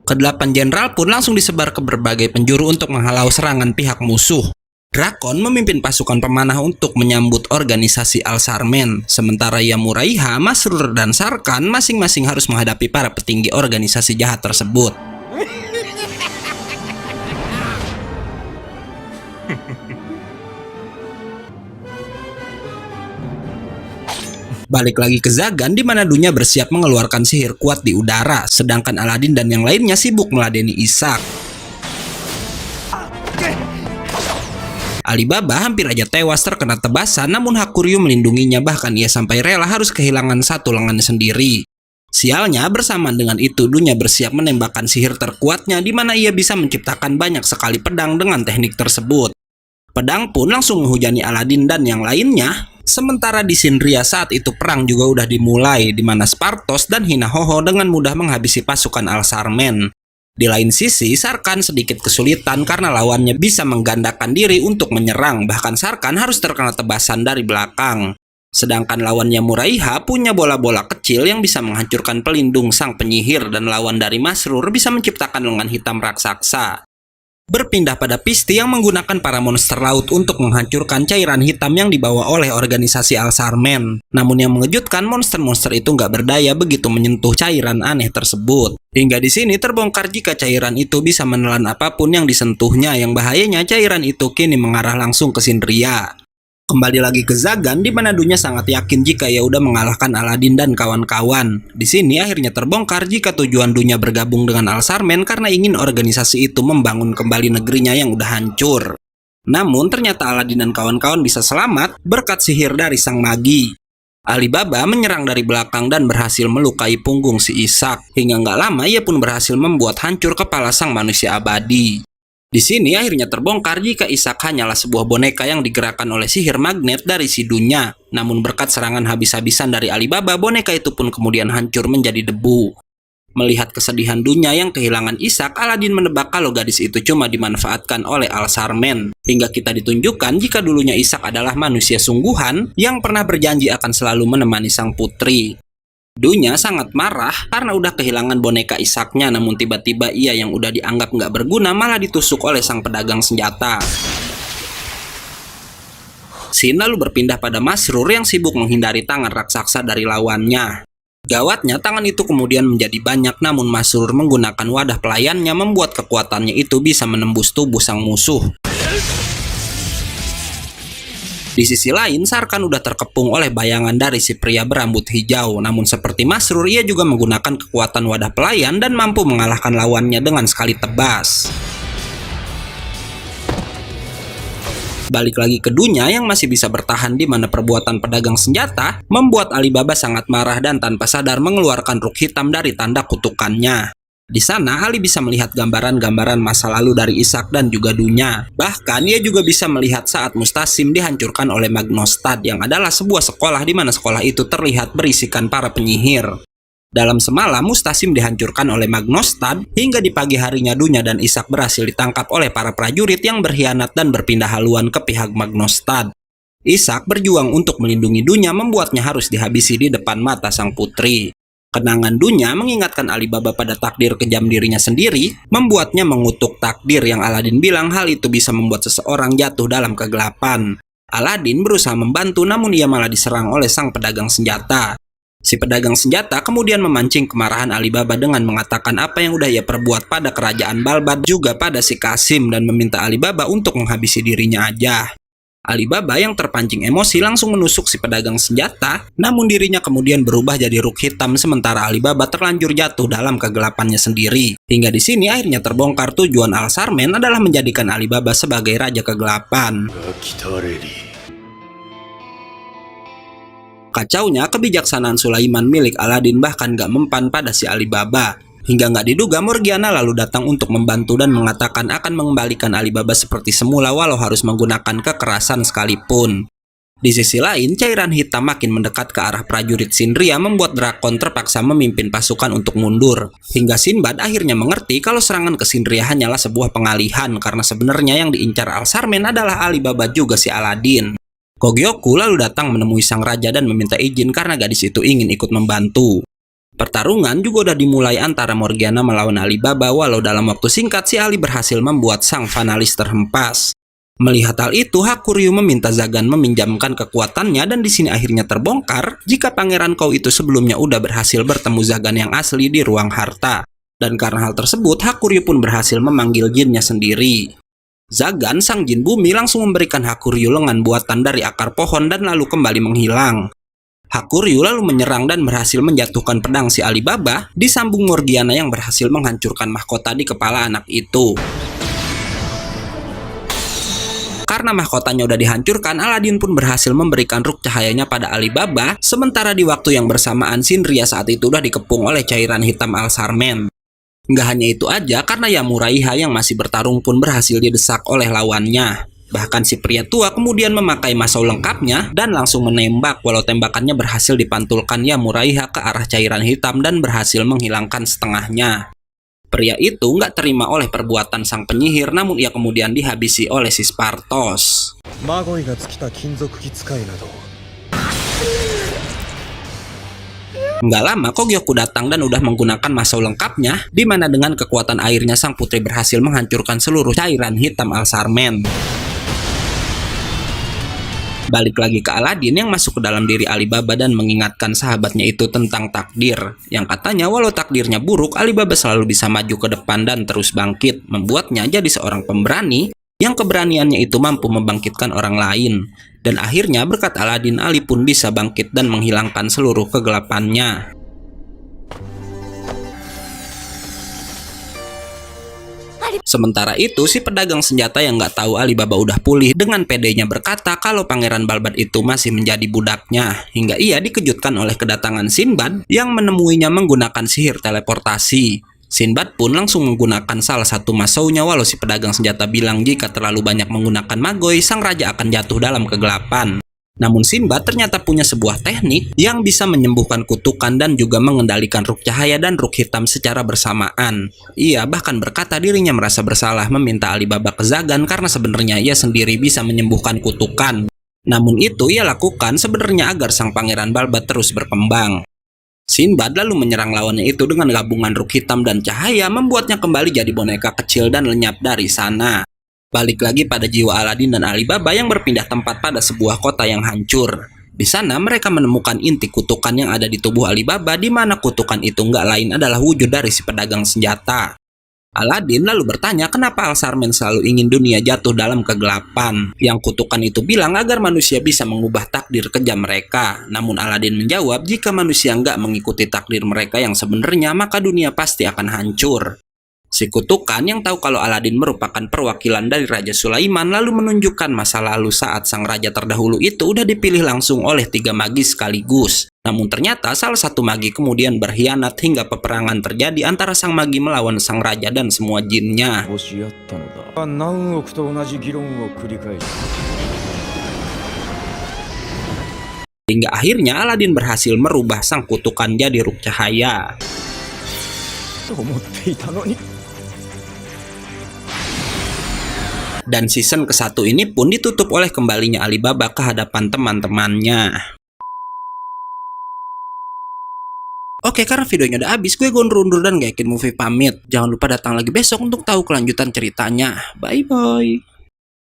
Kedelapan jenderal pun langsung disebar ke berbagai penjuru untuk menghalau serangan pihak musuh. Drakon memimpin pasukan pemanah untuk menyambut organisasi Al-Sarmen, sementara Yamuraiha, Masrur, dan Sarkan masing-masing harus menghadapi para petinggi organisasi jahat tersebut. Balik lagi ke Zagan di mana Dunya bersiap mengeluarkan sihir kuat di udara, sedangkan Aladin dan yang lainnya sibuk meladeni Ishak. Alibaba hampir aja tewas terkena tebasan, namun Hakuryu melindunginya, bahkan ia sampai rela harus kehilangan satu lengannya sendiri. Sialnya, bersamaan dengan itu Dunya bersiap menembakkan sihir terkuatnya di mana ia bisa menciptakan banyak sekali pedang dengan teknik tersebut. Pedang pun langsung menghujani Aladin dan yang lainnya. Sementara di Shinria saat itu perang juga udah dimulai di mana Spartos dan Hinahoho dengan mudah menghabisi pasukan Al-Sarmen. Di lain sisi, Sarkan sedikit kesulitan karena lawannya bisa menggandakan diri untuk menyerang, bahkan Sarkan harus terkena tebasan dari belakang. Sedangkan lawannya Muraiha punya bola-bola kecil yang bisa menghancurkan pelindung sang penyihir dan lawan dari Masrur bisa menciptakan lengan hitam raksasa. Berpindah pada Pisti yang menggunakan para monster laut untuk menghancurkan cairan hitam yang dibawa oleh organisasi Al-Sarmen. Namun yang mengejutkan, monster-monster itu nggak berdaya begitu menyentuh cairan aneh tersebut. Hingga di sini terbongkar jika cairan itu bisa menelan apapun yang disentuhnya, yang bahayanya cairan itu kini mengarah langsung ke Shinria. Kembali lagi ke Zagan di mana Dunya sangat yakin jika ia udah mengalahkan Aladin dan kawan-kawan. Di sini akhirnya terbongkar jika tujuan Dunya bergabung dengan Al-Sarmen karena ingin organisasi itu membangun kembali negerinya yang udah hancur. Namun ternyata Aladin dan kawan-kawan bisa selamat berkat sihir dari sang magi. Alibaba menyerang dari belakang dan berhasil melukai punggung si Ishak. Hingga nggak lama ia pun berhasil membuat hancur kepala sang manusia abadi. Di sini akhirnya terbongkar jika Ishak hanyalah sebuah boneka yang digerakkan oleh sihir magnet dari si Dunya. Namun berkat serangan habis-habisan dari Alibaba, boneka itu pun kemudian hancur menjadi debu. Melihat kesedihan Dunya yang kehilangan Ishak, Aladin menebak kalau gadis itu cuma dimanfaatkan oleh Al-Sarmen. Hingga kita ditunjukkan jika dulunya Ishak adalah manusia sungguhan yang pernah berjanji akan selalu menemani sang putri. Dunya sangat marah karena udah kehilangan boneka Ishaknya, namun tiba-tiba ia yang udah dianggap nggak berguna malah ditusuk oleh sang pedagang senjata. Shin lalu berpindah pada Masrur yang sibuk menghindari tangan raksasa dari lawannya. Gawatnya, tangan itu kemudian menjadi banyak, namun Masrur menggunakan wadah pelayannya membuat kekuatannya itu bisa menembus tubuh sang musuh. Di sisi lain, Sarkan udah terkepung oleh bayangan dari si pria berambut hijau. Namun seperti Masrur, ia juga menggunakan kekuatan wadah pelayan dan mampu mengalahkan lawannya dengan sekali tebas. Balik lagi ke Dunya yang masih bisa bertahan di mana perbuatan pedagang senjata membuat Alibaba sangat marah dan tanpa sadar mengeluarkan ruk hitam dari tanda kutukannya. Di sana, Ali bisa melihat gambaran-gambaran masa lalu dari Ishak dan juga Dunya. Bahkan, ia juga bisa melihat saat Mustasim dihancurkan oleh Magnostad yang adalah sebuah sekolah di mana sekolah itu terlihat berisikan para penyihir. Dalam semalam, Mustasim dihancurkan oleh Magnostad, hingga di pagi harinya Dunya dan Ishak berhasil ditangkap oleh para prajurit yang berkhianat dan berpindah haluan ke pihak Magnostad. Ishak berjuang untuk melindungi Dunya membuatnya harus dihabisi di depan mata sang putri. Kenangan Dunya mengingatkan Alibaba pada takdir kejam dirinya sendiri, membuatnya mengutuk takdir yang Aladin bilang hal itu bisa membuat seseorang jatuh dalam kegelapan. Aladin berusaha membantu namun ia malah diserang oleh sang pedagang senjata. Si pedagang senjata kemudian memancing kemarahan Alibaba dengan mengatakan apa yang udah ia perbuat pada kerajaan Balbad juga pada si Kasim dan meminta Alibaba untuk menghabisi dirinya aja. Alibaba yang terpancing emosi langsung menusuk si pedagang senjata, namun dirinya kemudian berubah jadi Ruk Hitam sementara Alibaba terlanjur jatuh dalam kegelapannya sendiri. Hingga di sini akhirnya terbongkar tujuan Al-Sarmen adalah menjadikan Alibaba sebagai raja kegelapan. Kacaunya kebijaksanaan Sulaiman milik Aladin bahkan gak mempan pada si Alibaba. Hingga gak diduga Morgiana lalu datang untuk membantu dan mengatakan akan mengembalikan Alibaba seperti semula walau harus menggunakan kekerasan sekalipun. Di sisi lain, cairan hitam makin mendekat ke arah prajurit Sindria membuat Drakon terpaksa memimpin pasukan untuk mundur. Hingga Sinbad akhirnya mengerti kalau serangan ke Sindria hanyalah sebuah pengalihan karena sebenarnya yang diincar Al-Sarmen adalah Alibaba juga si Aladin. Kogyoku lalu datang menemui sang raja dan meminta izin karena gadis itu ingin ikut membantu. Pertarungan juga udah dimulai antara Morgiana melawan Alibaba walau dalam waktu singkat si Ali berhasil membuat sang finalis terhempas. Melihat hal itu, Hakuryu meminta Zagan meminjamkan kekuatannya dan di sini akhirnya terbongkar jika Pangeran Kou itu sebelumnya udah berhasil bertemu Zagan yang asli di ruang harta. Dan karena hal tersebut, Hakuryu pun berhasil memanggil jinnya sendiri. Zagan, sang jin bumi, langsung memberikan Hakuryu lengan buatan dari akar pohon dan lalu kembali menghilang. Hakuryu lalu menyerang dan berhasil menjatuhkan pedang si Alibaba, disambung Morgiana yang berhasil menghancurkan mahkota di kepala anak itu. Karena mahkotanya udah dihancurkan, Aladin pun berhasil memberikan ruk cahayanya pada Alibaba, sementara di waktu yang bersamaan Sindria saat itu udah dikepung oleh cairan hitam Al-Sarmen. Nggak hanya itu aja, karena Yamuraiha yang masih bertarung pun berhasil didesak oleh lawannya. Bahkan si pria tua kemudian memakai masau lengkapnya dan langsung menembak walau tembakannya berhasil dipantulkan Yamuraiha ke arah cairan hitam dan berhasil menghilangkan setengahnya. Pria itu nggak terima oleh perbuatan sang penyihir namun ia kemudian dihabisi oleh si Spartos. Nggak lama Kogyoku datang dan udah menggunakan masau lengkapnya, di mana dengan kekuatan airnya sang putri berhasil menghancurkan seluruh cairan hitam Al-Sarmen. Balik lagi ke Aladin yang masuk ke dalam diri Alibaba dan mengingatkan sahabatnya itu tentang takdir. Yang katanya walau takdirnya buruk, Alibaba selalu bisa maju ke depan dan terus bangkit, membuatnya jadi seorang pemberani yang keberaniannya itu mampu membangkitkan orang lain. Dan akhirnya berkat Aladin, Ali pun bisa bangkit dan menghilangkan seluruh kegelapannya. Sementara itu, si pedagang senjata yang nggak tahu Alibaba udah pulih dengan pedenya berkata kalau Pangeran Balbad itu masih menjadi budaknya. Hingga ia dikejutkan oleh kedatangan Sinbad yang menemuinya menggunakan sihir teleportasi. Sinbad pun langsung menggunakan salah satu masaunya walau si pedagang senjata bilang jika terlalu banyak menggunakan magoi, sang raja akan jatuh dalam kegelapan. Namun Sinbad ternyata punya sebuah teknik yang bisa menyembuhkan kutukan dan juga mengendalikan ruk cahaya dan ruk hitam secara bersamaan. Ia bahkan berkata dirinya merasa bersalah meminta Alibaba ke Zagan karena sebenarnya ia sendiri bisa menyembuhkan kutukan. Namun itu ia lakukan sebenarnya agar sang Pangeran Balbad terus berkembang. Sinbad lalu menyerang lawannya itu dengan gabungan ruk hitam dan cahaya membuatnya kembali jadi boneka kecil dan lenyap dari sana. Balik lagi pada jiwa Aladin dan Alibaba yang berpindah tempat pada sebuah kota yang hancur. Di sana mereka menemukan inti kutukan yang ada di tubuh Alibaba di mana kutukan itu nggak lain adalah wujud dari si pedagang senjata. Aladin lalu bertanya kenapa Al-Sarmen selalu ingin dunia jatuh dalam kegelapan. Yang kutukan itu bilang agar manusia bisa mengubah takdir kejam mereka. Namun Aladin menjawab jika manusia nggak mengikuti takdir mereka yang sebenarnya maka dunia pasti akan hancur. Si kutukan yang tahu kalau Aladin merupakan perwakilan dari Raja Sulaiman lalu menunjukkan masa lalu saat sang raja terdahulu itu udah dipilih langsung oleh 3 magi sekaligus. Namun ternyata salah satu magi kemudian berkhianat hingga peperangan terjadi antara sang magi melawan sang raja dan semua jinnya. Hingga akhirnya Aladin berhasil merubah sang kutukan jadi ruk cahaya. Dan season ke-1 ini pun ditutup oleh kembalinya Alibaba ke hadapan teman-temannya. Oke, karena videonya udah habis, gue undur dan gak yakin movie pamit. Jangan lupa datang lagi besok untuk tahu kelanjutan ceritanya. Bye-bye.